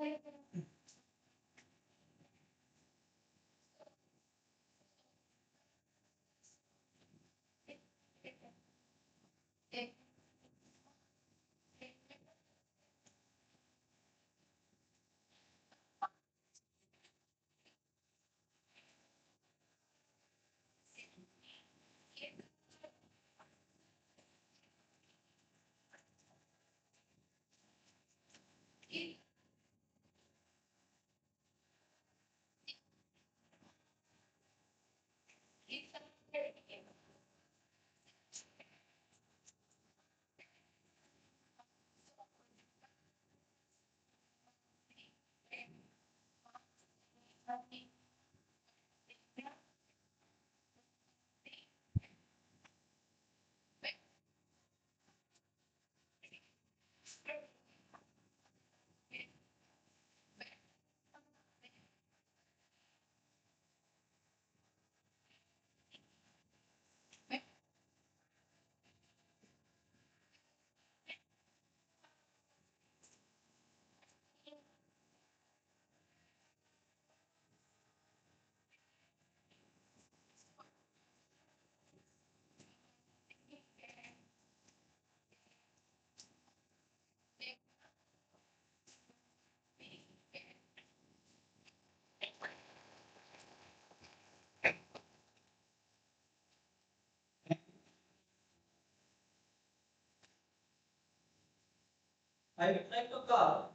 I would like to call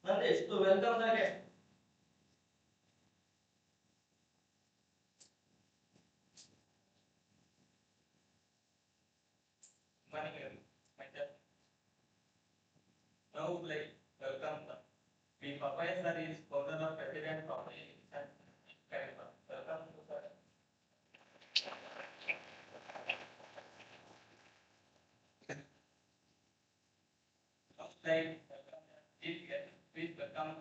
Naresh to welcome the guest. Morning, myself. Now, like, welcome. The Papaya sir is founder of President Papaya and Canada. Welcome to sir. Now, like, please get, please welcome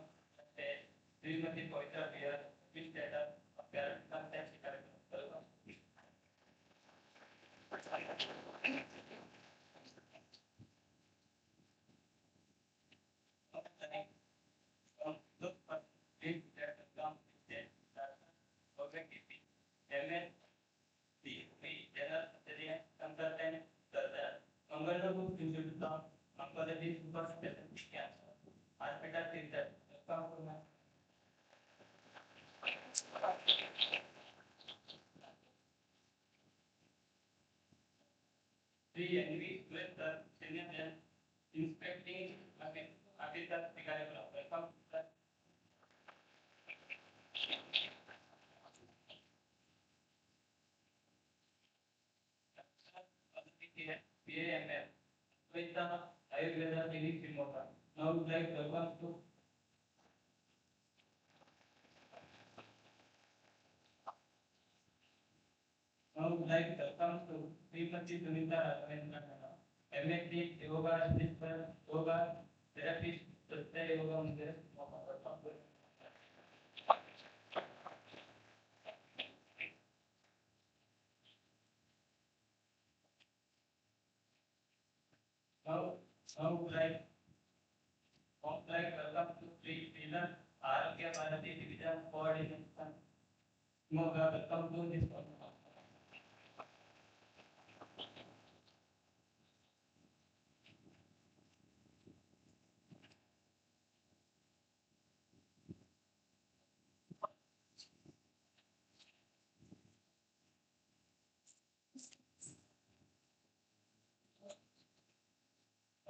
Srimati Pavitra here, please stand up, parent contact Canada. Welcome. Look, please welcome, objective, MN, the general consultant, the Mangalore Institute of Oncology Super Specialty Cancer Hospital Center. The enemy with the senior inspecting Abhita Sigareva. Welcome. PAML with the Ayurveda clinic remote. Now, like, welcome to now, like, welcome to Srimati Sunita Raghvendra, MSc Yoga Sister Yoga Therapist, Satya Yoga Mandir. Now, like, welcome to Sri Srila Arogya Bharati Division Coordination. Moga, welcome to this one.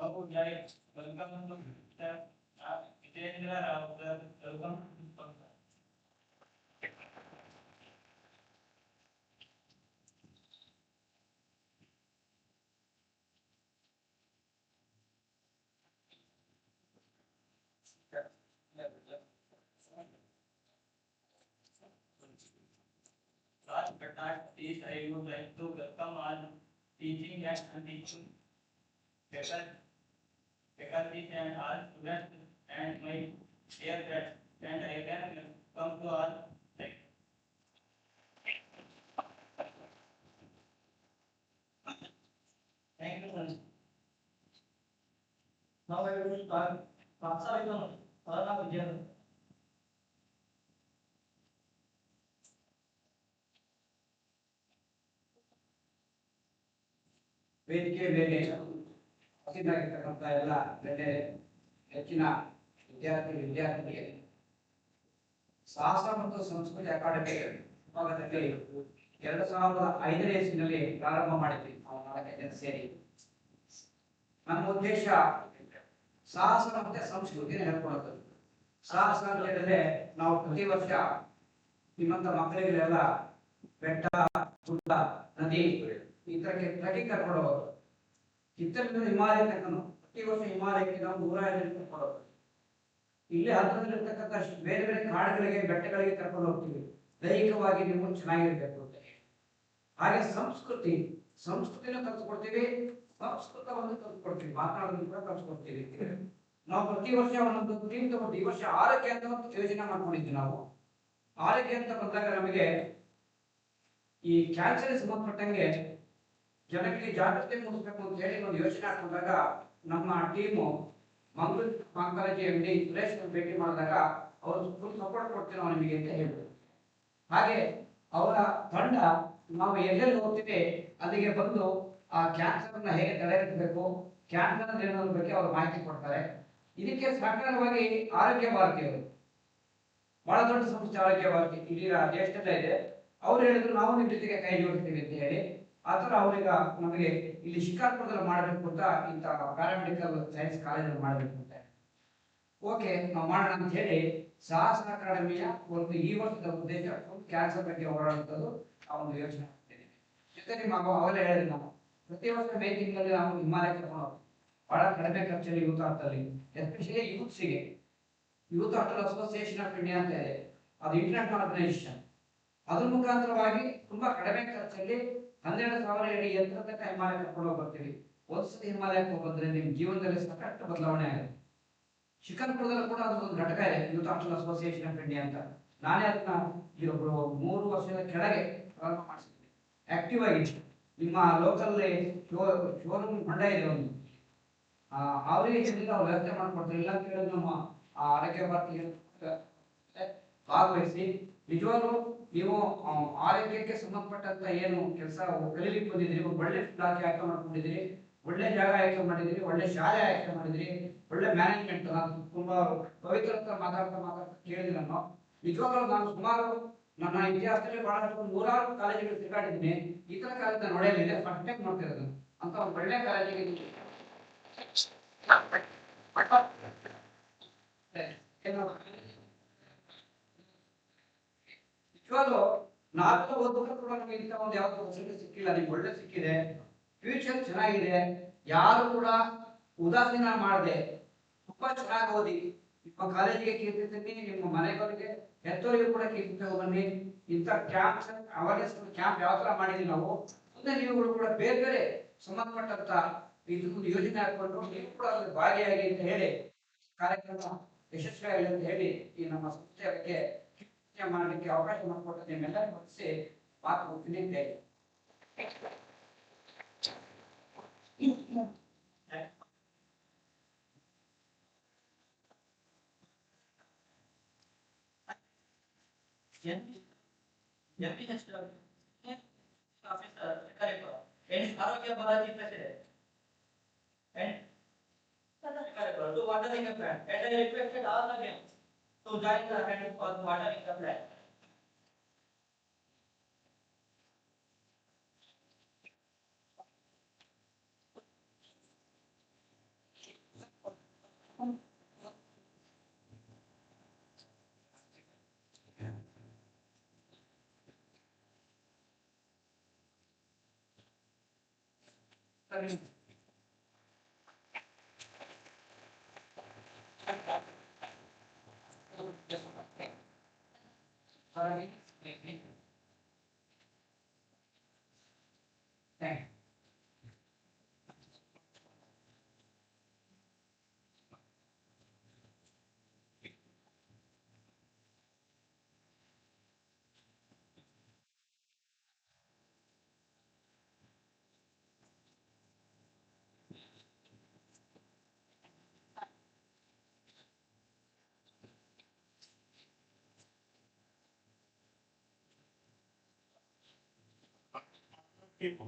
I would like welcome to the Vijayendra Rao sir. Welcome to this one. Last but not least, I would like to welcome all teaching and teaching faculty and all students and my dear friends. And I can come to all. Like, thank you, sir. Now I will start. Saksa Vikram, Sarana ವೇದಿಕೆ ಮೇಲೆ ಹಸಿರಾಗಿರ್ತಕ್ಕಂಥ ಎಲ್ಲ ಗಣ್ಯರೇ, ಹೆಚ್ಚಿನ ವಿದ್ಯಾರ್ಥಿಗಳಿಗೆ ಸಾಹಸ ಮತ್ತು ಸಂಸ್ಕೃತಿ academy ವಿಭಾಗದಲ್ಲಿ 2005ನೇ ಇಸ್ವಿನಲ್ಲಿ ಪ್ರಾರಂಭ ಮಾಡಿದ್ವಿ ನಾವು 4 ಜನ ಸೇರಿ. ನಮ್ಮ ಉದ್ದೇಶ ಸಾಹಸ ಮತ್ತೆ ಸಂಸ್ಕೃತಿನ ಹೇಳ್ಕೊಳ್ಳೋದು. ಸಾಹಸ ಅಂತ ಹೇಳಿದ್ರೆ ನಾವು ಪ್ರತಿ ವರ್ಷ ನಿಮ್ಮಂತ ಮಕ್ಕಳಿಗೆಲ್ಲ ಬೆಟ್ಟ, ಗುಡ್ಡ, ನದಿ ಈ ತರಕ್ಕೆ ಟ್ರೆಕಿಂಗ್ ಕರ್ಕೊಂಡು ಹೋಗೋದು. ಚಿತ್ರದುರ್ಗದ ಹಿಮಾಲಯ ತನಕನು ಪ್ರತಿ ವರ್ಷ ಹಿಮಾಲಯಕ್ಕೆ ನಾವು 105 ಕರ್ಕೊಂಡು ಹೋಗೋದು. ಇಲ್ಲಿ ಹತ್ತಿರದಲ್ಲಿರ್ತಕ್ಕಂಥ ಬೇರೆ ಬೇರೆ ಕಾಡುಗಳಿಗೆ, ಬೆಟ್ಟಗಳಿಗೆ ಕರ್ಕೊಂಡು ಹೋಗ್ತೀವಿ. ದೈಹಿಕವಾಗಿ ನೀವು ಚೆನ್ನಾಗಿರ್ಬೇಕು ಅಂತ ಹೇಳಿ. ಹಾಗೆ ಸಂಸ್ಕೃತಿನ ಕಲ್ಸ್ಕೊಡ್ತೀವಿ, ಸಂಸ್ಕೃತವನ್ನು ಕಲ್ಸ್ಕೊಡ್ತೀವಿ, ಮಾತನಾಡೋದನ್ನು ಕೂಡ ಕಲ್ಸ್ಕೊಡ್ತೀವಿ. ನಾವು ಪ್ರತಿ ವರ್ಷ ಒಂದೊಂದು ಟೀಮ್ ತಗೊಂಡು ಈ ವರ್ಷ ಆರೋಗ್ಯ ಅಂತ ಒಂದು ಯೋಜನೆ ಮಾಡ್ಕೊಂಡಿದ್ವಿ. ನಾವು ಆರೋಗ್ಯ ಅಂತ ಬಂದಾಗ ನಮಗೆ ಈ ಕ್ಯಾನ್ಸರ್ ಸಂಬಂಧಪಟ್ಟಂಗೆ ಜನಗಳಿಗೆ ಜಾಗೃತಿ ಮೂಡಿಸಬೇಕು ಅಂತ ಹೇಳಿ ಒಂದು ಯೋಜನೆ ಹಾಕೊಂಡಾಗ ನಮ್ಮ team Mangaluru college MD Suresh ಭೇಟಿ ಮಾಡಿದಾಗ ಅವರು ಫುಲ್ ಸಪೋರ್ಟ್ ಕೊಡ್ತೀವಿ ನಾವು ನಿಮಗೆ ಅಂತ ಹೇಳಿದ್ರು. ಹಾಗೆ ಅವರ ತಂಡ ನಾವು ಎಲ್ಲೆಲ್ಲಿ ಹೋಗ್ತೀವಿ ಅಲ್ಲಿಗೆ ಬಂದು ಆ ಕ್ಯಾನ್ಸರ್ನ ಹೇಗೆ ತಡೆಗಟ್ಟಬೇಕು, ಕ್ಯಾನ್ಸರ್ ಅಂದ್ರೆ ಏನೋ ಬಗ್ಗೆ ಅವರು ಮಾಹಿತಿ ಕೊಡ್ತಾರೆ. ಇದಕ್ಕೆ ಸಹಕಾರವಾಗಿ ಆರೋಗ್ಯ ಭಾರತಿಯವರು, ಬಹಳ ದೊಡ್ಡ ಸಂಸ್ಥೆ ಆರೋಗ್ಯ ಭಾರತಿ, ಇಡೀ ದೇಶದಲ್ಲೇ ಇದೆ. ಅವ್ರು ಹೇಳಿದ್ರು ನಾವು ನಿಮ್ಮ ಜೊತೆಗೆ ಕೈ ಜೋಡಿಸ್ತೀವಿ ಅಂತ ಹೇಳಿ. ಆ ಥರ ಅವ್ರೀಗ ನಮಗೆ ಇಲ್ಲಿ ಶಿಕಾರ್ಪುರದಲ್ಲಿ ಮಾಡಬೇಕು ಅಂತ, ಇಂಥ ಪ್ಯಾರಾಮೆಡಿಕಲ್ ಸೈನ್ಸ್ ಕಾಲೇಜಲ್ಲಿ ಮಾಡಬೇಕು ಅಂತ. ಓಕೆ, ನಾವು ಮಾಡೋಣ ಅಂತ ಹೇಳಿ ಸಾಹಸ ಅಕಾಡೆಮಿಯ ಒಂದು ಈ ವರ್ಷದ ಉದ್ದೇಶ ಕ್ಯಾನ್ಸರ್ ಬಗ್ಗೆ ಹೋರಾಡುವಂಥದ್ದು ಆ ಒಂದು ಯೋಚನೆ ಮಾಡ್ತಿದ್ದೀವಿ. ಜೊತೆ ನಿಮ್ಮ ಅವರೇ ಹೇಳಿದ್ರು, ನಾವು ಪ್ರತಿ ವರ್ಷ ಮೇ ತಿಂಗಳಲ್ಲಿ ನಾವು ಹಿಮಾಲಯ ಕರ್ಕೊಂಡು ಹೋಗ್ತೀವಿ. ಬಹಳ ಕಡಿಮೆ ಖರ್ಚಲ್ಲಿ ಯೂತ್ ಹಾಸ್ಟೆಲ್, ಎಸ್ಪೆಷಲಿ ಯೂತ್ಸಿಗೆ youth hostel association of India ಅಂತ ಇದೆ, ಅದು ಇಂಟರ್ನ್ಯಾಷನಲ್ ಆರ್ಗನೈಸೇಷನ್. ಅದ್ರ ಮುಖಾಂತರವಾಗಿ ತುಂಬಾ ಕಡಿಮೆ ಖರ್ಚಲ್ಲಿ 12,000 ಅಡಿ ಎತ್ತರ ತನಕ ಹಿಮಾಲಯ ಕರ್ಕೊಂಡು ಬರ್ತೀವಿ. ಒಂದ್ಸತಿ ಹಿಮಾಲಯಕ್ಕೆ ಹೋಗ್ಬಂದ್ರೆ ನಿಮ್ಮ ಜೀವನದಲ್ಲಿ ಸಾಕಷ್ಟು ಬದಲಾವಣೆ ಆಗುತ್ತೆ. ಶಿಕಾರ್ಪುರದಲ್ಲಿ ಕೂಡ ಅದೊಂದು ಘಟಕ ಇದೆ, youth hostel association of India ಅಂತ. ನಾನೇ ಅದನ್ನ 3 ವರ್ಷದ ಕೆಳಗೆ ಪ್ರಾರಂಭ ಮಾಡಿಸಿದ್ದೀನಿ. ಆಕ್ಟಿವ್ ಆಗಿ ನಿಮ್ಮ ಲೋಕಲ್ ಶೋರೂಮ್ ಹೊಂಡ ಇದೆ ಒಂದು, ಅವರಿಗೆ ಹೇಳಿದ್ರೆ ಅವ್ರು ವ್ಯವಸ್ಥೆ ಮಾಡ್ಕೊಡ್ತಾರೆ. ಇಲ್ಲ ಕೇಳಿದ್ರೆ ನಮ್ಮ ಆರೋಗ್ಯ ಭಾರತಿ ಭಾಗವಹಿಸಿ ನಿಜವಾಗ್ಲೂ ನೀವು ಆರೋಗ್ಯಕ್ಕೆ ಸಂಬಂಧಪಟ್ಟಂತ ಏನು ಕೆಲಸ ಕಲೀಲಿಕ್ಕೆ ಬಂದಿದ್ದೀರಿ, ಒಳ್ಳೆ ಇಲಾಖೆ ಆಯ್ಕೆ ಮಾಡ್ಕೊಂಡಿದ್ದೀರಿ, ಒಳ್ಳೆ ಜಾಗ ಆಯ್ಕೆ ಮಾಡಿದಿರಿ, ಒಳ್ಳೆ ಶಾಲೆ ಆಯ್ಕೆ ಮಾಡಿದಿರಿ, ಒಳ್ಳೆ ಮ್ಯಾನೇಜ್ಮೆಂಟ್. ನಾನು ತುಂಬಾ ಪವಿತ್ರ ಅಂತ ಮಾತಾಡ್ತಾ ಕೇಳಿದ್ರೆ ನಾನು ನಿಜವಾಗ್ಲೂ ನಾನು ಸುಮಾರು ನನ್ನ ಇತಿಹಾಸದಲ್ಲಿ ಬಹಳಷ್ಟು 100 ಕಾಲೇಜುಗಳು ತಿರುಗಾಡಿದ್ದೀನಿ. ಈ ತರ ಕಾಲೇಜ್ ನೋಡಲಿಲ್ಲ, ಫಸ್ಟ್ ಟೈಮ್ ನೋಡ್ತಿರೋದು ಅಂತ ಒಂದು ಒಳ್ಳೆ ಕಾಲೇಜಿಗೆ ನಿಜವಾಗ್ಲೂ ನಾವೆಲ್ಲ ಓದ್ಬೇಕಾದ್ರೂ ಕೂಡ ನಮಗೆ ಇಂಥ ಒಂದು ಯಾವ್ದು ಫೆಸಿಲಿಟಿ ಸಿಕ್ಕಿಲ್ಲ. ನಿಮ್ಗೆ ಒಳ್ಳೆ ಸಿಕ್ಕಿದೆ, ಫ್ಯೂಚರ್ ಚೆನ್ನಾಗಿದೆ. ಯಾರು ಕೂಡ ಉದಾಸೀನ ಮಾಡದೆ ತುಂಬಾ ಚೆನ್ನಾಗಿ ಓದಿ ನಿಮ್ಮ ಕಾಲೇಜಿಗೆ ಕೀರ್ತಿ ತನ್ನಿ, ನಿಮ್ಮ ಮನೆಗಳಿಗೆ ಹೆತ್ತವರಿಗೆ ಕೂಡ ಕೀರ್ತಿ ತಗೊಂಡ್ಬನ್ನಿ. ಇಂಥ ಕ್ಯಾಂಪ್ಸ್ ಅವೇರ್ನೆಸ್ ಕ್ಯಾಂಪ್ ಯಾವ ತರ ಮಾಡಿದ್ವಿ ನಾವು, ಮುಂದೆ ನೀವುಗಳು ಕೂಡ ಬೇರೆ ಬೇರೆ ಸಂಬಂಧಪಟ್ಟಂತ ಇದೊಂದು ಯೋಜನೆ ಹಾಕೊಂಡು ನೀವು ಕೂಡ ಅದರಲ್ಲಿ ಭಾಗಿಯಾಗಿ ಅಂತ ಹೇಳಿ ಕಾರ್ಯಕ್ರಮ ಯಶಸ್ವಿಯಾಗಲಿ ಅಂತ ಹೇಳಿ ಈ ನಮ್ಮ ಸಂಸ್ಥೆಯ ಬಗ್ಗೆ ಮಾಡಲಿಕ್ಕೆ ಅವಕಾಶ ಮಾಡಿಕೊಟ್ಟು ನಿಮ್ಮೆಲ್ಲರಿಗೂ ಹೊರಿಸಿ ಮಾತು ಹೋಗ್ತೀನಿ ಅಂತ ಹೇಳಿ. Arogya Bharati president to watering a plant, and I requested all the men to join the hand for watering the plant. ಎಲ್ಲರಿಗೂ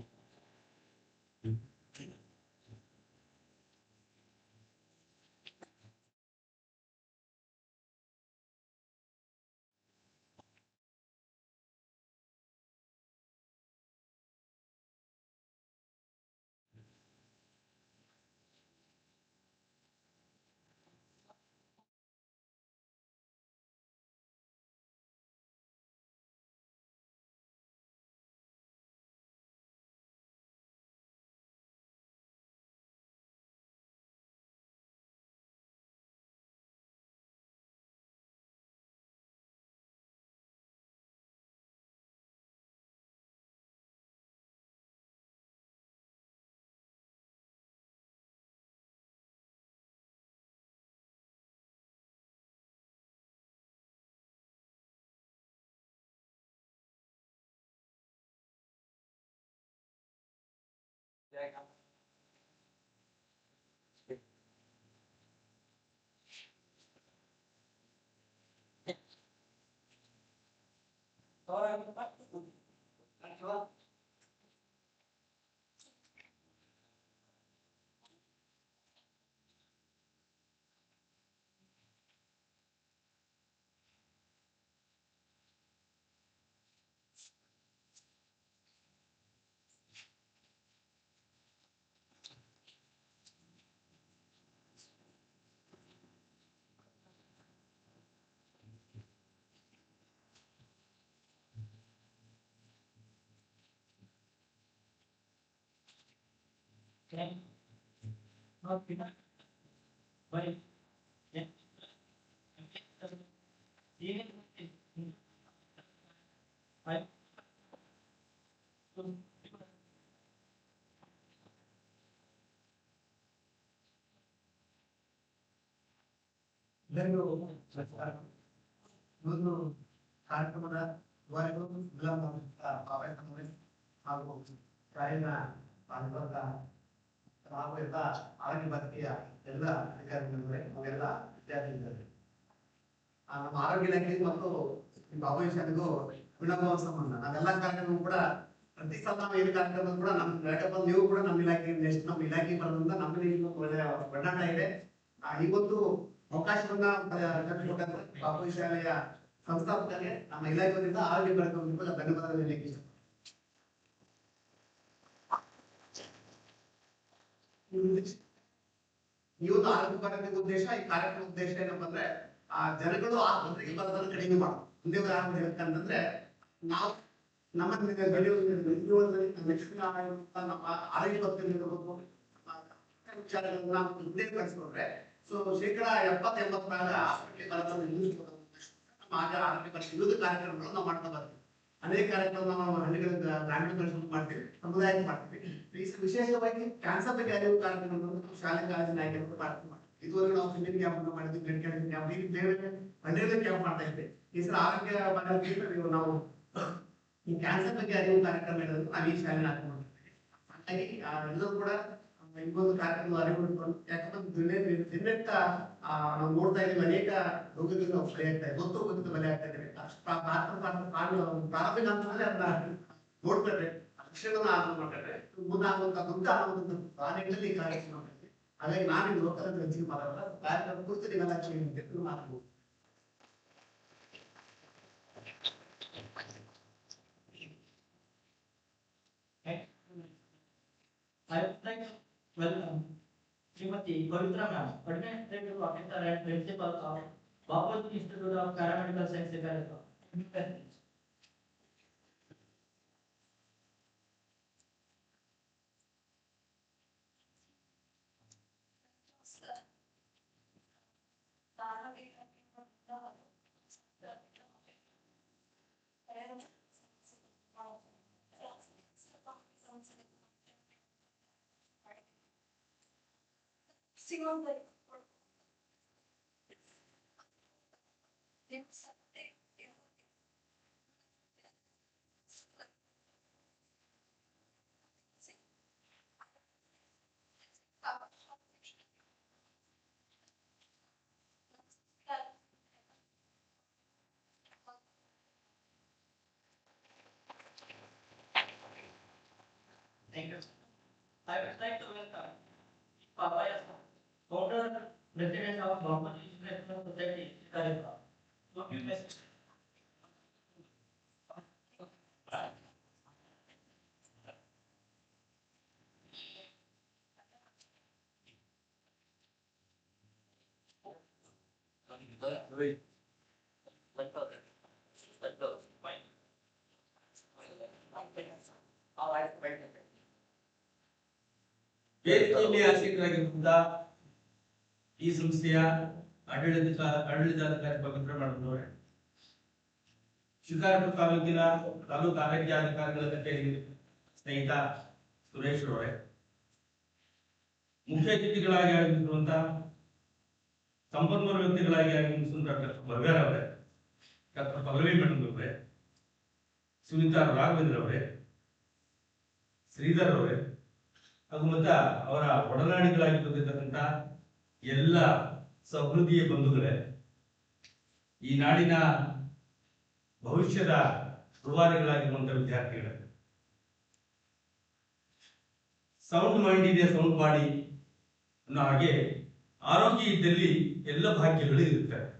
ನಮಸ್ಕಾರ. ಇವತ್ತು ಕಾರ್ಯಕ್ರಮದ ದ್ವಾರಗಳು ಕಾರ್ಯಕ್ರಮ ಹಾಗೂ ಕಾಯಿನ ಪಾಲ್ಗೊಂಡ ಹಾಗೂ ಎಲ್ಲ ಆರೋಗ್ಯ ಇಲಾಖೆಯ ಎಲ್ಲ ಅಧಿಕಾರಿಗಳಿದ್ದಾರೆ, ಅವೆಲ್ಲ ವಿದ್ಯಾರ್ಥಿಗಳಿದ್ದಾರೆ. ನಮ್ಮ ಆರೋಗ್ಯ ಇಲಾಖೆ ಮತ್ತು ಭಾಗವಹಿಸಲಿಗೂ ವಿಳಂಬ ಸಂಬಂಧ ನಾವೆಲ್ಲ ಕಾರ್ಯಕ್ರಮ ಕೂಡ ಪ್ರತಿ ಸಲ ನಾವು ಏನು ಕಾರ್ಯಕ್ರಮ ಕೂಡ ನಮ್ಮ ನೀವು ಕೂಡ ನಮ್ಮ ಇಲಾಖೆ ನೆಕ್ಸ್ಟ್ ನಮ್ಮ ಇಲಾಖೆ ಬರೋದ್ರಿಂದ ನಮ್ಮಲ್ಲಿ ಒಳ್ಳೆಯ ಒಡನಾಟ ಇದೆ. ಇವತ್ತು ಅವಕಾಶವನ್ನ ಬಾಪು ಶಾಲೆಯ ಸಂಸ್ಥಾಪಕರಿಗೆ ನಮ್ಮ ಇಲಾಖೆಯಿಂದ ಆರೋಗ್ಯ ಕಾರ್ಯಕ್ರಮ ಧನ್ಯವಾದ ಹೇಳಲಿಕ್ಕೆ ಇಷ್ಟ. ಈ ಒಂದು ಆರೋಗ್ಯ ಕಾರ್ಯಕ್ರಮದ ಉದ್ದೇಶ, ಈ ಕಾರ್ಯಕ್ರಮದ ಉದ್ದೇಶ ಏನಪ್ಪ ಅಂದ್ರೆ ಜನಗಳು ಆ ತೊಂದರೆಗೆ ಬರೋದನ್ನು ಕಡಿಮೆ ಮಾಡೋದು. ಮುಂದೆ ಯಾಕಂತಂದ್ರೆ ನಾವು ನಮ್ಮ ನಮ್ಮ ಆರೋಗ್ಯ ಪದ್ಧತಿಗಳಿರ್ಬೋದು ವಿಚಾರಗಳನ್ನ ಮುಂದೆ ಕಳಿಸ್ಕೊಂಡ್ರೆ ಸೊ ಶೇಕಡ 70-80 ಹಾಸ್ಪಿಟಲ್ ಬರೋದನ್ನು ನಿಲ್ಲಿಸಬಹುದು. ನಮ್ಮ ಆರೋಗ್ಯ ಪರಿಸ್ಥಿತಿ ವಿವಿಧ ಕಾರ್ಯಕ್ರಮಗಳು ನಾವು ಮಾಡ್ತಾ ಬರ್ತೀವಿ. ಅನೇಕ ಕಾರ್ಯಕ್ರಮ ನಾವು ಹಳ್ಳಿಗಳ ಗ್ರಾಮೀಣ ಪರಿಸ್ಥಿತಿ ಮಾಡ್ತೀವಿ, ಸಮುದಾಯಕ್ಕೆ ಮಾಡ್ತೀವಿ. ವಿಶೇಷವಾಗಿ ಕ್ಯಾನ್ಸರ್ ಬಗ್ಗೆ ಅರಿವು ಕಾರ್ಯಕ್ರಮಗಳನ್ನು ನಾವು ಶಾಲೆ ಕಾಲೇಜಿನ ನಾಯಕರು ಮಾಡ್ತೀವಿ. ಇದುವರೆಗೂ ನಾವು ಸಿಂಡಿಂಗ್ ಕ್ಯಾಂಪ್ ಅನ್ನು ಮಾಡಿದ್ವಿ, ಬ್ಲಡ್ ಕ್ಯಾನ್ಸರ್ ಕ್ಯಾಂಪ್, ಈಗ ಬೇರೆ ಹಳ್ಳಿಗಳ ಕ್ಯಾಂಪ್ ಮಾಡ್ತಾ ಇದ್ವಿ. ಈ ಸಲ ಆರೋಗ್ಯ ಭಾಗದಲ್ಲಿ ನಾವು ಈ ಕ್ಯಾನ್ಸರ್ ಬಗ್ಗೆ ಅರಿವು ಕಾರ್ಯಕ್ರಮ ಇರೋದನ್ನು ನಾವು ಈ ಶಾಲೆ ಹಾಕೊಂಡಿರ್ತೀವಿ. ಹಾಗಾಗಿ ಎಲ್ಲರೂ ಕೂಡ ಇನ್ನೊಂದು ಕಾರ್ಯಕ್ರಮ ಅರಿವು ಇಟ್ಕೊಂಡು, ಯಾಕಂದ್ರೆ ದಿನನಿತ್ಯ ನಾವು ನೋಡ್ತಾ ಇದ್ದೀವಿ ಅನೇಕ ರೋಗಗಳಿಗೆ ನಾವು ಬಲಿ ಆಗ್ತಾ ಇದ್ದೀವಿ, ಗೊತ್ತು ಬಲಿ ಆಗ್ತಾ ಇದ್ದೀವಿ. ಪ್ರಾರಂಭಿಕ ಹಂತದಲ್ಲಿ ಅದನ್ನ ನೋಡ್ಕೊಂಡ್ರೆ ಶಿಕ್ಷಣನ ಆರಂಭ ಮಾಡ್ಕೊಂಡ್ರೆ ಮುಂದಾಗುವಂತ ದೊಡ್ಡ ಆನೆಗಳಲ್ಲಿ ಈ ಕಾರ್ಯಕ್ರಮ ಮಾಡ್ತೀವಿ. ಹಾಗಾಗಿ ನಾನು ಲೋಕಲ್ ಹೆಚ್ಚಿಗೆ ಮಾತಾಡಲ್ಲ, ಕಾರ್ಯಕ್ರಮ ಕುರಿತು ನೀವೆಲ್ಲ ಕೇಳಿ ಮಾತಾಡ್ಬೋದು. I would like to welcome Srimati Pavitra Ma'am, Administrative Officer and Principal of Bapuji Institute of Paramedical Science Development. I would like to welcome Papaya, founder, president of Bapuji International Society, Shikaripura. So, you may speak. ವೇದಿಕೆಯಲ್ಲಿ ಆಸಕ್ತರಾಗಿರುವಂತ ಈ ಸಂಸ್ಥೆಯ ಆಡಳಿತಾಧಿಕಾರಿ ಪವಿತ್ರ ಮಾಡಿದವರೇ, ಶಿಕಾರಿಪುರ ತಾಲೂಕಿನ ತಾಲೂಕು ಆರೋಗ್ಯಾಧಿಕಾರಿಗಳ ಕಚೇರಿ ಸ್ನೇಹಿತ ಸುರೇಶ್ ಅವರೇ, ಮುಖ್ಯ ಅತಿಥಿಗಳಾಗಿ ಆಗಮಿಸಿರುವಂತ ಸಂಪನ್ಮೂಲ ವ್ಯಕ್ತಿಗಳಾಗಿ ಆಗಮಿಸಿದ ಡಾಕ್ಟರ್ ಭವ್ಯ ಅವರೇ, ಡಾಕ್ಟರ್ ಪಲ್ಲವಿ ಮೇಡಮ್ ಅವರೇ, ಸುನೀತಾ ರಾಘವೇಂದ್ರ ಅವರೇ, ಶ್ರೀಧರ್ ಅವರೇ ಹಾಗೂ ಮತ್ತೆ ಅವರ ಒಡನಾಡಿಗಳಾಗಿ ಬಂದಿರತಕ್ಕಂಥ ಎಲ್ಲ ಸಹೃದಯ ಬಂಧುಗಳೇ, ಈ ನಾಡಿನ ಭವಿಷ್ಯದ ರೂವಾರಿಗಳಾಗಿರುವಂತಹ ವಿದ್ಯಾರ್ಥಿಗಳೇ, ಸೌಂಡ್ ಮೈಂಡ್ ಇದೆ ಸೌಂಡ್ ಬಾಡಿ ಅನ್ನೋ ಹಾಗೆ ಆರೋಗ್ಯ ಇದ್ದಲ್ಲಿ ಎಲ್ಲ ಭಾಗ್ಯಗಳು ಇರುತ್ತವೆ.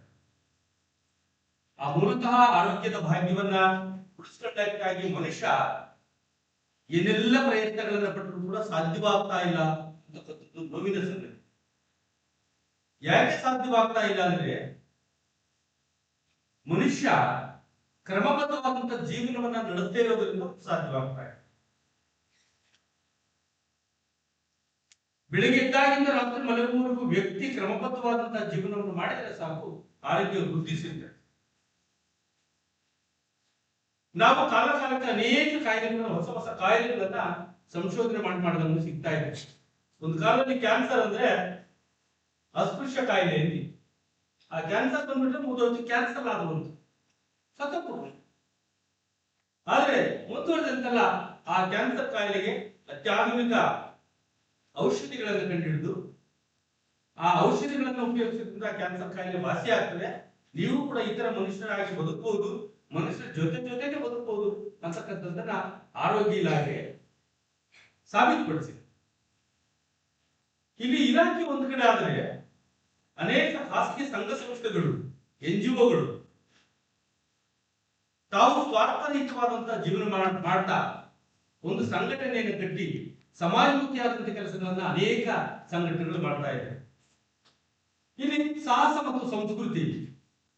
ಆ ಮೂಲತಃ ಆರೋಗ್ಯದ ಭಾಗ್ಯವನ್ನ ಉಳಿಸ್ಕೊಳ್ಳಕ್ಕಾಗಿ ಮನುಷ್ಯ ಏನೆಲ್ಲ ಪ್ರಯತ್ನಗಳನ್ನ ಪಟ್ಟರು ಕೂಡ ಸಾಧ್ಯವಾಗ್ತಾ ಇಲ್ಲ ಅಂತಕ್ಕಂಥದ್ದು ನೋವಿನ ಸಂಗತಿ. ಯಾಕೆ ಸಾಧ್ಯವಾಗ್ತಾ ಇಲ್ಲ ಅಂದ್ರೆ ಮನುಷ್ಯ ಕ್ರಮಬದ್ಧವಾದಂತಹ ಜೀವನವನ್ನ ನಡೆಸದೇ ಇರೋದ್ರಿಂದ ಸಾಧ್ಯವಾಗ್ತಾ ಇದೆ. ಬೆಳಿಗ್ಗೆ ಎದ್ದಾಗಿಂದ ರಾತ್ರಿ ಮಲಗುವವರೆಗೂ ವ್ಯಕ್ತಿ ಕ್ರಮಬದ್ಧವಾದಂತಹ ಜೀವನವನ್ನು ಮಾಡಿದರೆ ಸಾಕು, ಆರೋಗ್ಯ ವೃದ್ಧಿಸುತ್ತೆ. ನಾವು ಕಾಲಕಾಲಕ್ಕೆ ಅನೇಕ ಕಾಯಿಲೆಗಳನ್ನ ಹೊಸ ಕಾಯಿಲೆಗಳನ್ನ ಸಂಶೋಧನೆ ಮಾಡಿ ಸಿಗ್ತಾ ಇದೆ. ಒಂದು ಕಾಲದಲ್ಲಿ ಕ್ಯಾನ್ಸರ್ ಅಂದ್ರೆ ಅಸ್ಪೃಶ್ಯ ಕಾಯಿಲೆ ಅಂತಿ. ಆ ಕ್ಯಾನ್ಸರ್ ಬಂದ್ಬಿಟ್ರೆ ಮುಗಿದೋಯ್ತು, ಕ್ಯಾನ್ಸರ್ ಆದವಂತು ಸತ್ತೋಗ್ಬಿಡ್ತು. ಆದ್ರೆ ಮುಂದುವರೆದಂತೆಲ್ಲ ಆ ಕ್ಯಾನ್ಸರ್ ಕಾಯಿಲೆಗೆ ಅತ್ಯಾಧುನಿಕ ಔಷಧಿಗಳನ್ನು ಕಂಡುಹಿಡಿದು ಆ ಔಷಧಿಗಳನ್ನು ಉಪಯೋಗಿಸೋದ್ರಿಂದ ಕ್ಯಾನ್ಸರ್ ಕಾಯಿಲೆ ವಾಸಿ ಆಗ್ತದೆ. ನೀವು ಕೂಡ ಇತರ ಮನುಷ್ಯರಾಗಿ ಬದುಕಬಹುದು, ಮನುಷ್ಯರ ಜೊತೆಗೆ ಬದುಕಬಹುದು ಅಂತಕ್ಕಂಥದ್ದನ್ನ ಆರೋಗ್ಯ ಇಲಾಖೆ ಸಾಬೀತುಪಡಿಸಿದೆ. ಇಲ್ಲಿ ಇಲಾಖೆ ಒಂದು ಕಡೆ ಆದರೆ ಅನೇಕ ಖಾಸಗಿ ಸಂಘ ಸಂಸ್ಥೆಗಳು, NGOಗಳು ತಾವು ಸ್ವಾರ್ಥರಹಿತವಾದಂತಹ ಜೀವನ ಮಾಡ್ತಾ ಒಂದು ಸಂಘಟನೆಯನ್ನು ಕಟ್ಟಿ ಸಮಾಜಮುಖಿಯಾದಂತಹ ಕೆಲಸಗಳನ್ನ ಅನೇಕ ಸಂಘಟನೆಗಳು ಮಾಡ್ತಾ ಇದ್ದಾರೆ. ಇಲ್ಲಿ ಸಾಹಸ ಮತ್ತು ಸಂಸ್ಕೃತಿ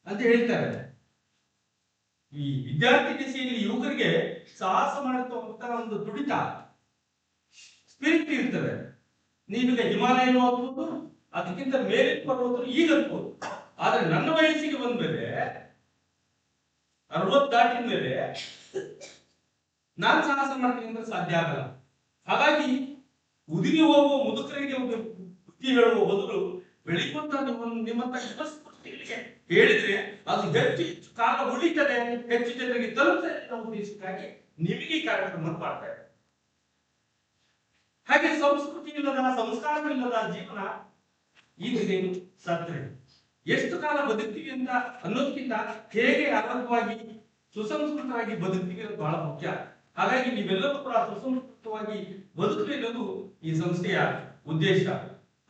ಅಂತ ಹೇಳ್ತಾರೆ. ಈ ವಿದ್ಯಾರ್ಥಿ ದಶೆಯಲ್ಲಿ ಯುವಕರಿಗೆ ಸಾಹಸ ಮಾಡುವಂತ ಒಂದು ತುಡಿತ ಸ್ಪಿರಿಟ್ ಇರ್ತದೆ. ನೀವೀಗ ಹಿಮಾಲಯನೂ ಆಗ್ಬೋದು, ಅದಕ್ಕಿಂತ ಮೇಲೆ ಪರ್ವತರು ಈಗ ಅನ್ಬೋದು. ಆದ್ರೆ ನನ್ನ ವಯಸ್ಸಿಗೆ ಬಂದ್ಮೇಲೆ 60 ದಾಟಿದ ಮೇಲೆ ನಾನು ಸಾಹಸ ಮಾಡ್ತೀನಿ ಅಂದ್ರೆ ಸಾಧ್ಯ ಆಗಲ್ಲ. ಹಾಗಾಗಿ ಉದಿರಿ ಹೋಗುವ ಮುದುಕರಿಗೆ ಬುದ್ಧಿ ಹೇಳುವ ಬದಲು ಬೆಳಿಗುವಂತ ನಿಮ್ಮಂತ ಯುವಸ್ಪೃಷ್ಟಿಗಳಿಗೆ ಹೇಳಿದ್ರೆ ಅದು ಹೆಚ್ಚು ಕಾಲ ಉಳಿತದೆ, ಹೆಚ್ಚು ಜನರಿಗೆ ತಲುಪ್ತದೆ ಅನ್ನೋ ಉದ್ದೇಶಕ್ಕಾಗಿ ನಿಮಗೆ ಈ ಕಾರ್ಯಕ್ರಮ ಮಾಡ್ತಾ ಇದ್ದಾರೆ. ಹಾಗೆ ಸಂಸ್ಕೃತಿ ಇಲ್ಲದ, ಸಂಸ್ಕಾರವಿಲ್ಲದ ಜೀವನ ಈ ದಿನ ಸತ್ರೆ ಎಷ್ಟು ಕಾಲ ಬದುಕ್ತೀವಿ ಅಂತ ಅನ್ನೋದಕ್ಕಿಂತ ಹೇಗೆ ಆರೋಗ್ಯವಾಗಿ ಸುಸಂಸ್ಕೃತವಾಗಿ ಬದುಕ್ತೀವಿ ಅನ್ನೋದು ಬಹಳ ಮುಖ್ಯ. ಹಾಗಾಗಿ ನೀವೆಲ್ಲರೂ ಕೂಡ ಸುಸಂಸ್ಕೃತವಾಗಿ ಬದುಕಲಿ ಅನ್ನೋದು ಈ ಸಂಸ್ಥೆಯ ಉದ್ದೇಶ.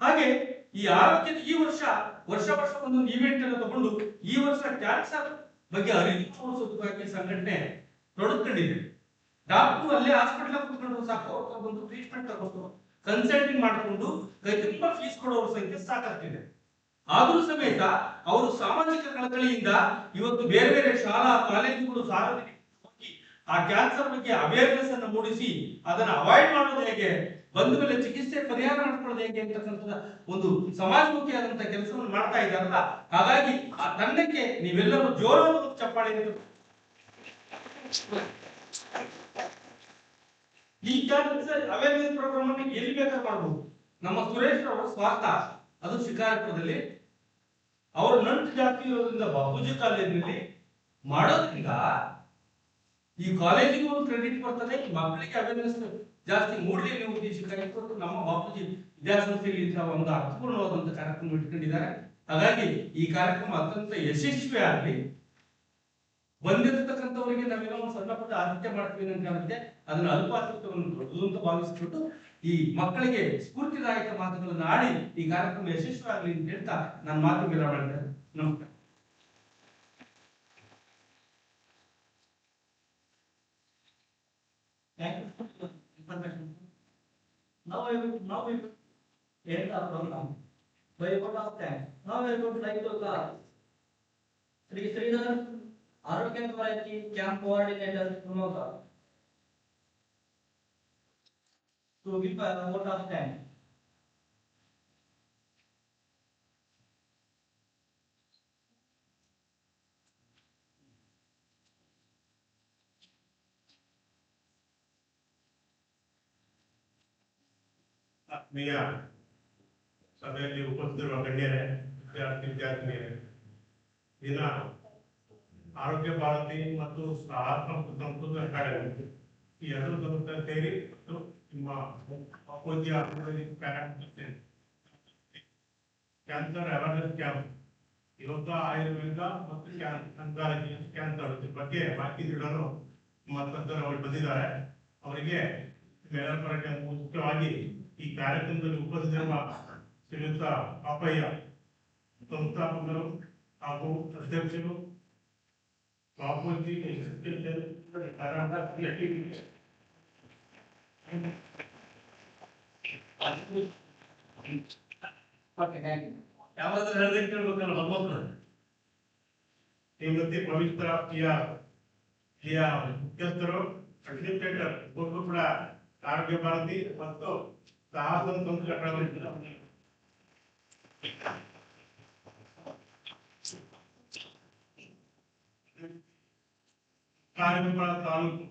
ಹಾಗೆ ಈ ಆರೋಗ್ಯದ ಈ ವರ್ಷ ಒಂದೊಂದು ಇವೆಂಟ್ ಅನ್ನು ತಗೊಂಡು ಈ ವರ್ಷ ಕ್ಯಾನ್ಸರ್ ಬಗ್ಗೆ ಅರಿವು ಮೂಡಿಸೋದಕ್ಕಾಗಿ ಸಂಘಟನೆ ತೊಡಕೊಂಡಿದೆ. ಡಾಕ್ಟರ್ ಅಲ್ಲೇ ಹಾಸ್ಪಿಟಲ್ ಕೂತ್ಕೊಂಡು ಸಾಕು, ಅವ್ರ ಬಂದು ಟ್ರೀಟ್ಮೆಂಟ್ ತಗೊಂಡು ಕನ್ಸಲ್ಟಿಂಗ್ ಮಾಡಿಕೊಂಡು ಕೈ ತುಂಬಾ ಫೀಸ್ ಕೊಡೋರ ಸಂಖ್ಯೆ ಸಾಕಷ್ಟಿದೆ. ಆದರೂ ಸಮೇತ ಅವರು ಸಾಮಾಜಿಕ ಕಳಕಳಿಯಿಂದ ಇವತ್ತು ಬೇರೆ ಬೇರೆ ಶಾಲಾ ಕಾಲೇಜುಗಳು ಸಾರ್ವಜನಿಕ ಆ ಕ್ಯಾನ್ಸರ್ ಬಗ್ಗೆ ಅವೇರ್ನೆಸ್ ಅನ್ನು ಮೂಡಿಸಿ ಅದನ್ನ ಅವಾಯ್ಡ್ ಮಾಡೋದು ಹೇಗೆ, ಬಂದ ಮೇಲೆ ಚಿಕಿತ್ಸೆ ಪರಿಹಾರ ಮಾಡ್ಕೊಳ್ಳೋದು ಹೇಗೆ ಅಂತಕ್ಕಂಥ ಒಂದು ಸಮಾಜಮುಖಿಯಾದಂತಹ ಕೆಲಸವನ್ನು ಮಾಡ್ತಾ ಇದ್ದಾರಲ್ಲ. ಹಾಗಾಗಿ ಆ ತಂಡಕ್ಕೆ ನೀವೆಲ್ಲರೂ ಜೋರಾದ ಚಪ್ಪಾಳೆ. ಈ ಕ್ಯಾನ್ಸರ್ ಅವೇರ್ನೆಸ್ ಪ್ರೋಗ್ರಾಮ್ ಅನ್ನು ಎಲ್ಲಿ ಬೇಕಾದ್ರೂ ಮಾಡಬಹುದು. ನಮ್ಮ ಸುರೇಶ್ ಅವರ ಸ್ವಾರ್ಥ ಅದು ಶಿಕಾರಿಪುರದಲ್ಲಿ ಅವರ ನಂಟು ಜಾಸ್ತಿ ಇರೋದ್ರಿಂದ ಬಾಪೂಜಿ ಕಾಲೇಜಿನಲ್ಲಿ ಮಾಡೋದ್ರಿಂದ ಈ ಕಾಲೇಜಿಗೂ ಒಂದು ಕ್ರೆಡಿಟ್ ಬರ್ತದೆ, ಈ ಮಕ್ಕಳಿಗೆ ಅವೇರ್ನೆಸ್ ಜಾಸ್ತಿ ಮೂಡಲಿ ಅನ್ನೋ ಉದ್ದೇಶಕ್ಕಾಗಿ ನಮ್ಮ ಬಾಪೂಜಿ ವಿದ್ಯಾಸಂಸ್ಥೆಯಲ್ಲಿ ಒಂದು ಅರ್ಥಪೂರ್ಣವಾದಂತಹ ಕಾರ್ಯಕ್ರಮ ಇಟ್ಕೊಂಡಿದ್ದಾರೆ. ಹಾಗಾಗಿ ಈ ಕಾರ್ಯಕ್ರಮ ಅತ್ಯಂತ ಯಶಸ್ವಿ ಆಗಲಿ. ಬಂದಿರತಕ್ಕಂಥವರಿಗೆ ನಾವೇನೋ ಒಂದು ಸಣ್ಣ ಪುಟ್ಟ ಆತಿಥ್ಯ ಮಾಡ್ತೀವಿ ಅಂತ ಕಾಣುತ್ತೆ, ಅದನ್ನ ಅಲ್ಪಾತಿಥ್ಯವನ್ನು ದೊಡ್ಡದು ಅಂತ ಭಾವಿಸ್ಬಿಟ್ಟು ಈ ಮಕ್ಕಳಿಗೆ ಸ್ಫೂರ್ತಿದಾಯಕ ಮಾತುಗಳನ್ನು ಆಡಿ ಈ ಕಾರ್ಯಕ್ರಮ ಯಶಸ್ವಿಯಾಗಲಿ ಅಂತ ಹೇಳ್ತಾ ನನ್ನ ಮಾತು ವಿರಾಮ ಮಾಡ್ತೇನೆ. ನಮಸ್ಕಾರ. Thank you for the information. Now we end our program. By vote of thanks. Now we would like to call Sri Sridhar Arogya Variety Camp Coordinator Tumoka to give a vote of thanks. ಆತ್ಮೀಯ ಸಭೆಯಲ್ಲಿ ಉಪಸ್ಥಿತಿರುವ ಗಣ್ಯರೇ, ವಿದ್ಯಾರ್ಥಿನಿಯರೇ, ದಿನ ಆರೋಗ್ಯ ಭಾರತಿ ಮತ್ತು Sanskrit academy ಈ ಎರಡು ಸಂಸ್ಥೆ ಸೇರಿ ಮತ್ತು ನಿಮ್ಮ ಅಪೋಜಿಯ cancer awareness camp, yoga Ayurveda ಮತ್ತು ಕ್ಯಾನ್ಸರ್ ಬಗ್ಗೆ ಮಾಹಿತಿ ನೀಡಲು ನಮ್ಮ ತಜ್ಞರು ಬಂದಿದ್ದಾರೆ. ಅವರಿಗೆ ಮುಖ್ಯವಾಗಿ ಈ ಕಾರ್ಯಕ್ರಮದಲ್ಲಿ ಉಪಸ್ಥಿತಿರುವ ಶ್ರೀಯುತ ಪಾಪಯ್ಯ, ಸಂಸ್ಥಾಪಕರು ಹಾಗೂ ಅಧ್ಯಕ್ಷರು, ಬಾಪೂಜಿ ಯಾವ್ದಾದ್ರು ಹೇಳೋದಕ್ಕೆ ಕೇಳ್ಬೇಕಲ್ಲ ಭಗವಂತ. ಶ್ರೀಮತಿ ಪವಿತ್ರ ಮುಖ್ಯಸ್ಥರು, ಅಡ್ಮಿನಿಸ್ಟ್ರೇಟರ್ ಕೂಡ ಆರೋಗ್ಯ ಭಾರತಿ ಮತ್ತು ಸಾಹಸ ಸಂಸ್ಥೆ ಕಾರ್ಯಕ್ರಮ ತಾಲೂಕು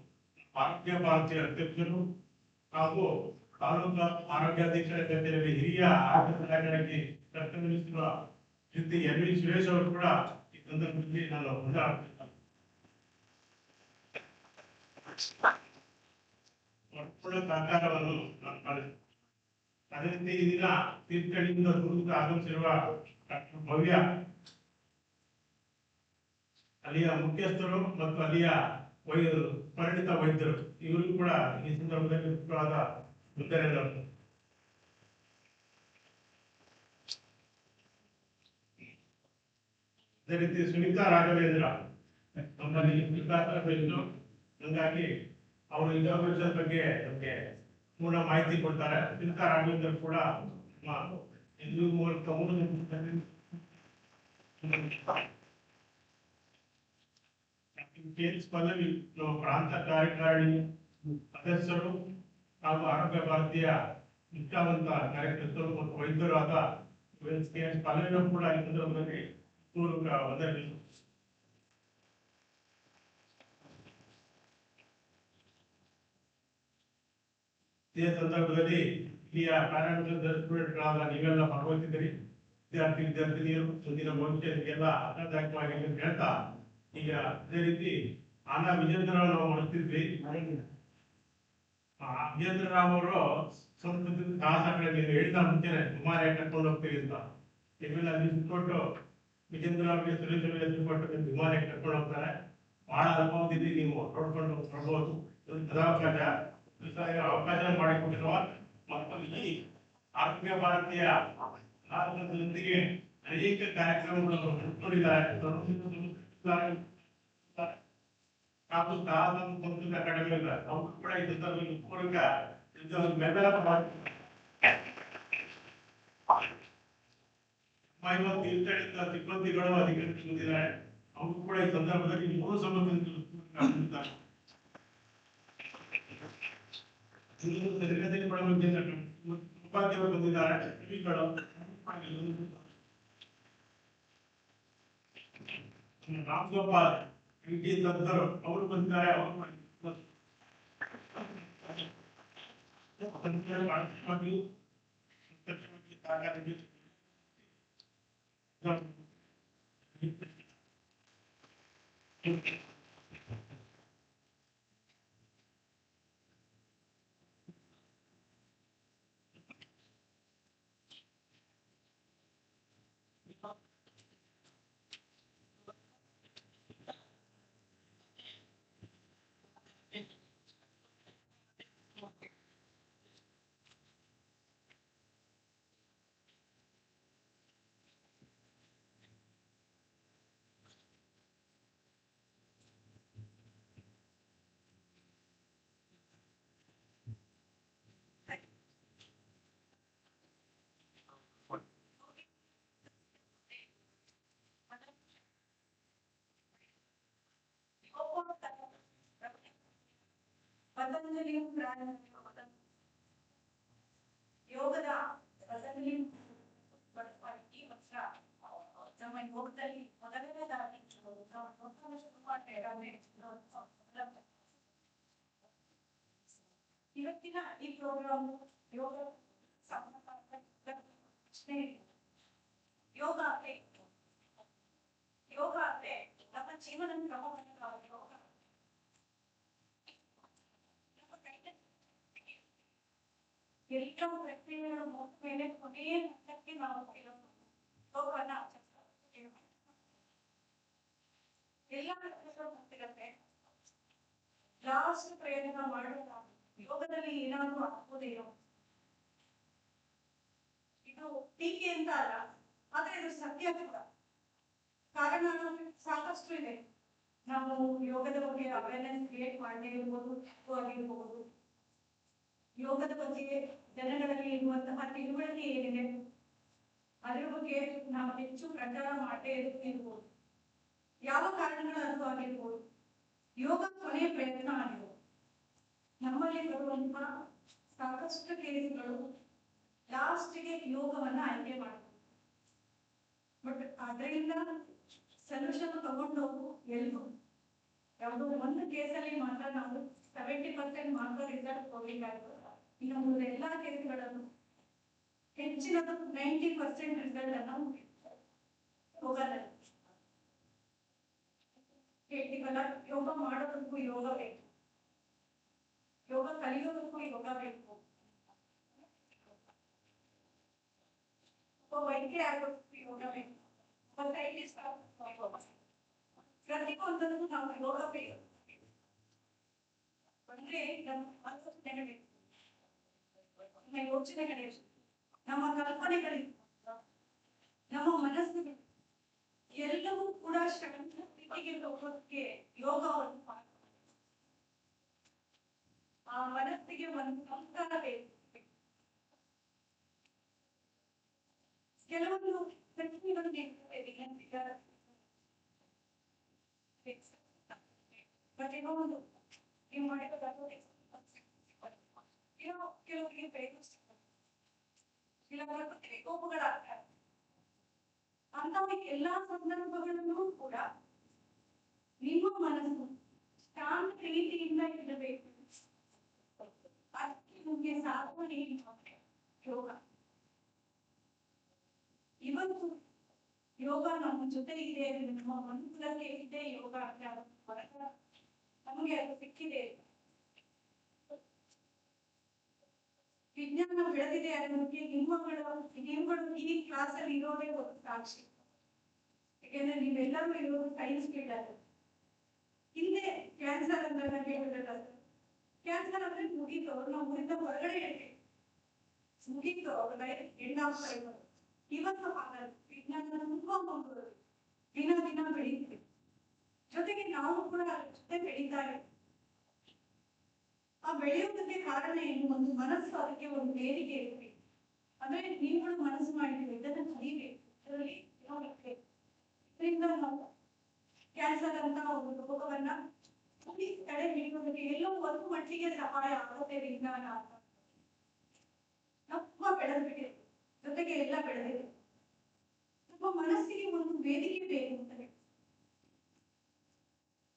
ಆರೋಗ್ಯ ಭಾರತೀಯ ಅಧ್ಯಕ್ಷರು ಹಾಗೂ ತಾಲೂಕು ಆರೋಗ್ಯಾಧೀಶರ ಕಚೇರಿಯಲ್ಲಿ ಹಿರಿಯ ಆರೋಗ್ಯ ಕರ್ತವ್ಯ ಶ್ರೀ ಎಂ ವಿ ಸುರೇಶ್ ಅವರು ಕೂಡ ಈ ಸಂದರ್ಭದಲ್ಲಿ ನಾನು ಸಂಪೂರ್ಣ ಸಹಕಾರವನ್ನು ಅದೇ ರೀತಿ ಈ ದಿನ ತೀರ್ಥಹಳ್ಳಿಯಿಂದ ದೂರದಿಂದ ಆಗಮಿಸಿರುವ ಡಾಕ್ಟರ್ ಭವ್ಯ, ಅಲ್ಲಿಯ ಮುಖ್ಯಸ್ಥರು ಮತ್ತು ಅಲ್ಲಿಯ ಪರಿಣಿತ ವೈದ್ಯರು, ಇವರಿಗೂ ಕೂಡ ಈ ಸಂದರ್ಭದಲ್ಲಿ ಮುಖ್ಯವಾದ ವಂದನೆಗಳು. ಅದೇ ರೀತಿ ಸುನೀತಾ ರಾಘವೇಂದ್ರ ನಮ್ಮಲ್ಲಿ ಹಂಗಾಗಿ ಅವರು ಇನಾಗ್ರೇಷನ್ ಬಗ್ಗೆ ನಮಗೆ ಪೂರ್ಣ ಮಾಹಿತಿ ಕೊಡ್ತಾರೆ. ಸುನೀತಾ ರಾಘವೇಂದ್ರ ಕೂಡ ಪಲ್ಲವಿ ಪ್ರಾಂತ ಕಾರ್ಯಕಾರಿಣಿ ಸದಸ್ಯರು ಹಾಗೂ ಆರೋಗ್ಯ ಭಾರತೀಯ ನಿಷ್ಠಾವಂತ ಕಾರ್ಯಕರ್ತರು ಮತ್ತು ವೈದ್ಯರು ಆದ ಪಲ್ಲವಿಯರು ಕೂಡ ಈ ಸಂದರ್ಭದಲ್ಲಿ ಪೂರ್ವಕ ವಂದನೆಗಳು. ಇದೇ ಸಂದರ್ಭದಲ್ಲಿ ಇಲ್ಲಿಯ ಪ್ಯಾರಾಮೆಡಿಕಲ್ ಸ್ಟೂಡೆಂಟ್ಗಳಾದ ನೀವೆಲ್ಲ ಭಾಗವಹಿಸಿದ್ದೀರಿ. ವಿದ್ಯಾರ್ಥಿನಿಯರು ಮುಂದಿನ ಭವಿಷ್ಯಕ್ಕೆಲ್ಲ ಆಶಾದಾಯಕವಾಗಿ ಹೇಳ್ತಾ, ಈಗ ಅದೇ ರೀತಿ ಆನಾ ವಿಜೇಂದ್ರ ನಾವು ಮಾಡ್ತಿದ್ವಿ. ವಿಜೇಂದ್ರ ರಾವ್ ಅವರು ಸಂಸ್ಕೃತಿ ಸಾಹಸ ಕಡೆ ಹೇಳಿದ ಮುಂಚೆನೆ ಸುಮಾರು ಕರ್ಕೊಂಡು ಹೋಗ್ತೀವಿ ಅಂತ ನಿಮ್ಮೆಲ್ಲ ಕೊಟ್ಟು ವಿಜೇಂದ್ರ ಅವರಿಗೆ ಸುರೇಶ್ ಅವರಿಗೆ ಕೊಟ್ಟು ವಿಮಾನ ಕರ್ಕೊಂಡು ಹೋಗ್ತಾರೆ. ಬಹಳ ಅನುಭವದಲ್ಲಿ ನೀವು ನೋಡ್ಕೊಂಡು ಬರ್ಬೋದು. ಅವಕಾಶ ಮಾಡಿಕೊಟ್ಟಿರುವ ಮತ್ತು ಈ ಆರೋಗ್ಯ ಭಾರತೀಯ ಭಾರತದೊಂದಿಗೆ ಅನೇಕ ಕಾರ್ಯಕ್ರಮಗಳನ್ನು ಹಮ್ಮಿಕೊಂಡಿದ್ದಾರೆ. ಹಾಗೂ ಸಂಸ್ಕೃತ ಅಕಾಡೆಮಿ ಅವರು ಕೂಡ ಈ ಸಂದರ್ಭದಲ್ಲಿ ಪೂರ್ವಕ ಬೆಂಬಲ ತೀರ್ಥಹಳ್ಳಿಯಿಂದ ಸಿಬ್ಬಂದಿಗಳು ಅಧಿಕಾರಿಗಳು ಬಂದಿದ್ದಾರೆ. ಅವರು ಕೂಡ ಈ ಸಂದರ್ಭದಲ್ಲಿ ಮೂರು ಸಮಸ್ಯೆ ಉಪಾಧ್ಯಾಯರು ಬಂದಿದ್ದಾರೆ. ರಾಮ್ಗೋಪಾಲ್ ತಜ್ಞರು ಅವರು ಬಂದಿದ್ದಾರೆ. ಯೋಗದಲ್ಲಿಯೂ ಯೋಗದ ಪದದಲ್ಲಿ ಈ ವರ್ಷ ನಮ್ಮ ಯೋಗದಲ್ಲಿ ಮೊದಲನೇದಾಗಿ ಇವತ್ತಿನ ಈ ಪ್ರೋಗ್ರಾಮ್ ಯೋಗ ಯೋಗ ಅಂದ್ರೆ ಯೋಗ ಅಂದ್ರೆ ನಮ್ಮ ಜೀವನ ಕ್ರಮವನ್ನು ನಾವು ಯೋಗ ಎಲ್ಲ ಪ್ರಕ್ರಿಯೆಗಳ ಮುಖ ಮೇಲೆ ಕೊನೆಯ ಹಂತಕ್ಕೆ ನಾವು ಯೋಗವನ್ನ ಆಚರಿಸ್ತೇವೆ. ಎಲ್ಲ ಪ್ರಕ್ರಿಯೆಗಳು ಮುಗ್ದಿರುತ್ತೆ. ಲಾಸ್ಟ್ ಪ್ರಯತ್ನ ಮಾಡೋಣ ಯೋಗದಲ್ಲಿ ಏನಾದ್ರೂ ಆಗ್ಬೋದೇನೋ. ಇದು ಟೀಕೆ ಅಂತ ಅಲ್ಲ, ಆದ್ರೆ ಇದು ಸತ್ಯ ಕೂಡ. ಕಾರಣ ಸಾಕಷ್ಟು ಇದೆ. ನಾವು ಯೋಗದ ಬಗ್ಗೆ ಅವೇರ್ನೆಸ್ ಕ್ರಿಯೇಟ್ ಮಾಡದೇ ಇರ್ಬೋದು, ಆಗಿರ್ಬೋದು. ಯೋಗದ ಬಗ್ಗೆ ಜನಗಳಲ್ಲಿ ಇರುವಂತಹ ತಿಳುವಳಿಕೆ ಏನಿದೆ ಅದರ ಬಗ್ಗೆ ನಾವು ಹೆಚ್ಚು ಪ್ರಚಾರ ಮಾಡದೇ ಇರ್ಬೋದು. ಯಾವ ಕಾರಣಗಳಾದ್ರೂ ಆಗಿರ್ಬೋದು. ಯೋಗ ಕೊನೆಯ ಪ್ರಯತ್ನ ಆಗಿರ್ಬೋದು. ನಮ್ಮಲ್ಲಿ ಬರುವಂತಹ ಸಾಕಷ್ಟು ಕೇಸ್ಗಳು ಲಾಸ್ಟ್ಗೆ ಯೋಗವನ್ನ ಆಯ್ಕೆ ಮಾಡ್ತಾರೆ. ಬಟ್ ಅದರಿಂದ ಸೊಲ್ಯೂಷನ್ ತಗೊಂಡೋಗು ಎಲ್ರು ಯಾವುದೋ ಒಂದು ಕೇಸಲ್ಲಿ ಮಾತ್ರ ನಾವು 70% ಮಾತ್ರ ರಿಸಲ್ಟ್ ಹೋಗ್ಲಿಕ್ಕಾಗ್ತದೆ. ಇನ್ನು ಎಲ್ಲಾ ಕೇಸ್ಗಳನ್ನು ಹೆಚ್ಚಿನದು 90% ರಿಸಲ್ಟ್ ಅನ್ನು ಹೋಗಲ್ಲ. ಹೇಳ್ತೀವಲ್ಲ, ಯೋಗ ಮಾಡೋದಕ್ಕೂ ಯೋಗ ಬೇಕು, ಯೋಗ ಕಲಿಯೋದಕ್ಕೂ ಯೋಗ ಬೇಕು, ಒಬ್ಬ ವೈದ್ಯ ಆಗೋದಕ್ಕೂ ಯೋಗ ಬೇಕು, ಒಬ್ಬ ಸೈಂಟಿಸ್ಟ್ ಆಗೋದಕ್ಕೂ ಪ್ರತಿಯೊಂದನ್ನು ನಾವು ಯೋಗ ಬೇಕು. ಅಂದ್ರೆ ನಮ್ಮ ಆಲೋಚನೆಗಳು, ನಮ್ಮ ಯೋಚನೆಗಳು, ನಮ್ಮ ಕಲ್ಪನೆಗಳು, ನಮ್ಮ ಮನಸ್ಸುಗಳು ಎಲ್ಲವೂ ಕೂಡ ಶಾಂತ ಸ್ಥಿತಿಗೆ ಹೋಗೋದಕ್ಕೆ ಯೋಗವನ್ನು ಆ ಮನಸ್ಸಿಗೆ ಒಂದು ಸಂಸ್ಕಾರ ಬೇಕು. ಕೆಲವೊಂದು ಪ್ರಶ್ನೆಗಳು ಕೆಲವೊಂದು ನೀವು ಮಾಡಿರೋದಾದ್ರೂ ಕೆಲವರಿಗೆ ಕೆಲವರಿಗೆ ಕೋಪಗಳಾಗ್ತಾರೆ. ಅಂತ ಎಲ್ಲಾ ಸಂದರ್ಭಗಳಲ್ಲೂ ಕೂಡ ನಿಮ್ಮ ಮನಸ್ಸು ಶಾಂತ ರೀತಿಯಿಂದ ಇರಬೇಕು. ಅದಕ್ಕೆ ನಿಮಗೆ ಸಾಧನೆ ಯೋಗ. ಇವತ್ತು ಯೋಗ ನಮ್ಮ ಜೊತೆ ಇದೆ, ನಮ್ಮ ಮನಸ್ಸಲ್ಲಿ ಇದೆ ಯೋಗ ಅಂತ ನಮಗೆ ಅದು ಸಿಕ್ಕಿದೆ. ವಿಜ್ಞಾನ ಬೆಳೆದಿದೆ ಅನ್ನೋದಕ್ಕೆ ನಿಮ್ಮಗಳು ಈ ಕ್ಲಾಸ್ ಅಲ್ಲಿ ಇರೋದೇ ಒಂದು ಸಾಕ್ಷಿ. ಯಾಕೆಂದ್ರೆ ನೀವೆಲ್ಲರೂ ಇರೋದು ಸೈನ್ಸ್ ಫೀಲ್ಡ್. ಹಿಂದೆ ಕ್ಯಾನ್ಸರ್ ಅಂತ ಕೇಳಿದ್ರಲ್ಲ, ಕ್ಯಾನ್ಸರ್ ಅಂದ್ರೆ ಮುಗೀತು, ನಾವು ಊರಿಂದ ಹೊರಗಡೆ ಇರ್ತೀವಿ, ಮುಗೀತು ಅವ್ರ ಹೆಣ್ಣಾಗ್ತಾ ಇರೋದು. ಇವತ್ತು ಹಾಗಲ್ಲ, ವಿಜ್ಞಾನ ತುಂಬಾ ಮುಂದುವರೆದಿದೆ, ದಿನ ದಿನ ಬೆಳೀತಿದೆ. ಜೊತೆಗೆ ನಾವು ಕೂಡ ಜೊತೆ ಬೆಳೀತಾ ಇದ್ದೀವಿ. ಆ ಬೆಳೆಯೋದಕ್ಕೆ ಕಾರಣ ಏನು? ಒಂದು ಮನಸ್ಸು, ಅದಕ್ಕೆ ಒಂದು ವೇದಿಕೆ ಇರಬೇಕು. ಅಂದ್ರೆ ನೀವುಗಳು ಮನಸ್ಸು ಮಾಡಿದ್ದೀವಿ, ಇದನ್ನ ಕಲಿಬೇಕು, ಇದರಲ್ಲಿ ಇದರಿಂದ ನಾವು ಕ್ಯಾನ್ಸರ್ ಅಂತ ಒಂದು ರೋಗವನ್ನ ತಡೆ ಹಿಡಿಯೋದಕ್ಕೆ ಎಲ್ಲೋ ಒಂದು ಮಟ್ಟಿಗೆ ಸಹಾಯ ಆಗುತ್ತೆ ವಿಜ್ಞಾನ ಅಂತ. ತುಂಬಾ ಬೆಳೆದ್ಬಿಟ್ಟಿದೆ, ಜೊತೆಗೆ ಎಲ್ಲ ಬೆಳೆದಿದೆ. ನಮ್ಮ ಮನಸ್ಸಿಗೆ ಒಂದು ವೇದಿಕೆ ಬೇಕು ಅಂತ ಹೇಳಿ,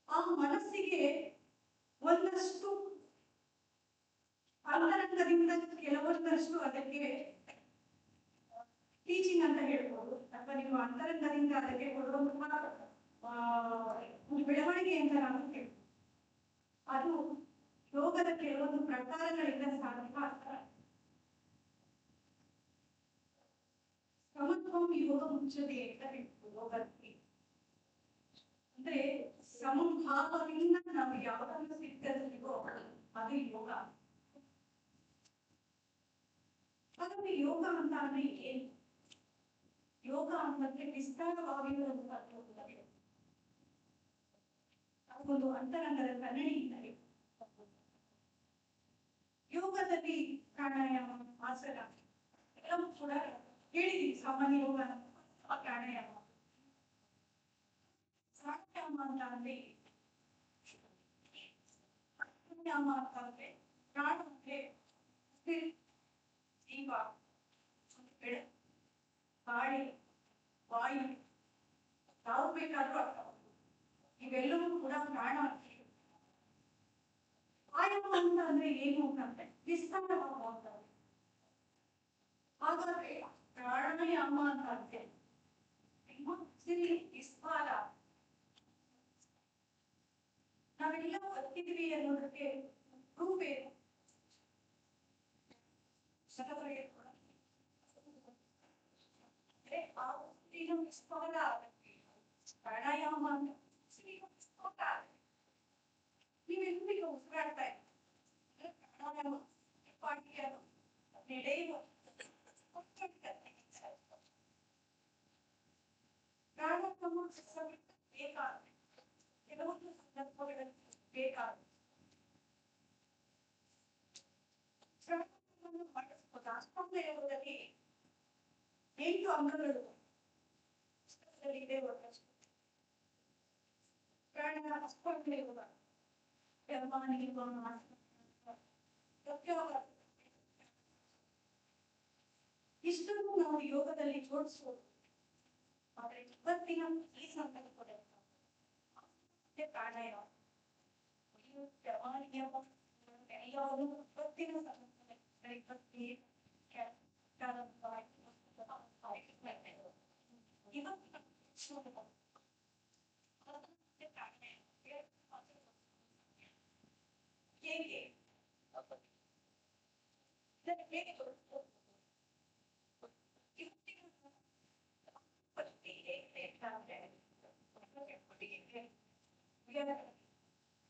ಆ ಮನಸ್ಸಿಗೆ ಒಂದಷ್ಟು ಅಂತರಂಗದಿಂದ ಕೆಲವೊಂದಷ್ಟು ಅದಕ್ಕೆ ಟೀಚಿಂಗ್ ಅಂತ ಹೇಳ್ಬೋದು, ಅಥವಾ ನೀವು ಅಂತರಂಗದಿಂದ ಅದಕ್ಕೆ ಕೊಡುವಂತಹ ಬೆಳವಣಿಗೆ ಅಂತ ನಾವು ಹೇಳ್ಬೋದು. ಅದು ಯೋಗದ ಕೆಲವೊಂದು ಪ್ರಕಾರಗಳಿಂದ ಸಾಧ್ಯ ಆಗ್ತಾರೆ. ಸಮತ್ವಂ ಯೋಗ ಮುಚ್ಚದೆ ಅಂತ ಹೇಳ್ಬೋದು ಯೋಗಕ್ಕೆ. ಅಂದ್ರೆ ಸಮಭಾವದಿಂದ ನಾವು ಯಾವುದನ್ನು ಸಿದ್ಧರಿಗೋ ಅದು ಯೋಗ. ಹಾಗಾದ್ರೆ ಯೋಗ ಅಂತ ಅಂದ್ರೆ ಏನು? ಯೋಗ ಅಂತಂದ್ರೆ ವಿಸ್ತಾರವಾಗಿರುವಂತಹದ್ದು. ಅದೊಂದು ಅಂತರಂಗದ ಕನ್ನಡಿಯಿಂದ ಯೋಗದಲ್ಲಿ ಪ್ರಾಣಾಯಾಮ, ಆಸನ ಎಲ್ಲವೂ ಕೂಡ ಹೇಳಿದೀವಿ. ಸಾಮಾನ್ಯ ಯೋಗ, ಪ್ರಾಣಾಯಾಮ, ಪ್ರಾಣಾಯಾಮ ಅಂತ ಅಂದ್ರೆ ಪ್ರಾಣಾಯಾಮ ಅಂತ ಅಂದ್ರೆ ಪ್ರಾಣ ಅಂದ್ರೆ ಜೀವ, ಬೆಳಕು, ಗಾಳಿ, ವಾಯು, ಯಾವ ಬೇಕಾದ್ರೂ ಇವೆಲ್ಲವೂ ಕೂಡ ಪ್ರಾಣ. ಆಯಾಮ ಅಂತ ಅಂದ್ರೆ ಏನು ಅಂದ್ರೆ ವಿಸ್ತಾರವಾಗುವಂಥದ್ದು. ಹಾಗಾದ್ರೆ ಪ್ರಾಣಾಯಾಮ ಅಂತ ಅಂದ್ರೆ ವಿಸ್ತಾರ. ನಾವೆಲ್ಲ ಬರ್ತಿದ್ವಿ ಅನ್ನೋದಕ್ಕೆ ಪ್ರೂಫ್ ಏನು? ವಿಸ್ತಾರ ಆಗುತ್ತೆ ಪ್ರಾಣಾಯಾಮ ಅಂತ. ನೀವೆಲ್ಲರಿಗೂ ಉಸಿರಾಡ್ತಾ ಇದ್ದೀವಿ, ಪ್ರಾಣಾಯಾಮ ನಡೆಯುವ ಪ್ರಾಣಾಯಾಮ ಬೇಕಾಗುತ್ತೆ, ಕೆಲವೊಂದು ಸಂದರ್ಭಗಳಲ್ಲಿ ಬೇಕಾಗುತ್ತೆ. ಪ್ರಾಣಾಯಾಮವನ್ನು ಮಾಡಿಸಬಹುದು. ಅಷ್ಟಾಂಗ ಯೋಗದಲ್ಲಿ 8 ಅಂಗಗಳು ಇದೆ. ಪ್ರಾಣಾಯಾಮ ಅಷ್ಟಾಂಗ ಯೋಗ ಇಷ್ಟನ್ನು ನಾವು ಯೋಗದಲ್ಲಿ ಜೋಡಿಸಬಹುದು. ಆದ್ರೆ ಇವತ್ತಿನ ಈ ಸಂದರ್ಭದಲ್ಲಿ ಪ್ರಾಣಾಯಾಮ ಎಲ್ಲವನ್ನು ಇವತ್ತಿನ ಸಂದರ್ಭದಲ್ಲಿ ಹೇಗೆ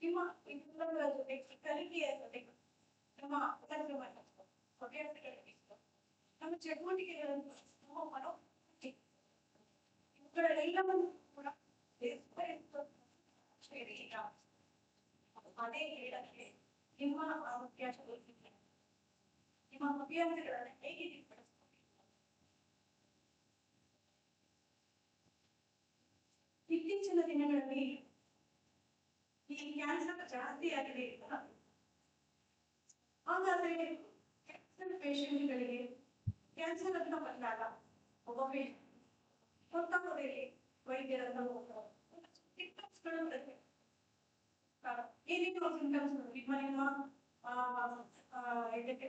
ನಿಮ್ಮ ಜೊತೆ ಕಲಿಕೆಯ ಜೊತೆ ನಮ್ಮ ನಮ್ಮ ಚಟುವಟಿಕೆಗಳನ್ನು ನಮ್ಮ ಮನೋ ಇವುಗಳೆಲ್ಲವನ್ನು ಕೂಡ ಅದೇ ಹೇಳಕ್ಕೆ ನಿಮ್ಮ ಅಭ್ಯಾಸ ನಿಮ್ಮ ಅಭ್ಯಾಸಗಳನ್ನು ಹೇಗೆ ನಿರ್ಪಡಿಸಬಹುದು? ಇತ್ತೀಚಿನ ದಿನಗಳಲ್ಲಿ ಈ ಕ್ಯಾನ್ಸರ್ ಜಾಸ್ತಿ ಆಗಿದೆ. ಹಾಗಾದ್ರೆ ಕ್ಯಾನ್ಸರ್ ಪೇಷಂಟ್ಗಳಿಗೆ ಕ್ಯಾನ್ಸರ್ ಅಂತ ಬಂದಾಗ ಒಬ್ಬೊಮ್ಮೆ ಗೊತ್ತಾಗೋದಿಲ್ಲ ವೈದ್ಯರನ್ನ ಹೋಗ್ತಾರೆ. ಸಿಂಟಮ್ಸ್ಗಳು ಬರುತ್ತೆ. ಏನೇನು ಸಿಂಟಮ್ಸ್ ನಿಮ್ಮ ಇದಕ್ಕೆ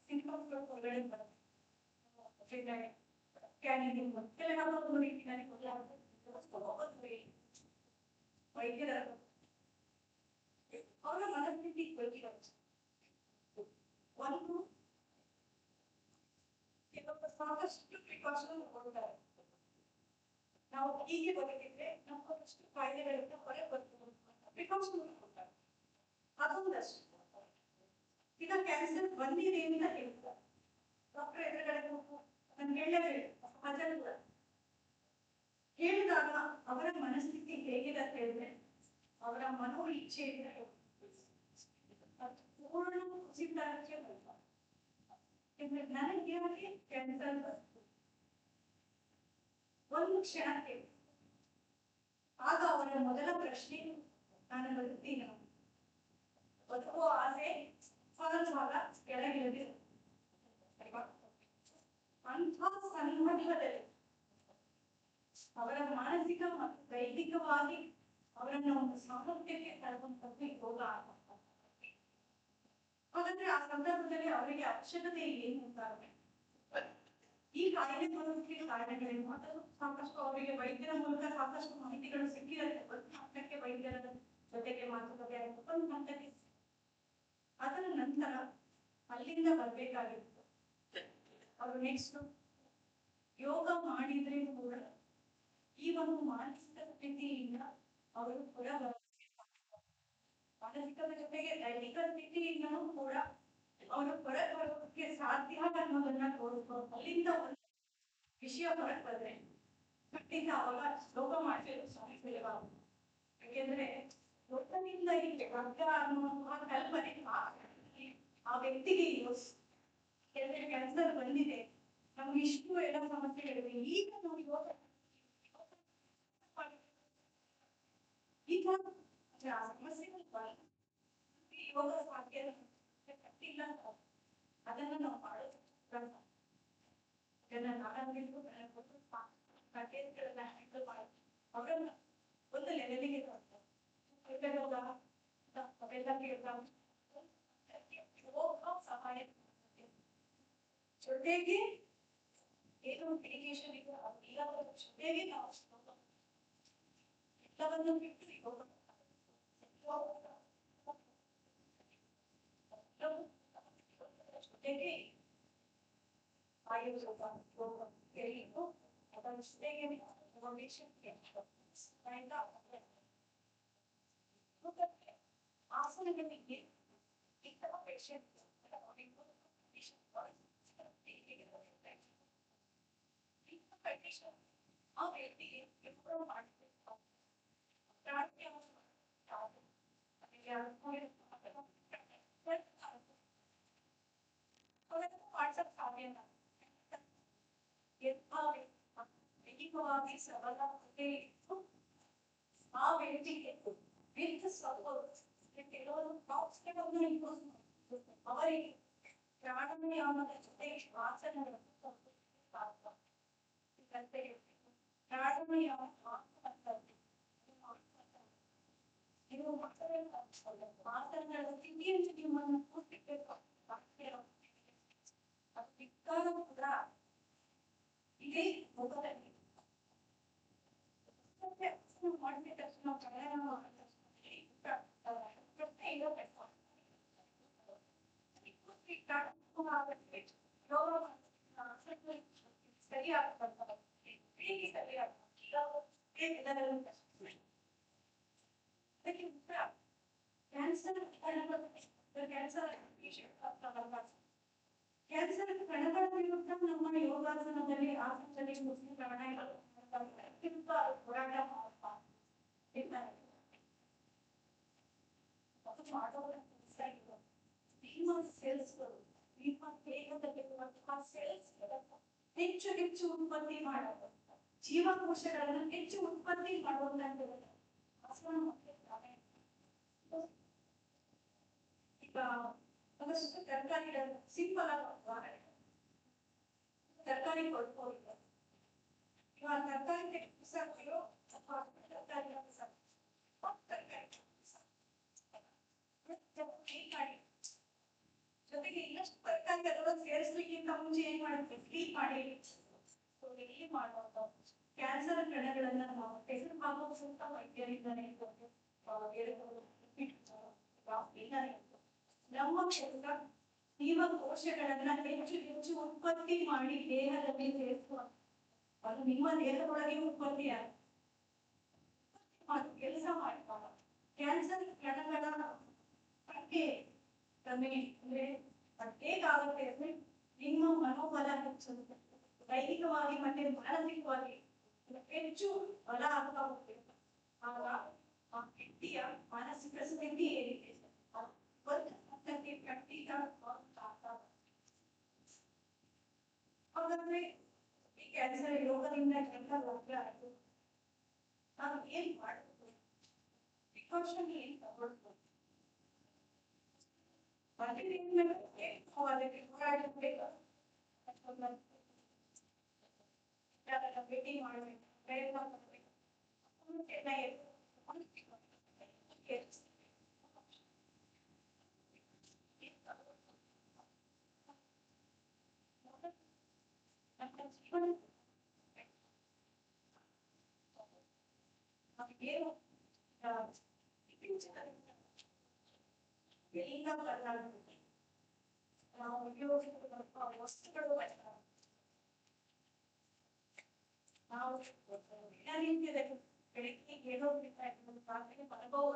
ಸಿಂಟಮ್ಸ್ಗಳು ಹೊರಗಡೆ ಬರುತ್ತೆ. ಸ್ಕ್ಯಾನಿಂಗ್ ವೈದ್ಯರ ಅವರ ಮನಸ್ಥಿತಿ ಗೊತ್ತಿರುತ್ತೆ. ಒಂದು ಸಾಕಷ್ಟು ಪ್ರಿಕಾಷನ್ ಕೊಡ್ತಾರೆ. ನಾವು ಹೀಗೆ ಬದುಕಿದ್ರೆ ನಮ್ಮಷ್ಟು ಕಾಯಿಲೆಗಳಿಂದ ಹೊರಗೆ ಬರ್ಬೋದು ಪ್ರಿಕಾಷನ್ ಕೊಡ್ತಾರೆ. ಅದೊಂದಷ್ಟು. ಈಗ ಕ್ಯಾನ್ಸರ್ ಬಂದಿದೆ ಅಂತ ಹೇಳ್ತಾರೆ. ಡಾಕ್ಟರ್ ಎದುರುಗಡೆ ನಾನು ಹೇಳಲೇಬೇಕು ಸಹಜ ಕೂಡ. ಹೇಳಿದಾಗ ಅವರ ಮನಸ್ಥಿತಿ ಹೇಗಿದೆ ಅಂತ ಹೇಳಿದ್ರೆ ಅವರ ಮನೋ ಇಚ್ಛೆಯಿಂದ ಪೂರ್ಣ ಕುಸಿತಕ್ಕೆ ಬರ್ತಾರೆ. ನನಗೆ ಕ್ಯಾನ್ಸರ್ ಒಂದು ಕ್ಷಣಕ್ಕೆ ಆಗ ಅವರ ಮೊದಲ ಪ್ರಶ್ನೆ ನಾನು ಬದುಕ್ತೀನಿ, ಬದುಕುವ ಆಸೆ ಭಾಗ ಕೆಳಗಿಳಿದಿದೆ. ಅಂಥ ಸಂದರ್ಭದಲ್ಲಿ ಅವರ ಮಾನಸಿಕ ಮತ್ತು ದೈಹಿಕವಾಗಿ ಅವರನ್ನು ಒಂದು ಸಾಮರ್ಥ್ಯಕ್ಕೆ ತರುವಂತದ್ದು ಯೋಗ. ಹಾಗಾದ್ರೆ ಆ ಸಂದರ್ಭದಲ್ಲಿ ಅವರಿಗೆ ಅವಶ್ಯಕತೆ ಏನು ಅಂತ ಈ ಕಾಯಿಲೆ ಬರೋದಕ್ಕೆ ಕಾರಣಗಳೇನು ಅಂತ ಸಾಕಷ್ಟು ಅವರಿಗೆ ವೈದ್ಯರ ಮೂಲಕ ಸಾಕಷ್ಟು ಮಾಹಿತಿಗಳು ಸಿಕ್ಕಿರುತ್ತೆ. ಒಂದು ಹಂತಕ್ಕೆ ವೈದ್ಯರ ಜೊತೆಗೆ ಮಾತುಕತೆ ಆಗುತ್ತೆ, ಒಂದು ಹಂತಕ್ಕೆ. ಅದರ ನಂತರ ಅಲ್ಲಿಂದ ಬರ್ಬೇಕಾಗಿತ್ತು ಅವರು ನೆಕ್ಸ್ಟ್ ಯೋಗ ಮಾಡಿದ್ರೆ ಕೂಡ ಈ ಒಂದು ಮಾನಸಿಕ ಸ್ಥಿತಿಯಿಂದ ಅವರು ಕೂಡ ಮಾನಸಿಕದ ಜೊತೆಗೆ ದೈಹಿಕ ಸ್ಥಿತಿಯಿಂದನೂ ಕೂಡ ಅವರು ಹೊರಗೆ ಬರೋದಕ್ಕೆ ಸಾಧ್ಯ ಅನ್ನೋದನ್ನ ತೋರಿಸ್ಬೋದು. ಅಲ್ಲಿಂದ ಒಂದು ವಿಷಯ ಹೊರಗೆ ಬಂದ್ರೆ ಖಂಡಿತ ಅವಾಗ ಯೋಗ ಮಾಡಿದ್ರೆ ಸಾಧಿಸಲೇಬಾರದು. ಯಾಕೆಂದ್ರೆ ಯೋಗದಿಂದ ಇಲ್ಲಿ ವರ್ಗ ಅನ್ನುವಂತಹ ಕಲ್ಪನೆ ಆ ವ್ಯಕ್ತಿಗೆ ಯಾಕೆಂದ್ರೆ ಕ್ಯಾನ್ಸರ್ ಬಂದಿದೆ, ನಮ್ಗೆ ಇಷ್ಟು ಎಲ್ಲ ಸಮಸ್ಯೆಗಳಿದೆ, ಈಗ ನಾವು ಯೋಗ ಈ ಸಮಸ್ಯೆಗಳು ಯೋಗ ಸಾಧ್ಯ ಇಲ್ಲ ಅದನ್ನ ನಾವು ಮಾಡೋದು ನಾನಾಗಿದ್ದು ಪ್ಯಾಕೇಜ್ಗಳನ್ನ ಹ್ಯಾಂಡಲ್ ಮಾಡಿ ಅವರನ್ನ ಒಂದು ಲೆವೆಲಿಗೆ ಸಹಾಯ ಜೊತೆಗೆ ಏನು ಎಜುಕೇಶನ್ ಇದೆ ಎಲ್ಲದರ ಜೊತೆಗೆ ನಾವು ಎಲ್ಲವನ್ನು ಬಿಟ್ಟು ಜೊತೆಗೆ ಆಯುರ್ವೇದ ಅದರ ಜೊತೆಗೆ ಆಸನಗಳಿಗೆ ಇತರ ಪೇಷಂಟ್ ಆ ವ್ಯಕ್ತಿಗೆ ಇಂಪ್ರೂವ್ ಮಾಡಬೇಕು ವಾಟ್ಸಪ್ ಸಾಧ್ಯನ ದೈಹಿಕವಾಗಿ ಸಬಲ ಆ ವ್ಯಕ್ತಿಗೆ ಕೆಲವರು ಅವರಿಗೆ ಪ್ರಾಣಾಯಾಮದ ಜೊತೆಗೆ ಶ್ವಾಸನಗಳನ್ನು ಪ್ರಾಣಾಯಾಮ ಇದು ಮಾತನಾಡ ಸ್ಥಿತಿಯನ್ನು ನಿಮ್ಮನ್ನು ಕೂಡಿಬೇಕು ಅದು ಬಿಟ್ಟಾಗ ಕೂಡ ಇದೇ ಮುಖದಲ್ಲಿ ಮಾಡಿದ ತಕ್ಷಣ ಪ್ರಾಣಾಯಾಮ ಮಾಡಿದ ಪ್ರಶ್ನೆ ಇರಬೇಕು ಕ್ಯಾನ್ಸರ್ ಕಣಗಳ ವಿರುದ್ಧ ನಮ್ಮ ಯೋಗಾಸನದಲ್ಲಿ ಆಸನದಲ್ಲಿ ಮುಸ್ಲಿಂ ಪ್ರಾಣಾಯಾಮ ಹೋರಾಟ ಹೆಚ್ಚು ಹೆಚ್ಚು ಉತ್ಪತ್ತಿ ಮಾಡೋದು ಜೀವಕೋಶಗಳನ್ನು ಹೆಚ್ಚು ಉತ್ಪತ್ತಿ ಮಾಡುವುದಂತ ಈಗ ಒಂದಷ್ಟು ತರಕಾರಿಗಳು ಸಿಂಪಲ್ ಆಗಿ ತರಕಾರಿ ಕೊಡ್ಬೋದು ಇವಾಗ ತರಕಾರಿ ಬಿಸಾಕಿರೋ ಅಥವಾ ತರಕಾರಿ ಜೊತೆಗೆ ಇನ್ನಷ್ಟು ತರಕಾರಿ ಅದರೊಳಗೆ ಸೇರಿಸ್ಲಿಕ್ಕಿಂತ ಮುಂಚೆ ಏನ್ ಮಾಡುತ್ತೆ ಕ್ಲೀನ್ ಮಾಡಿ ಕ್ಲೀನ್ ಮಾಡೋದು ಕ್ಯಾನ್ಸರ್ ಕಣಗಳನ್ನ ನಾವು ತೆಗೆದುಹಾಕುವ ಸೂಕ್ತ ವೈದ್ಯರಿಂದಲೇ ನಮ್ಮ ಕೆಲಸ ಜೀವಕೋಶಗಳನ್ನ ಹೆಚ್ಚು ಹೆಚ್ಚು ಉತ್ಪತ್ತಿ ಮಾಡಿ ದೇಹದಲ್ಲಿ ಸೇರಿಸುವ ಅದು ನಿಮ್ಮ ದೇಹದೊಳಗೆ ಉತ್ಪತ್ತಿ ಕೆಲಸ ಮಾಡ್ತಾರ ಕ್ಯಾನ್ಸರ್ ಕಣಗಳ ಪತ್ತೆ ಕಮ್ಮಿ ಅಂದ್ರೆ ಹೇಗಾಗುತ್ತೆ ಅಂದ್ರೆ ನಿಮ್ಮ ಮನೋಬಲ ಹೆಚ್ಚುತ್ತೆ ದೈಹಿಕವಾಗಿ ಮತ್ತೆ ಮಾನಸಿಕವಾಗಿ ಹೆಚ್ಚು ಬಲ ಆಗ್ತಾ ಹೋಗ್ಬೇಕು ಆಗ ಆ ವ್ಯಕ್ತಿಯ ಮಾನಸಿಕ ಸ್ಥಿತಿ ಏನಿದೆ ಹಾಗಾದ್ರೆ ಈ ಕ್ಯಾನ್ಸರ್ ಯೋಗದಿಂದ ಎಲ್ಲ ರೋಗ ಆಯ್ತು ನಾನು ಏನ್ ಮಾಡಬಹುದು ಪ್ರಿಕಾಷನ್ ಏನ್ ತಗೊಳ್ಬಹುದು ಅದಕ್ಕೆ ಹೋರಾಡಬೇಕು ಭೇಟಿ ಮಾಡಬೇಕು ಪ್ರಯತ್ನ ಮಾಡಬೇಕು ನಾವು ಉಪಯೋಗಿಸುವ ವಸ್ತುಗಳು ನಾವು ದಿನನಿತ್ಯದಲ್ಲಿ ಬೆಳಗ್ಗೆ ಹೇಳೋದ್ರಿಂದ ರಾತ್ರಿ ಅನುಭವ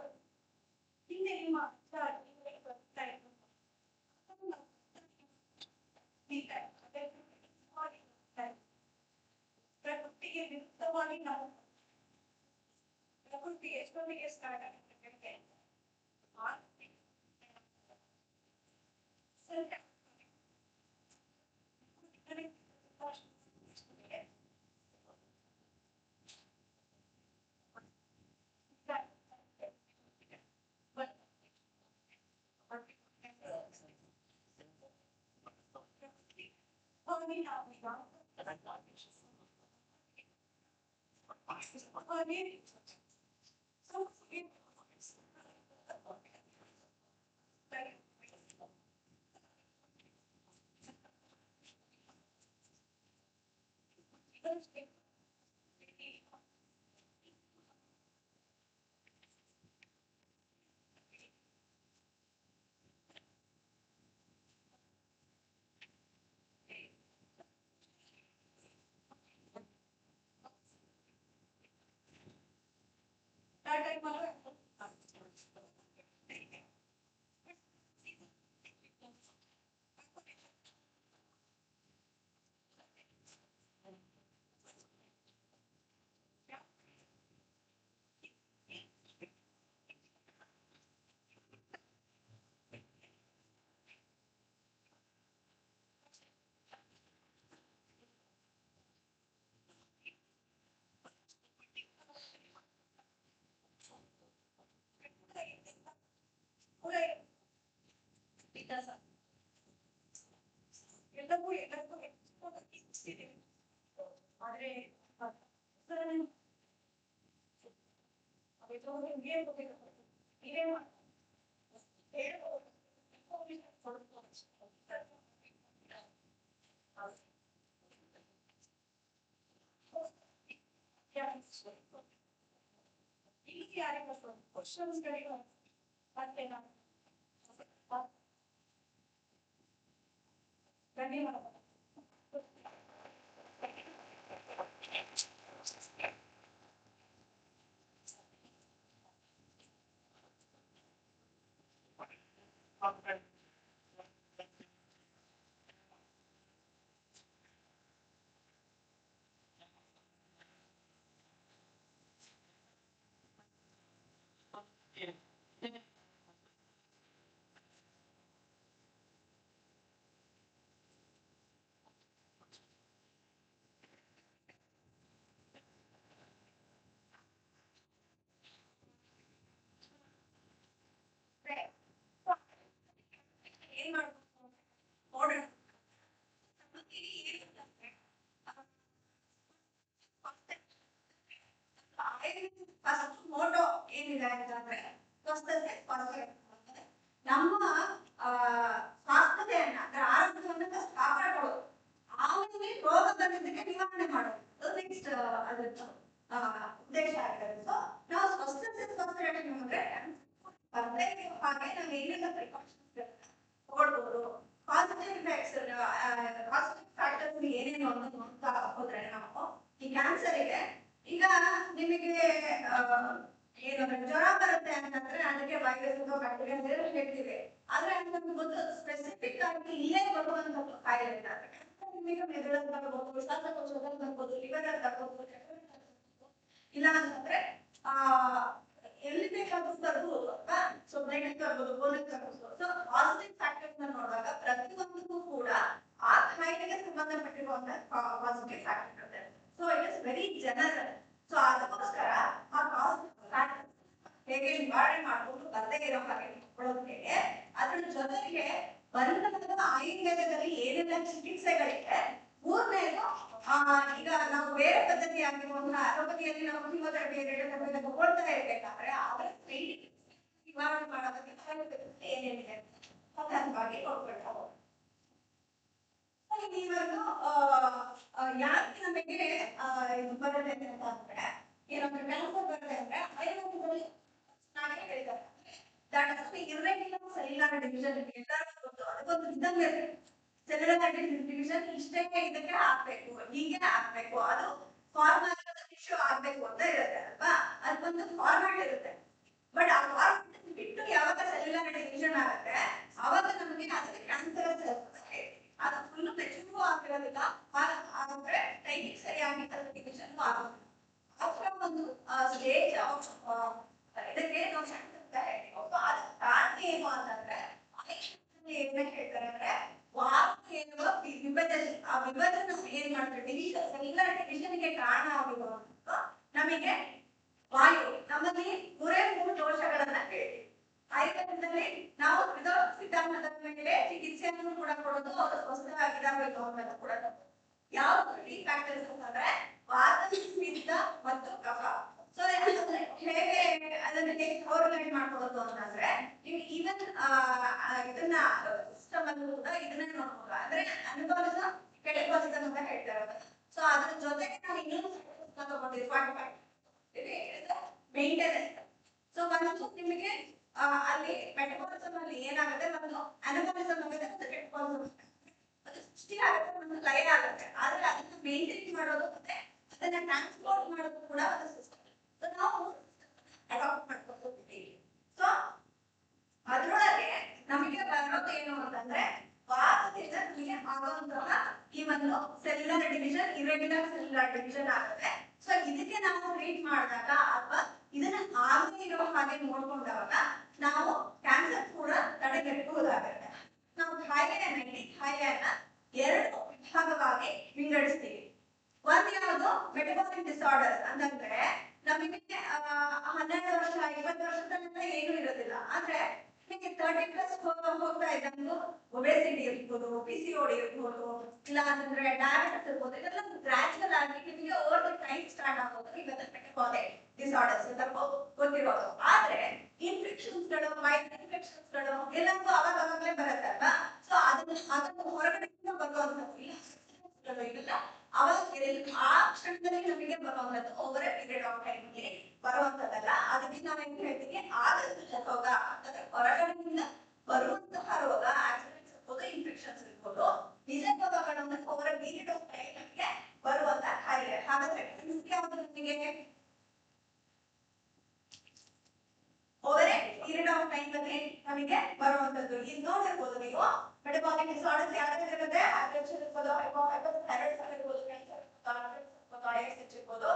ಹಿಂದೆ ನಿಮ್ಮ ಬರ್ತಾ ಪ್ರಕೃತಿಗೆ ವಿರುದ್ಧವಾಗಿ ನಾವು ಪ್ರಕೃತಿ ಎಷ್ಟೊಂದಿಗೆ ಸ್ಟಾರ್ಟ್ ಆಗುತ್ತೆ ಫಸ್ಟ್ ಮೋಟೋ ಏನಿದೆ ಅಂತಂದ್ರೆ ಸ್ವಸ್ಥತೆ ಸ್ವಸ್ಥತೆ. ನಮ್ಮ ಸ್ವಾಸ್ಥ್ಯತೆಯನ್ನ ಅಂದ್ರೆ ಆರೋಗ್ಯವನ್ನು ಫಸ್ಟ್ ಕಾಪಾಡ್ಕೊಳ್ಳೋದು, ಆಮೇಲೆ ರೋಗ ಬಂದಿದ್ದಕ್ಕೆ ನಿವಾರಣೆ ಮಾಡೋದು ನೆಕ್ಸ್ಟ್ ಅದ್ರ ಉದ್ದೇಶ ಆಗಿರುತ್ತೆ. ಸೊ ನಾವು ಸ್ವಸ್ಥತೆ ಸ್ವಸ್ಥತೆ ಅಂದ್ರೆ ಬರ್ದೇ ಇರೋ ಹಾಗೆ ನಾವು ಏನೆಲ್ಲ ಪ್ರಿಕಾಷನ್ಸ್ ತಗೊಳ್ಬೋದು, ಪಾಸಿಟಿವ್ ಇಫೆಕ್ಟ್ಸ್ ಪಾಸಿಟಿವ್ ಫ್ಯಾಕ್ಟರ್ಸ್ ಏನೇನು ಅನ್ನೋದು ನೋಡ್ತಾ ಹೋದ್ರೆ ನಾವು ಈ ಕ್ಯಾನ್ಸರ್ ಇದೆ. ಈಗ ನಿಮಗೆ ಏನಂದ್ರೆ ಜ್ವರ ಬರುತ್ತೆ ಅಂತಂದ್ರೆ ಅದಕ್ಕೆ ವೈರಸ್ ಬ್ಯಾಕ್ಟೀರಿಯಾ ಬೇರೆ ಹೇಳ್ತೀವಿ, ಆದ್ರೆ ನಮ್ಗೆ ಗೊತ್ತು ಸ್ಪೆಸಿಫಿಕ್ ಆಗಿ ಇಲ್ಲೇ ಬರುವಂತದ್ದು ಕಾಯಿಲೆ ಇದ್ದಾರೆ. ನಿಮಗೆ ಮೆದುಳಲ್ಲಿ ಬರ್ಬೋದು, ಶ್ವಾಸಕೋಶದಲ್ಲಿ ಬರ್ಬೋದು, ಲಿವರ್ ಅಲ್ಲಿ ಬರ್ಬೋದು, ಇಲ್ಲ ಅಂತಂದ್ರೆ ಎಲ್ಲಿ ಬೇಕಾದ್ರೂ ಬರ್ಬೋದು ಅಲ್ವಾ. ಸೊ ಬ್ಲಡ್ ಬರ್ಬೋದು, ಬೋನಸ್ ಬರ್ಬೋದು. ಸೊ ಪಾಸಿಟಿವ್ ಫ್ಯಾಕ್ಟರ್ಸ್ ನೋಡುವಾಗ ಪ್ರತಿಯೊಂದಕ್ಕೂ ಕೂಡ ಆ ಕಾಯಿಲೆಗೆ ಸಂಬಂಧಪಟ್ಟಿರುವಂತ ಪಾಸಿಟಿವ್ ಫ್ಯಾಕ್ಟರ್ ಇದೆ. So it is very general. So ಅದಕ್ಕೋಸ್ಕರ ಆ ಪಾಸಿಟಿವ್ ಫ್ಯಾಕ್ಟರ್ ಹೇಗೆ ನಿವಾರಣೆ ಮಾಡ್ಕೊಂಡು ಬರ್ದೇ ಇರೋ ಹಾಗೆ ನೋಡ್ಕೊಳ್ಳೋದಕ್ಕೆ ಅದ್ರ ಜೊತೆಗೆ ಬಂದ ಆಯುರ್ವೇದದಲ್ಲಿ ಏನೆಲ್ಲ ಚಿಕಿತ್ಸೆಗಳಿದೆ. ಮೂರನೇದು ಈಗ ನಾವು ಬೇರೆ ಪದ್ಧತಿ ಆಗಿರುವಂತಹ ಅಲೋಪತಿಯಲ್ಲಿ ನಾವು ಕೀಮೋಥೆರಪಿ ತಗೊಳ್ತಾ ಇರ್ಬೇಕಾದ್ರೆ ಅದರ ನಿವಾರಣೆ ಮಾಡೋದಕ್ಕೆ ಏನೇನಿದೆ ಸಾಧಾರಣವಾಗಿ ನೋಡ್ಕೊಳ್ತಾರೆ. ಇವಾಗ ಯಾಕೆ ನಮಗೆ ಇದು ಬರುತ್ತೆ ಅಂತ ಅಂದ್ರೆ ಏನಂದ್ರೆ ಕ್ಯಾನ್ಸರ್ ಬರುತ್ತೆ ಅಂದ್ರೆ ಆಯುರ್ವೇದದಲ್ಲಿ ನಾನೇ ಹೇಳಿದ್ದಾರೆ ಇರ್ರೆಗ್ಯುಲರ್ ಸೆಲ್ಯುಲರ್ ಡಿವಿಷನ್ ಎಲ್ಲರಿಗೂ ಗೊತ್ತು. ಅದಕ್ಕೊಂದು ಇದ್ದಂಗೆ ಸೆಲ್ಯುಲರ್ ಡಿವಿಷನ್ ಇಷ್ಟೇ ಇದಕ್ಕೆ ಆಗ್ಬೇಕು, ಹೀಗೆ ಆಗ್ಬೇಕು, ಅದು ಫಾರ್ಮ್ಯಾಟ್ ಇಶ್ಯೂ ಆಗ್ಬೇಕು ಅಂತ ಇರುತ್ತೆ ಅಲ್ವಾ. ಅದಕ್ಕೊಂದು ಫಾರ್ಮ್ಯಾಟ್ ಇರುತ್ತೆ. ಬಟ್ ಆ ಫಾರ್ಮ್ಯಾಟ್ ಬಿಟ್ಟು ಯಾವಾಗ ಸೆಲ್ಯುಲರ್ ಡಿವಿಷನ್ ಆಗುತ್ತೆ ಅವಾಗ ನಮಗೆ ಅದಕ್ಕೆ ಕ್ಯಾನ್ಸರ್ ಅದು ಫುಲ್ ಮೆಚೂರು ಆಗಿರೋದಿಲ್ಲ, ಆದ್ರೆ ಟೈಮಿಂಗ್ ಸರಿಯಾಗಿ ಡಿವಿಷನ್ ಆಗೋದಿಲ್ಲ. ಆತರ ಒಂದು ಸ್ಟೇಜ್ ಇದಕ್ಕೆ ನಾವು ಅಂತ ಹೇಳ್ತೀವಿ. ಅದ ಕಾರಣ ಏನು ಅಂತಂದ್ರೆ ಏನ್ ಹೇಳ್ತಾರೆ ಅಂದ್ರೆ ವಾರ ವಿಭಜನೆ, ಆ ವಿಭಜನೆ ಏನ್ ಮಾಡ್ತಾರೆ ಡಿವಿಷನ್ ಸೆಲ್ಯುಲರ್ ಡಿವಿಷನ್ಗೆ ಕಾರಣ ಆಗಿರುವಂತ ನಮಗೆ ವಾಯು. ನಮ್ಮಲ್ಲಿ 3 ದೋಷಗಳನ್ನ ಕೇಳಿ ಆಯುರ್ವೇದದಲ್ಲಿ ನಾವು ಸಿದ್ಧಾಂತದ ಮೇಲೆ ಚಿಕಿತ್ಸೆಯನ್ನು ಕೂಡ ಕೊಡೋದು, ಅವರು ಸ್ವಸ್ಥವಾಗಿರಬೇಕು ಅನ್ನೋದು ಕೂಡ ಯಾವ ಫ್ಯಾಕ್ಟರ್ಸ್ ಅಂತಂದ್ರೆ ವಾತ, ಪಿತ್ತ, ಮತ್ತು ಕಫ. ಸೊ ಹೇಗೆ ಅದನ್ನ ಹೇಗೆ ಕೋರಿಲೇಟ್ ಮಾಡ್ಕೊಳ್ಳೋದು ಅಂತಂದ್ರೆ ನೀವು ಈವನ್ ಇದನ್ನ ಸಿಸ್ಟಮ್ ಅಲ್ಲೂ ಕೂಡ ಇದನ್ನೇ ನೋಡ್ಬೋದು. ಅಂದ್ರೆ ಅನುಭವಿಸಮ್ ಕೆಳಭಾಗದಲ್ಲಿ ಅಂತ ಹೇಳ್ತಾರೆ. ಸೊ ಅದ್ರ ಜೊತೆಗೆ ನಾವು ಇನ್ನೊಂದು ತಗೊಂಡಿದ್ವಿ ಮೇಂಟೆನೆನ್ಸ್. ಸೊ ಒಂದು ನಿಮಗೆ ಅಲ್ಲಿ ಮೆಟಬಾಲಿಸಮ್ ಅಲ್ಲಿ ಏನಾಗುತ್ತೆ, ಒಂದು ಅನುಭವಿಸಮ್ ಆಗುತ್ತೆ, ಒಂದು ಮೆಟಬಾಲಿಸಮ್ ಅದು ಸೃಷ್ಟಿ ಆಗುತ್ತೆ, ಒಂದು ಲಯ ಆಗುತ್ತೆ. ಆದ್ರೆ ಅದನ್ನ ಮೇಂಟೈನ್ ಮಾಡೋದು ಮತ್ತೆ ಅದನ್ನ ಟ್ರಾನ್ಸ್ಪೋರ್ಟ್ ಮಾಡೋದು ಕೂಡ ಒಂದು ಸಿಸ್ಟಮ್. ಸೊ ನಾವು ಅಡಾಪ್ಟ್ ಮಾಡ್ಕೊಳ್ತೀವಿ. ಸೊ ಅದ್ರೊಳಗೆ ನಮಗೆ ಬರೋದು ಏನು ಅಂತಂದ್ರೆ ಭಾರತದಿಂದ ನಮಗೆ ಆಗುವಂತಹ ಈ ಒಂದು cellular division, irregular cellular division ಆಗುತ್ತೆ. ಸೊ ಇದಕ್ಕೆ ನಾವು ಟ್ರೀಟ್ ಮಾಡಿದಾಗ ಅಥವಾ ಇದನ್ನ ಆಗದೇ ಇರೋ ಹಾಗೆ ನೋಡ್ಕೊಂಡಾಗ ನಾವು ಕ್ಯಾನ್ಸರ್ ಕೂಡ ತಡೆಗಟ್ಟಬಹುದಾಗುತ್ತೆ. ನಾವು ಕಾಯಿಲೆಯನ್ನ ಎರಡು ವಿಭಾಗವಾಗಿ ವಿಂಗಡಿಸ್ತೀವಿ. ಒಂದು ಯಾವುದು ಮೆಟಬಾಲಿಕ್ ಡಿಸಾರ್ಡರ್ಸ್ ಅಂತಂದ್ರೆ ನಮಗೆ 12 ವರ್ಷ 20 ವರ್ಷದಲ್ಲೆಲ್ಲ ಏನು ಇರೋದಿಲ್ಲ. ಆದ್ರೆ ನಿಮಗೆ 30+ ಹೋಗ್ತಾ ಇದ್ದಂಗೂ ಒಬೆಸಿಟಿ ಇರ್ಬೋದು, PCOD ಇರ್ಬೋದು, ಇಲ್ಲ ಅಂತಂದ್ರೆ ಡಯಾಬಿಟಿಸ್ ಇರ್ಬೋದು, ಇದೆಲ್ಲ ಗ್ರಾಜುವಲ್ ಆಗಿ ನಿಮಗೆ ಓವರ್ ದ ಟೈಮ್ ಸ್ಟಾರ್ಟ್ ಆಗೋದು ಇವೆಲ್ಲ ಮೆಟಬಾಲಿಕ್ ಡಿಸಾರ್ಡರ್ಸ್ ಅಂತ ಗೊತ್ತಿರೋದು. ಆದ್ರೆ ಇನ್ಫೆಕ್ಷನ್ಸ್ ಗಳು, ವೈರಲ್ ಇನ್ಫೆಕ್ಷನ್ಸ್ ಗಳು ಎಲ್ಲವೂ ಅವಾಗಲೇ ಬರುತ್ತಲ್ವಾ. ಸೊ ಅದನ್ನು ಹೊರಗಡೆಯಿಂದ ಬರುವಂತದ್ದು ಇವೆಲ್ಲ ಅವಾಗ ಆ ಕ್ಷಣದಲ್ಲಿ ನಮಗೆ ಬರುವಂತದ್ದು over a period of time ಅಲ್ಲಿ ಬರುವಂತದ್ದಲ್ಲ. ಅದಕ್ಕೆ ನಾವೇನ್ ಹೇಳ್ತೀವಿ, ಆದಷ್ಟು ರೋಗ ಅಂತಂದ್ರೆ ಹೊರಗಡೆಯಿಂದ ಬರುವಂತಹ ರೋಗ, ಆಕ್ಸಿಡೆಂಟ್ಸ್ ಇರ್ಬೋದು, ಇನ್ಫೆಕ್ಷನ್ಸ್ ಇರ್ಬೋದು, ನಿಜ ರೋಗಗಳನ್ನು over a period of time ನಮಗೆ ಬರುವಂತಹ ಕಾಯಿಲೆ. ಹಾಗಾದ್ರೆ ಯಾವುದು ನಮಗೆ over a period of time ಅಲ್ಲಿ ನಮಗೆ ಬರುವಂತದ್ದು ಇಲ್ಲಿ ನೋಡಿರ್ಬೋದು ನೀವು. ಮೆಟಬಾಲಿಕ್ ಡಿಸಾರ್ಡರ್ಸ್ ಯಾವ್ದು ಇರುತ್ತೆ, ಹೈಪರ್ಟೆನ್ಷನ್ ಇರ್ಬೋದು, ಹೈಪೋಥೈರಾಯ್ಡಿಸಮ್ ಇರ್ಬೋದು, ಇರ್ಬೋದು,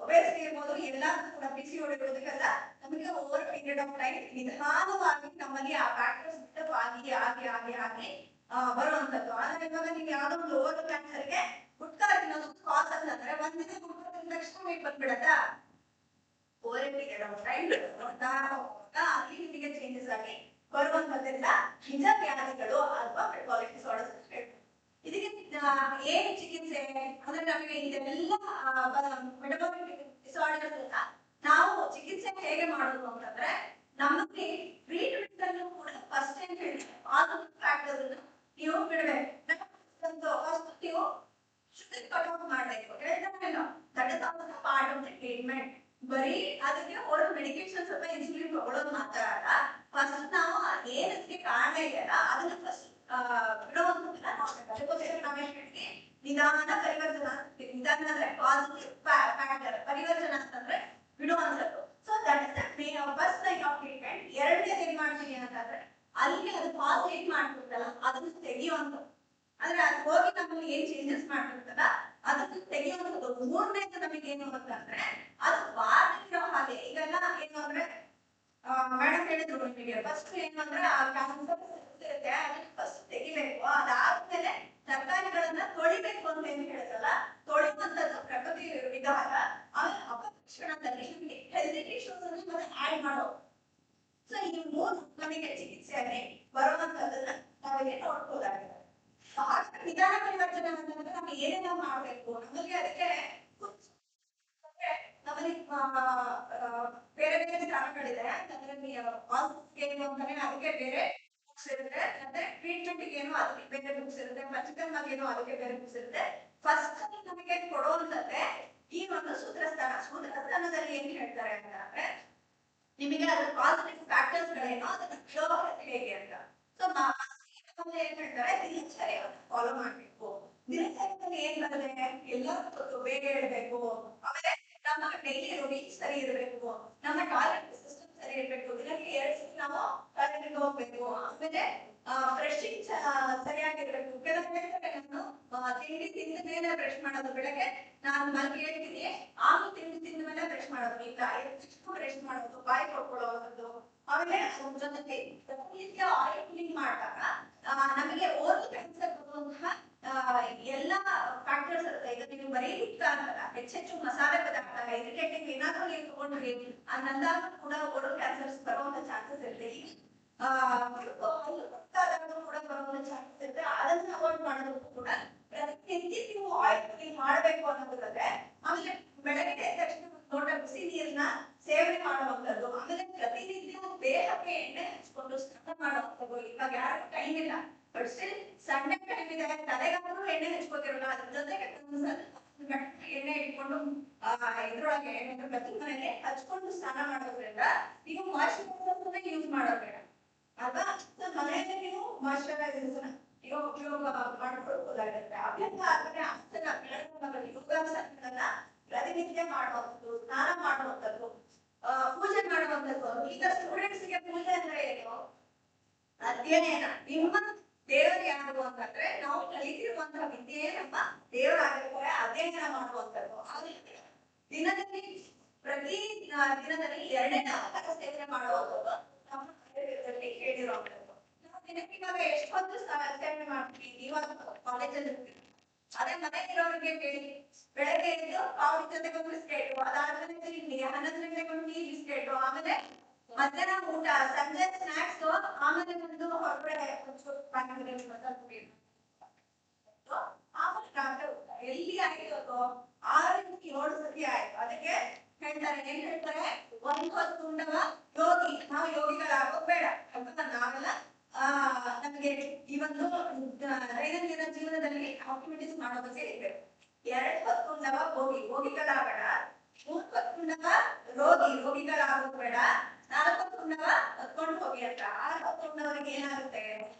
ಒಬೆಸಿಟಿ ಇರ್ಬೋದು, ಎಲ್ಲ ಕೂಡ PCOD ಇರೋದಕ್ಕೆಲ್ಲ ನಮಗೆ ಓವರ್ ಪೀರಿಯಡ್ ಆಫ್ ಟೈಮ್ ನಿಧಾನವಾಗಿ ನಮ್ಮಲ್ಲಿ ಆ ಫ್ಯಾಕ್ಟರ್ಸ್ ಬಿಟ್ಟು ಆಗಿ ಬರುವಂತದ್ದು. ಆದ್ರೆ ಇವಾಗ ನೀವು ಯಾವ್ದೋ ಒಂದು ಓವರ್ ಕ್ಯಾನ್ಸರ್ಗೆ ಗುಟ್ಕಾ ತಿನ್ನೋದು ಕಾಸ್ ಅಂತಂದ್ರೆ ಒಂದಿನ ಗುಟ್ಕಾ ತಿಂದ ತಕ್ಷಣ ವೇಟ್ ಬಂದ್ಬಿಡತ್ತಾ? Over a period of time ಅಲ್ಲಿ ನಿಮಗೆ ಚೇಂಜಸ್ ಆಗಿ ಬರುವಂತದ್ದೆಲ್ಲ ನಿಜ ವ್ಯಾಧಿಗಳು ಅಥವಾ ಮೆಟಬಾಲಿಕ್ ಡಿಸಾರ್ಡರ್ಸ್ ಅಂತ ಹೇಳ್ತೀವಿ. ಇದಕ್ಕೆ ಏನು ಚಿಕಿತ್ಸೆ ಅಂದ್ರೆ ನಮಗೆ ಇದೆಲ್ಲ ಮೆಟಬಾಲಿಕ್ ಡಿಸಾರ್ಡರ್ಸ್ ನಾವು ಚಿಕಿತ್ಸೆ ಹೇಗೆ ಮಾಡೋದು ಅಂತಂದ್ರೆ ನಮಗೆ ಟ್ರೀಟ್ಮೆಂಟ್ ಅನ್ನು ಕೂಡ ಫಸ್ಟ್ ಏನ್ ಹೇಳ್ತೀವಿ, ಆಲ್ಕೋಹಾಲ್ ಫ್ಯಾಕ್ಟರ್ಸ್ ನೀವು ಬಿಡಬೇಕು. ಫಸ್ಟ್ ನೀವು ಶುಗರ್ ಕಟ್ ಆಫ್ ಮಾಡಬೇಕು. ಹೇಳ್ತಾರಲ್ಲ that is also part of the treatment. ಬರೀ ಅದಕ್ಕೆ ಅವರು ಮೆಡಿಕೇಶನ್ಸ್ ಅಥವಾ ಇನ್ಸುಲಿನ್ ತಗೊಳ್ಳೋದು ಮಾತ್ರ ಅಲ್ಲ, ಫಸ್ಟ್ ನಾವು ಏನಕ್ಕೆ ಕಾರಣ ಇದೆಯಲ್ಲ ಅದನ್ನ ಫಸ್ಟ್ ಬಿಡುವಂತದನ್ನ ನೋಡ್ಬೇಕು. ಅದಕ್ಕೋಸ್ಕರ ನಾವೇನ್ ಹೇಳ್ತೀವಿ, ನಿಧಾನ ಪರಿವರ್ತನಾ. ನಿಧಾನ ಅಂದ್ರೆ ಪಾಸಿಟಿವ್ ಫ್ಯಾಕ್ಟರ್, ಪರಿವರ್ತನಾ ಅಂತಂದ್ರೆ ಬಿಡುವಂತದ್ದು. So that is the first line of treatment. ಎರಡನೇದು ಏನ್ ಮಾಡ್ತೀವಿ ಅಂತಂದ್ರೆ ಅಲ್ಲಿ ಅದು ಪಾಸ್ ಏನ್ ಮಾಡ್ತಿರ್ತಲ್ಲ ಅದನ್ನ ತೆಗೆಯುವಂಥದ್ದು. ಅಂದ್ರೆ ಅದು ಹೋಗಿ ನಮ್ಮಲ್ಲಿ ಏನ್ ಚೇಂಜಸ್ ಮಾಡ್ತಿರ್ತಲ್ಲ ಅದನ್ನ ತೆಗೆಯುವಂಥದ್ದು. ಮೂರನೇದು ನಮಗೆ ಏನು ಅಂತಂದ್ರೆ ಅದು ಬಾರದಿರೋ ಹಾಗೆ ಈಗೆಲ್ಲ ಏನು ಅಂದ್ರೆ ಮೇಡಮ್ ಹೇಳಿದ್ರು ನಿಮಗೆ ಫಸ್ಟ್ ಏನು ಅಂದ್ರೆ ಆ ಕ್ಯಾನ್ಸರ್ ಇರುತ್ತೆ ಅದನ್ನ ಫಸ್ಟ್ ತೆಗಿಬೇಕು. ಅದಾದ್ಮೇಲೆ ತರಕಾರಿಗಳನ್ನ ತೊಳಿಬೇಕು ಅಂತ ಏನ್ ಹೇಳಿದ್ರಲ್ಲ, ತೊಳೆಯುವಂಥದ್ದು ಪ್ರಕೃತಿ ವಿಧಾನ. ಆಮೇಲೆ ಅಪಕ್ಷಣದಲ್ಲಿ ಹೆಲ್ದಿ ಟಿಶ್ಯೂಸ್ ಅನ್ನು ಮತ್ತೆ ಆಡ್ ಮಾಡೋದು. ಸೊ ಈ ಮೂರು ನಮಗೆ ಚಿಕಿತ್ಸೆಯಲ್ಲಿ ಬರುವಂತದ್ದನ್ನ ನಾವಿಲ್ಲಿ ನೋಡ್ಬೋದಾಗಿದೆ. ನಿಧಾನ ಪರಿವರ್ತನೆ ಅಂತಂದ್ರೆ ನಮ್ಗೆ ಏನೆಲ್ಲ ಮಾಡ್ಬೇಕು, ನಮಗೆ ಅದಕ್ಕೆ ನಮ್ಮಲ್ಲಿ ಬೇರೆ ಬೇರೆ ಸ್ಥಾನಗಳಿದೆ. ಅಂತಂದ್ರೆ ಅಂತಾನೆ ಅದಕ್ಕೆ ಬೇರೆ ಬುಕ್ಸ್ ಇರುತ್ತೆ, ಮತ್ತೆ ಟ್ರೀಟ್ಮೆಂಟ್ ಏನು ಅದಕ್ಕೆ ಬೇರೆ ಬುಕ್ಸ್ ಇರುತ್ತೆ, ಪಂಚಕರ್ಮ ಏನು ಅದಕ್ಕೆ ಬೇರೆ ಬುಕ್ಸ್ ಇರುತ್ತೆ. ಫಸ್ಟ್ ನಮಗೆ ಕೊಡುವಂತದ್ದೇ ಈ ಒಂದು ಸೂತ್ರಸ್ಥಾನದಲ್ಲಿ ಏನ್ ಹೇಳ್ತಾರೆ ಅಂತಂದ್ರೆ ನಿಮಗೆ ಅದ್ರ ಪಾಸಿಟಿವ್ ಫ್ಯಾಕ್ಟರ್ಸ್ ಗಳೇನೋ ಅದನ್ನ ಬಿಡೋದು ಹೇಗೆ ಅಂತ. ಸೊ ಏನ್ ಹೇಳ್ತಾರೆ, ದಿನಚರ್ಯವನ್ನು ಫಾಲೋ ಮಾಡ್ಬೇಕು. ದಿನಚರ್ಯದಲ್ಲಿ ಏನ್ ಬರುತ್ತೆ, ಎಲ್ಲರೂ ಬೇಗ ಹೇಳ್ಬೇಕು, ಆಮೇಲೆ ನಮ್ಮ ಡೈಲಿ ರೂಟೀನ್ ಸರಿ ಇರಬೇಕು, ನಮ್ಮ ಟಾಯ್ಲೆಟ್ ಸಿಸ್ಟಮ್ ಸರಿ ಇರಬೇಕು, ದಿನಕ್ಕೆ 2 ಸಲ ನಾವು ಟಾಯ್ಲೆಟ್ಗೆ ಹೋಗ್ಬೇಕು, ಆಮೇಲೆ ಬ್ರಷಿಂಗ್ ಸರಿಯಾಗಿರ್ಬೇಕು. ಕೆಲವು ಹೇಳ್ತಾರೆ ನಾನು ತಿಂಡಿ ತಿಂದ ಮೇಲೆ ಬ್ರಷ್ ಮಾಡೋದು, ಬೆಳಗ್ಗೆ ನಾನು ಮಲ್ಗೆ ಹೇಳ್ತೀನಿ ಆಮೇಲೆ ತಿಂಡಿ ತಿಂದ ಮೇಲೆ ಬ್ರಷ್ ಮಾಡೋದು, ಇಲ್ಲ ಎಷ್ಟು ಬ್ರಷ್ ಮಾಡೋದು, ಬಾಯಿ ಕೊಡ್ಕೊಳ್ಳೋದು. ಆಮೇಲೆ ಜೊತೆಗೆ ಪ್ರತಿನಿತ್ಯ ಆಯಿಲ್ ಕ್ಲೀನ್ ಮಾಡಿದಾಗ ನಮಗೆ ಓರಲ್ ಕ್ಯಾನ್ಸರ್ ಬರುವಂತಹ ಎಲ್ಲ ಫ್ಯಾಕ್ಟರ್ಸ್ ಇರುತ್ತೆ. ಈಗ ನೀವು ಬರೀ ಗುಟ್ಕಾ ಅಂತಲ್ಲ, ಹೆಚ್ಚೆಚ್ಚು ಮಸಾಲೆ ಪದಾರ್ಥ, ಇರಿಟೇಟಿಂಗ್ ಏನಾದ್ರೂ ನೀವು ತಗೊಂಡ್ರಿ ಅನ್ನಂದಾಗ ಕೂಡ ಓರಲ್ ಕ್ಯಾನ್ಸರ್ಸ್ ಬರುವಂತ ಚಾನ್ಸಸ್ ಇರುತ್ತೆ. ಕೂಡ ಬರುವಂತ ಚಾನ್ಸಸ್ ಇರುತ್ತೆ. ಅದನ್ನ ಅವಾಯ್ಡ್ ಮಾಡೋದಕ್ಕೂ ಕೂಡ ಪ್ರತಿನಿತ್ಯ ನೀವು ಆಯಿಲ್ ಮಾಡಬೇಕು ಅನ್ನೋದಾದ್ರೆ, ಆಮೇಲೆ ಬೆಳಗ್ಗೆ ಎದ್ದ ತಕ್ಷಣ ಲೋಟ ಬಿಸಿ ನೀರನ್ನ ಸೇವನೆ ಮಾಡುವಂಥದ್ದು, ಆಮೇಲೆ ಪ್ರತಿನಿತ್ಯ ದೇಹಕ್ಕೆ ಎಣ್ಣೆ ಹಚ್ಕೊಂಡು ಸ್ನಾನ ಮಾಡುವಂಥದ್ದು. ಇವಾಗ ಯಾರು ಟೈಮ್ ಇಲ್ಲ, ಬಟ್ ಸ್ಟಿಲ್ ಸಂಡೆ ಟೈಮ್ ಇದೆ, ತಲೆಗಾದ್ರೂ ಎಣ್ಣೆ ಹಚ್ಕೋತಿರಲ್ಲ, ಅದ್ರ ಜೊತೆಗೆ ಎಣ್ಣೆ ಇಟ್ಕೊಂಡು ಇದ್ರೊಳಗೆ ಪ್ರತಿ ಮನೆಗೆ ಹಚ್ಕೊಂಡು ಸ್ನಾನ ಮಾಡೋದ್ರಿಂದ ನೀವು ಮಾಯಿಶ್ಚರೈಸರ್ ಯೂಸ್ ಮಾಡೋದು ಬೇಡ ಅಲ್ವಾ. ಮನೆಯಲ್ಲಿ ನೀವು ಮಾಯಿಶ್ಚರೈಸರ್ ಈಗ ಉಪಯೋಗ ಮಾಡ್ಕೊಳ್ಬಹುದಾಗುತ್ತೆ. ಅಭ್ಯಾಸ ಆದ್ರೆ ಯೋಗಾಸನಗಳನ್ನ ಪ್ರತಿನಿತ್ಯ ಮಾಡುವಂಥದ್ದು, ಸ್ನಾನ ಮಾಡುವಂಥದ್ದು, ಪೂಜೆ ಮಾಡುವಂಥದ್ದು. ಈಗ ಸ್ಟೂಡೆಂಟ್ಸ್ಗೆ ಪೂಜೆ ಅಂದ್ರೆ ಏನು? ಅಧ್ಯಯನ. ನಿಮ್ಮ ದೇವರು ಯಾರು ಅಂತಂದ್ರೆ ನಾವು ಕಲಿತಿರುವಂತಹ ವಿದ್ಯೆಯೇ ನಮ್ಮ ದೇವರಾಗಿರ್ತಾರೆ. ಅಧ್ಯಯನ ಮಾಡುವಂಥದ್ದು. ದಿನದಲ್ಲಿ ಪ್ರತಿ ದಿನದಲ್ಲಿ 2 ಆಹಾರ ಸೇವನೆ ಮಾಡುವಂಥದ್ದು ನಮ್ಮ ಹೇಳಿರುವಂಥದ್ದು. ನಾವು ದಿನಕ್ಕೆ ಇವಾಗ ಎಷ್ಟು ಹೊತ್ತು ಸೇವನೆ ಮಾಡ್ತೀವಿ? ಇವಾಗ ಕಾಲೇಜಲ್ಲಿ ಇರ್ತೀವಿ, ಅದೇ ಮನೆಯಲ್ಲಿರೋರಿಗೆ ಕೇಳಿ, ಬೆಳಗ್ಗೆ ಎದ್ದು ಕಾಫಿ ಜೊತೆಗೆ ಒಂದು ಬಿಸ್ಕೆಟ್, ಅದಾದ್ಮೇಲೆ 11 ಗಂಟೆಗೆ ಒಂದು ಟೀ ಬಿಸ್ಕೆಟ್, ಆಮೇಲೆ ಮಧ್ಯಾಹ್ನ ಊಟ, ಸಂಜೆ ಸ್ನಾಕ್ಸ್, ಆಮೇಲೆ ಒಂದು ಹೊರಗಡೆ ಎಲ್ಲಿ ಆಯ್ತು? 6-7 ಸತಿ ಆಯ್ತು. ಅದಕ್ಕೆ ಹೇಳ್ತಾರೆ, ಏನ್ ಹೇಳ್ತಾರೆ? ಒಂದು ಹೊತ್ತು ಉಂಡವ ಯೋಗಿ. ನಾವು ಯೋಗಿಗಳಾಗೋದು ಬೇಡ ಅಂತ ನಾವೆಲ್ಲ ನಮ್ಗೆ ಈ ಒಂದು ದೈನಂದಿನ ಜೀವನದಲ್ಲಿ ಆಕ್ಟಿವಿಟೀಸ್ ಮಾಡೋದಕ್ಕೆ ಇರ್ಬೇಕು. 2 ಹೊತ್ತು ಉಂಡವ ಯೋಗಿಗಳಾಗಬೇಡ, 3 ಹೊತ್ತು ಉಂಡವ ರೋಗಿಗಳಾಗೋದು ಬೇಡ, 4 ಹೊತ್ತು ಉಂಡವ ಹೊತ್ಕೊಂಡು ಹೋಗಿ ಅಂತ. 6 ಹೊತ್ತು ಉಂಡವರಿಗೆ ಏನಾಗುತ್ತೆ?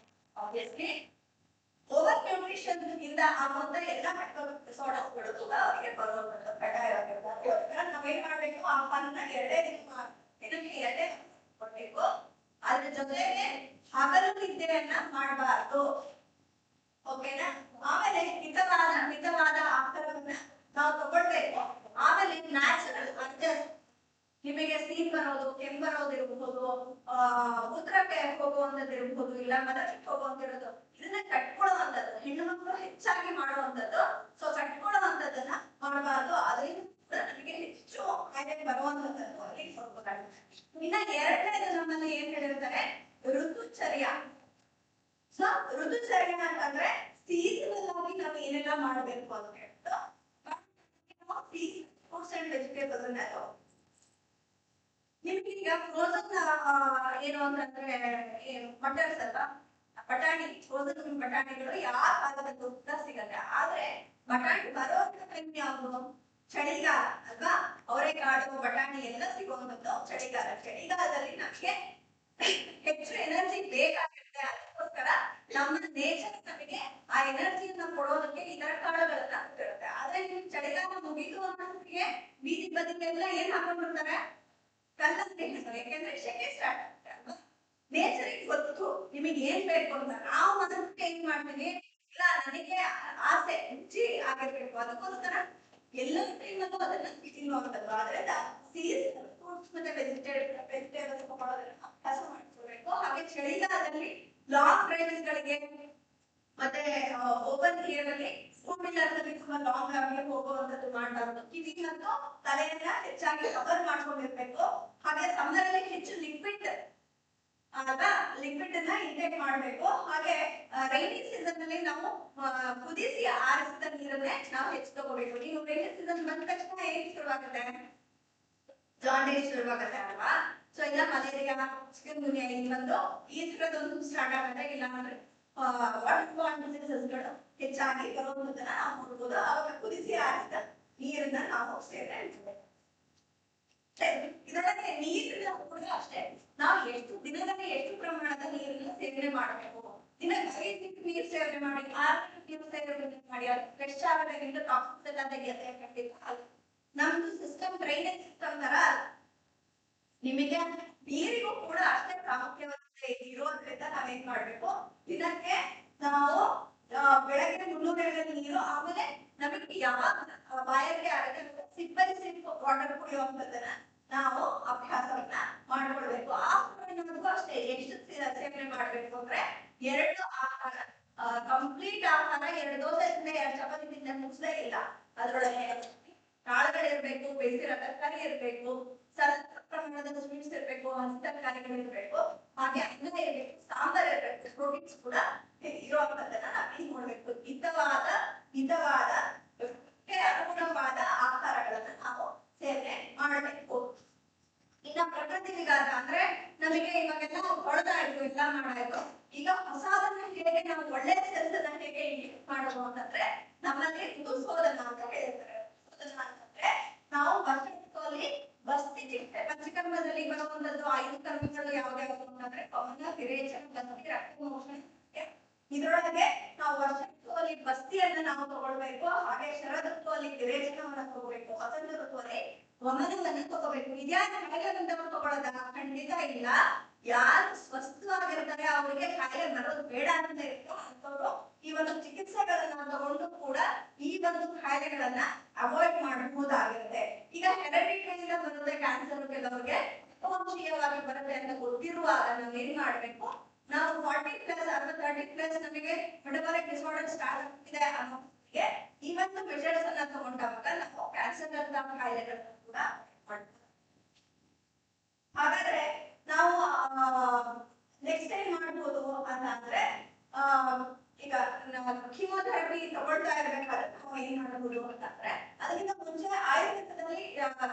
ಆಬ್ವಿಯಸ್ಲಿ ಓವರ್ ನ್ಯೂಟ್ರಿಷನ್ ಇಂದ ಆಗುವಂತ ಎಲ್ಲ ಮೆಟಬಾಲಿಕ್ ಡಿಸಾರ್ಡರ್ಸ್ಗಳು ಕೂಡ ಅವರಿಗೆ ಬರುವಂತದ್ದು ಕಡ್ಡಾಯವಾಗಿರುತ್ತೆ. ನಾವೇನ್ ಮಾಡ್ಬೇಕು? ಆಹಾರನ 2 ದಿನಕ್ಕೆ 2 ಕೊಡ್ಬೇಕು. ಅದ್ರ ಜೊತೆಗೆ ಹಗಲು ನಿದ್ದೆಯನ್ನ ಮಾಡಬಾರ್ದು. ಓಕೆನಾ? ಆಮೇಲೆ ಮಿತವಾದ ಆಹಾರವನ್ನ ನಾವು ತಗೊಳ್ಬೇಕು. ಆಮೇಲೆ ನ್ಯಾಚುರಲ್ ಅಡ್ಜಸ್ಟ್, ನಿಮಗೆ ಸೀನ್ ಬರೋದು, ಕೆಮ್ಮು ಬರೋದಿರ್ಬಹುದು, ಉತ್ತರಕ್ಕೆ ಹೋಗುವಂತದ್ದು ಇರ್ಬಹುದು, ಇಲ್ಲ ಮಲಕ್ಕೆ ಹೋಗುವಂತಿರೋದು, ಇದನ್ನ ಕಟ್ಕೊಳ್ಳುವಂಥದ್ದು ಹೆಣ್ಣು ಮಕ್ಕಳು ಹೆಚ್ಚಾಗಿ ಮಾಡುವಂಥದ್ದು. ಸೊ ಕಟ್ಕೊಳ್ಳುವಂಥದ್ದನ್ನ ಮಾಡಬಾರ್ದು. ಅದರಿಂದ ಕೂಡ ನಮಗೆ ಹೆಚ್ಚು ಕಾಯಿಲೆ ಬರುವಂತದ್ದನ್ನು ಅಲ್ಲಿ ನೋಡ್ಬೇಕಾಗುತ್ತೆ. ಇನ್ನ 2ನೇದು ನಮ್ಮಲ್ಲಿ ಏನ್ ಹೇಳಿರ್ತಾರೆ? ಋತುಚರ್ಯ. ಸೊ ಋತುಚರ್ಯ ಅಂತಂದ್ರೆ ಸೀಸನಲ್ ಆಗಿ ನಾವು ಏನೆಲ್ಲ ಮಾಡಬೇಕು ಅಂತ ಹೇಳ್ಬಿಟ್ಟು ಫ್ರೂಟ್ಸ್ ಅಂಡ್ ವೆಜಿಟೇಬಲ್ಸ್ ಅನ್ನ ನಿಮ್ಗೆ ಈಗ ಫ್ರೋಸನ್ ಏನು ಅಂತಂದ್ರೆ ಮಟರ್ಸ್ ಅಲ್ವಾ, ಬಟಾಣಿ, ಫ್ರೋಸನ್ ಬಟಾಣಿಗಳು ಯಾವ ಕಾಲದಲ್ಲೂ ಕೂಡ ಸಿಗತ್ತೆ. ಆದ್ರೆ ಬಟಾಣಿ ಬರೋಂತ ಟೈಮ್ ಯಾವುದು? ಚಳಿಗಾಲ ಅಲ್ವಾ. ಅವರೆಕಾಳು, ಬಟಾಣಿ ಎಲ್ಲ ಸಿಗುವಂಥದ್ದು ಚಳಿಗಾಲದಲ್ಲಿ ನಮಗೆ ಹೆಚ್ಚು ಎನರ್ಜಿ ಬೇಕಾಗಿರುತ್ತೆ. ಅದಕ್ಕೋಸ್ಕರ ನಮ್ಮ ನೇಚರ್ ನಮಗೆ ಆ ಎನರ್ಜಿಯನ್ನ ಕೊಡೋದಕ್ಕೆ ಇದರ ಕಾಳುಗಳನ್ನ ಕೊಟ್ಟಿರುತ್ತೆ. ಆದ್ರೆ ನಿಮ್ಗೆ ಚಳಿಗಾಲ ಮುಗಿದು ಅನ್ನೋದಕ್ಕೆ ಬೀದಿ ಬದಿಗೆಲ್ಲ ಏನ್ ಹಾಕೊಂಡಿರ್ತಾರೆ? ಕಲ್ಲಂಗಡಿ ಹಣ್ಣು. ಯಾಕೆಂದ್ರೆ ಶೆಕೆ ಸ್ಟಾರ್ಟ್ ಆಗುತ್ತೆ ಅಲ್ವಾ. ನೇಚರಿಗೆ ಗೊತ್ತು ನಿಮಗೆ ಏನ್ ಬೇಕು ಅಂತ. ನಾವು ಮನಸ್ಸಿಗೆ ಏನ್ ಮಾಡ್ತೀವಿ? ಇಲ್ಲ, ನನಗೆ ಆಸೆ ರುಚಿ ಆಗಿರ್ಬೇಕು, ಅದಕ್ಕೋಸ್ಕರ ಎಲ್ಲ ಟೈಮಲ್ಲೂ ಅದನ್ನ ತಿನ್ನುವಂಥದ್ದು. ಆದ್ರಿಂದ ಸೀಸನಲ್ ಫ್ರೂಟ್ಸ್ ಮತ್ತೆ ವೆಜಿಟೇಬಲ್ಸ್ ತಗೊಳ್ಳೋದನ್ನ ಅಭ್ಯಾಸ ಮಾಡ್ಕೊಳ್ಬೇಕು. ಹಾಗೆ ಚಳಿಗಾಲದಲ್ಲಿ ಲಾಂಗ್ ಡ್ರೈವ್ಸ್ ಗಳಿಗೆ ಮತ್ತೆ ಓಪನ್ ಏರ್ ಅಲ್ಲಿ 2 ವೀಲರ್ ಅಲ್ಲಿ ತುಂಬಾ ಲಾಂಗ್ ಆಗಿ ಹೋಗುವಂತದ್ದು ಮಾಡಬಾರ್ದು. ಕಿವಿ ಮತ್ತು ತಲೆಯನ್ನ ಹೆಚ್ಚಾಗಿ ಕವರ್ ಮಾಡ್ಕೊಂಡಿರ್ಬೇಕು. ಹಾಗೆ ಸಮ್ಮರ್ ಅಲ್ಲಿ ಹೆಚ್ಚು ಲಿಕ್ವಿಡ್ ಅನ್ನ ಇಂಟೇಕ್ ಮಾಡಬೇಕು. ಹಾಗೆ ರೈನಿ ಸೀಸನ್ ಅಲ್ಲಿ ನಾವು ಕುದಿಸಿ ಆರಿಸಿದ ನೀರನ್ನೇ ನಾವು ಹೆಚ್ಚು ತಗೋಬೇಕು. ನೀವು ರೈನಿ ಸೀಸನ್ ಬಂದ ತಕ್ಷಣ ಏನ್ ಶುರುವಾಗುತ್ತೆ? ಜಾಂಡೀಸ್ ಶುರುವಾಗುತ್ತೆ ಅಲ್ವಾ. ಸೊ ಇಲ್ಲ ಮಲೇರಿಯಾ, ಚಿಕನ್ ಗುನ್ಯಾ ಬಂದು ಈ ತರದೊಂದು ಸ್ಟಾರ್ಟ್ ಆಗುತ್ತೆ. ಇಲ್ಲ ಅಂದ್ರೆ ವಾಟರ್ ಬಾರ್ನ್ ಡಿಸೀಸಸ್ಗಳು ಹೆಚ್ಚಾಗಿ ಬರುವಂತದನ್ನ ನಾವು ನೋಡ್ಬೋದು. ಅವಾಗ ಕುದಿಸಿ ಆರಿಸಿದ ನೀರನ್ನ ನಾವು ಸೇವನೆ ಮಾಡ್ಬೇಕು. ಇದರೊಳಗೆ ನೀರಿನ ಕೂಡ ಅಷ್ಟೇ, ನಾವು ದಿನದಲ್ಲಿ ಎಷ್ಟು ಪ್ರಮಾಣದ ನೀರನ್ನ ಸೇವನೆ ಮಾಡಬೇಕು? ದಿನಕ್ಕೆ 5 ಲೀಟರ್ ನೀರು ಸೇವನೆ ಮಾಡಿ, 6 ಲೀಟರ್ ಸೇವನೆ ಮಾಡಿ, ಅದು ಫ್ರೆಶ್ ಆಗೋದ್ರಿಂದ ಟಾಕ್ಸಿನ್ಸ್ ಎಲ್ಲ ತೆಗೆಯುತ್ತೆ. ಖಂಡಿತ ನಮ್ದು ಸಿಸ್ಟಮ್ ಡ್ರೈನೇಜ್ ಸಿಸ್ಟಮ್ ತರ ನಿಮಗೆ ನೀರಿಗೂ ಕೂಡ ಅಷ್ಟೇ ಪ್ರಾಮುಖ್ಯತೆ ಇರೋದ್ರಿಂದ ನಾವೇನ್ ಮಾಡ್ಬೇಕು? ದಿನಕ್ಕೆ ನಾವು ಬೆಳಗ್ಗೆ 300 ml ನೀರು, ಆಮೇಲೆ ನಮಗೆ ಯಾವಾಗ ಬಾಯಾರಿಕೆ ಆಗುತ್ತೆ ಸಿಪ್ ಬೈ ಸಿಪ್ ವಾಟರ್ ಕುಡಿಯುವಂಥದ್ದನ್ನ ನಾವು ಅಭ್ಯಾಸವನ್ನ ಮಾಡ್ಕೊಳ್ಬೇಕು. ಆಹಾರಕ್ಕೂ ಅಷ್ಟೇ ಎಷ್ಟು ಸೇವನೆ ಮಾಡ್ಬೇಕು ಅಂದ್ರೆ 2 ಆಹಾರ ಕಂಪ್ಲೀಟ್ ಆಹಾರ 2 ದೋಸೆ ತಿಂದ್ರೆ 2 ಚಪಾತಿ ತಿಂದ್ರೆ ಮುಗಿಸಲೇ ಇಲ್ಲ. ಅದ್ರೊಳಗೆ ಕಾಳುಗಳಿರ್ಬೇಕು, ಬೇಯಿಸಿರೋ ತರಕಾರಿ ಇರ್ಬೇಕು, ಸ್ವಲ್ಪ ಪ್ರಮಾಣದ ಸ್ವೀಟ್ಸ್ ಇರ್ಬೇಕು, ಹಸಿ ತರಕಾರಿಗಳು ಇರ್ಬೇಕು, ಹಾಗೆ ಅನ್ನ ಇರ್ಬೇಕು, ಸಾಂಬಾರ್ ಇರ್ಬೇಕು. ಪ್ರೋಟೀನ್ಸ್ ಕೂಡ ಇರುವಂತದ್ದನ್ನ ನಾವೇನ್ ನೋಡ್ಬೇಕು? ಮಿತವಾದ ಮಾಡಿದಾಗ ಅಂದ್ರೆ ನಮಗೆ ಇವಾಗೆಲ್ಲ ಹೊಡೆದಾಯ್ತು ಎಲ್ಲ ಮಾಡಾಯ್ತು. ಈಗ ಹೊಸದನ್ನ ಹೇಗೆ ನಾವು ಒಳ್ಳೆ ಕೆಲಸನ ಹೇಗೆ ಇಂಪ್ಲಿಮೆಂಟ್ ಮಾಡೋದು ಅಂತಂದ್ರೆ ನಮ್ಮಲ್ಲಿ ಇದು ಶೋಧನ ಅಂತ ಹೇಳ್ತಾರೆ. ಶೋಧನ ಅಂತಂದ್ರೆ ನಾವು ವರ್ಷದಲ್ಲಿ ಬಸ್ತಿ ಚಿಟ್ಟೆ ಪಂಚಕರ್ಮದಲ್ಲಿ ಬರುವಂತದ್ದು 5 ಕರ್ಮಗಳು ಯಾವ್ಯಾವ್ದು ಅಂತಂದ್ರೆ ಪವನ, ವಿರೇಚನ, ಬಸ್ತಿ, ರಕ್ತಮೋಕ್ಷಣ. ಇದ್ರೊಳಗೆ ನಾವು ವರ್ಷದಲ್ಲಿ ಬಸ್ತಿಯನ್ನ ನಾವು ತಗೊಳ್ಬೇಕು, ಹಾಗೆ ಶರದ್ ಋತುವಲ್ಲಿ ವಿರೇಚನವನ್ನ ತಗೋಬೇಕು, ವಸಂತ ಋತುವಲ್ಲಿ ವಮನವನ್ನ ತಗೋಬೇಕು. ಇದ್ಯಾಕೆ ಕಾಯಿಲೆಗಳನ್ನು ತಗೊಳ್ಳೋದ? ಖಂಡಿತ ಇಲ್ಲ. ಯಾರು ಸ್ವಸ್ಥವಾಗಿರ್ತಾರೆ ಅವರಿಗೆ ಕಾಯಿಲೆ ಬರೋದು ಬೇಡ ಅಂತ ಇರ್ತೋ ಅಂತವ್ರು ಈ ಒಂದು ಚಿಕಿತ್ಸೆಗಳನ್ನ ತಗೊಂಡು ಕೂಡ ಈ ಒಂದು ಕಾಯಿಲೆಗಳನ್ನ ಅವಾಯ್ಡ್ ಮಾಡಬಹುದಾಗಿರುತ್ತೆ. ಈಗ ಹೆರಿಡಿಟಿಯಿಂದ ಬರುತ್ತೆ ಕ್ಯಾನ್ಸರ್, ಕೆಲವರಿಗೆ ವಂಶೀಯವಾಗಿ ಬರುತ್ತೆ ಅಂತ ಗೊತ್ತಿರುವಾಗ ನಾವು ಏನ್ ಮಾಡ್ಬೇಕು, ನಾವು 40+ ಅಥವಾ 30+ ನಮಗೆ ಮೆಟಬಾಲಿಕ್ ಡಿಸಾರ್ಡರ್ ಸ್ಟಾರ್ಟ್ ಆಗ್ತಿದೆ ಅನ್ನೋರಿಗೆ ಈ ಒಂದು ಮೆಜರ್ಸ್ ಅನ್ನ ತಗೊಂಡಾಗ ನಾವು ಕ್ಯಾನ್ಸರ್ ಅಂತ ಕಾಯಿಲೆಗಳನ್ನ ಕೂಡ ಮಾಡ್ತೀವಿ. ಹಾಗಾದ್ರೆ ನಾವು ನೆಕ್ಸ್ಟ್ ಟೈಮ್ ಮಾಡ್ಬೋದು ಅಂತ ಅಂದ್ರೆ ಈಗ ಕೀಮೋಥೆರಪಿ ತಗೊಳ್ತಾ ಇರ್ಬೇಕಾದ್ರೆ ನಾವು ಏನ್ ಮಾಡಬಹುದು ಅಂತಂದ್ರೆ ಅದಕ್ಕಿಂತ ಮುಂಚೆ ಆಯುರ್ವೇದದಲ್ಲಿ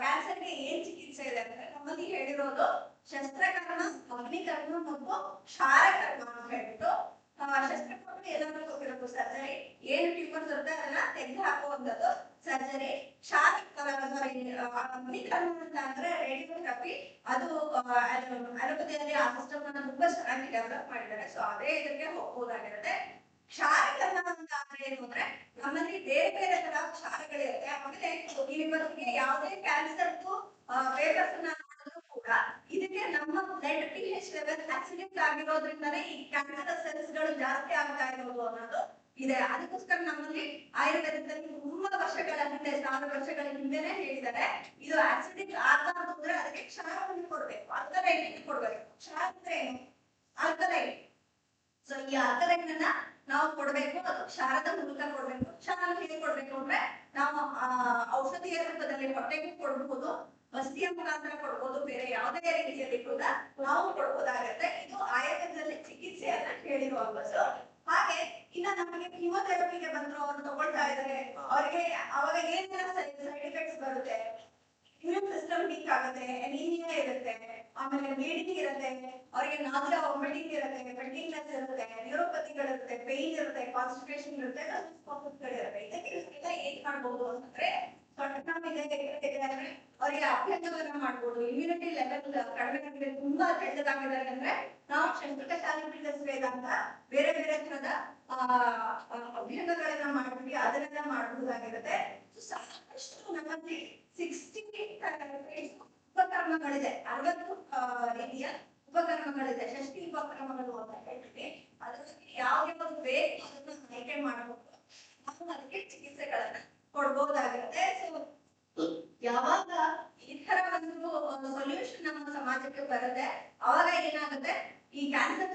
ಕ್ಯಾನ್ಸರ್ಗೆ ಏನ್ ಚಿಕಿತ್ಸೆ ಇದೆ ಅಂದ್ರೆ ನಮ್ಮಲ್ಲಿ ಹೇಳಿರೋದು ಶಸ್ತ್ರಕರ್ಮ, ಅಗ್ನಿಕರ್ಮ ಮತ್ತು ಕ್ಷಾರಕರ್ಮ ಅಂತ ಹೇಳ್ಬಿಟ್ಟು. ಶಸ್ತ್ರಕರ್ಮ ಎಲ್ಲರೂ ಗೊತ್ತಿರೋದು ಸರ್ಜರಿ, ಏನು ಟ್ಯೂಮರ್ಸ್ ಇರುತ್ತೆ ಅದನ್ನ ತೆಗೆದು ಹಾಕುವಂಥದ್ದು ಸರ್ಜರಿ. ಅಗ್ನಿಕರ್ಮ ಅಂತ ಅಂದ್ರೆ ರೇಡಿಯೋಥೆರಪಿ. ಅದು ಅಲೋಪತಿಯಲ್ಲಿ ಆ ಸಿಸ್ಟಮ್ ಅನ್ನ ತುಂಬಾ ಚೆನ್ನಾಗಿ ಡೆವಲಪ್ ಮಾಡಿದ್ದಾರೆ. ಸೊ ಅದೇ ಇದಕ್ಕೆ ಹೋಗ್ಬೋದಾಗಿರುತ್ತೆ. ಕ್ಷಾರಕರ್ಮ ಅಂತ ಅಂದ್ರೆ ಏನು ಅಂದ್ರೆ ನಮ್ಮಲ್ಲಿ ಬೇರೆ ಬೇರೆ ತರ ಕ್ಷಾರಗಳಿರುತ್ತೆ. ಆಮೇಲೆ ಇವತ್ತಿಗೆ ಯಾವುದೇ ಕ್ಯಾನ್ಸರ್ದು ಪೇಪರ್ಸ್ ಅನ್ನ ನೋಡಿದ್ರು ಕೂಡ ಇದಕ್ಕೆ ನಮ್ಮ ಬ್ಲಡ್ pH ಲೆವೆಲ್ ಆಕ್ಸಿಡೆಂಟ್ ಆಗಿರೋದ್ರಿಂದನೇ ಈ ಕ್ಯಾನ್ಸರ್ ಸೆಲ್ಸ್ ಗಳು ಜಾಸ್ತಿ ಆಗ್ತಾ ಇರೋದು ಅನ್ನೋದು ಇದೆ. ಅದಕ್ಕೋಸ್ಕರ ನಮ್ಮಲ್ಲಿ ಆಯುರ್ವೇದದಲ್ಲಿ ತುಂಬಾ ವರ್ಷಗಳ ಹಿಂದೆ, 1000 ವರ್ಷಗಳ ಹಿಂದೆನೆ ಹೇಳಿದ್ದಾರೆ, ಇದು ಆಕ್ಸಿಡೆಂಟ್ ಆಗಬಾರ್ದು ಅಂದ್ರೆ ಅದಕ್ಕೆ ಕ್ಷಾರವನ್ನು ಕೊಡ್ಬೇಕು, ಆಲ್ಕಲೈನ್ ಕೊಡ್ಬೇಕು. ಕ್ಷಾರ ಅಂದ್ರೆ ಏನು? ಆಲ್ಕಲೈನ್. ಸೊ ಈ ಆಲ್ಕಲೈನ್ ಅನ್ನ ನಾವು ಕೊಡ್ಬೇಕು, ಅದು ಕ್ಷಾರದ ಮೂಲಕ ಕೊಡ್ಬೇಕು. ಕ್ಷಾರ ಹೇಗೆ ಕೊಡ್ಬೇಕು ಅಂದ್ರೆ ನಾವು ಔಷಧಿಯ ರೂಪದಲ್ಲಿ ಹೊಟ್ಟೆಗೂ ಕೊಡಬಹುದು, ಬಸ್ತಿಯ ಮುಖಾಂತರ ಕೊಡ್ಬೋದು, ಬೇರೆ ಯಾವುದೇ ರೀತಿಯಲ್ಲಿ ಕೂಡ ನಾವು ಕೊಡ್ಬೋದಾಗುತ್ತೆ. ಇದು ಆಯುರ್ವೇದದಲ್ಲಿ ಚಿಕಿತ್ಸೆಯನ್ನ ಹೇಳಿರುವಂತದ್ದು. ಹಾಗೆ ಇನ್ನ ನಮಗೆ ಕೀಮೋಥೆರಪಿಗೆ ಬಂದ್ರು, ಅವ್ರು ತಗೊಳ್ತಾ ಇದ್ದಾರೆ, ಅವರಿಗೆ ಅವಾಗ ಏನೆಲ್ಲ ಸೈಡ್ ಎಫೆಕ್ಟ್ಸ್ ಬರುತ್ತೆ? ಇಮ್ಯೂನ್ ಸಿಸ್ಟಮ್ ವೀಕ್ ಆಗುತ್ತೆ, ಅನೀಮಿಯಾ ಇರುತ್ತೆ, ಆಮೇಲೆ ಬ್ಲೀಡಿಂಗ್ ಇರುತ್ತೆ, ಅವರಿಗೆ ನಾಸಿಯಾ, ವಾಮಿಟಿಂಗ್ ಇರುತ್ತೆ, ಫೆಟಿಗ್ನೆಸ್ ಇರುತ್ತೆ, ನ್ಯೂರೋಪತಿಗಳಿರುತ್ತೆ, ಪೇನ್ ಇರುತ್ತೆ, ಕಾನ್ಸ್ಟಿಪೇಷನ್ ಇರುತ್ತೆ, ಗಳಿರುತ್ತೆ. ಇದಕ್ಕೆಲ್ಲ ಏನ್ ಮಾಡ್ಬೋದು ಅಂತಂದ್ರೆ ಅವರಿಗೆ ಅಭ್ಯಂಗವನ್ನ ಮಾಡ್ಬೋದು. ಇಮ್ಯುನಿಟಿ ಲೆವೆಲ್ ಕಡಿಮೆ ಆಗಿದೆ, ತುಂಬಾ ತೆಳ್ಳಗಾಗಿದ್ದಾರೆ ಅಂದ್ರೆ ನಾವು ಶಸ್ತ್ರಚಿಕಿತ್ಸೆ ಅಂತ ಬೇರೆ ಬೇರೆ ತರದ ಅಭ್ಯಂಗಗಳನ್ನ ಮಾಡ್ತೀವಿ, ಅದನ್ನೆಲ್ಲ ಮಾಡಬಹುದಾಗಿರುತ್ತೆ. ಸಾಕಷ್ಟು ನಮ್ಮಲ್ಲಿ 60 ಉಪಕರ್ಮಗಳಿದೆ, 60 ರೀತಿಯ ಉಪಕರ್ಮಗಳಿದೆ, ಷಷ್ಠಿ ಉಪಕ್ರಮಗಳು ಅಂತ ಹೇಳ್ತೀವಿ. ಅದರಲ್ಲಿ ಯಾವ್ಯಾವ್ದು ಬೇಕು ಅದನ್ನ ಆಯ್ಕೆ ಮಾಡಬಹುದು, ನಾವು ಅದಕ್ಕೆ ಚಿಕಿತ್ಸೆಗಳನ್ನ ಕೊಡ್ಬೋದಾಗಿರುತ್ತೆ. ಸೊ ಯಾವಾಗ ಈ ತರ ಒಂದು ಸೊಲ್ಯೂಷನ್ ನಮ್ಮ ಸಮಾಜಕ್ಕೆ ಬರುತ್ತೆ ಅವಾಗ ಏನಾಗುತ್ತೆ, ಈ ಕ್ಯಾನ್ಸರ್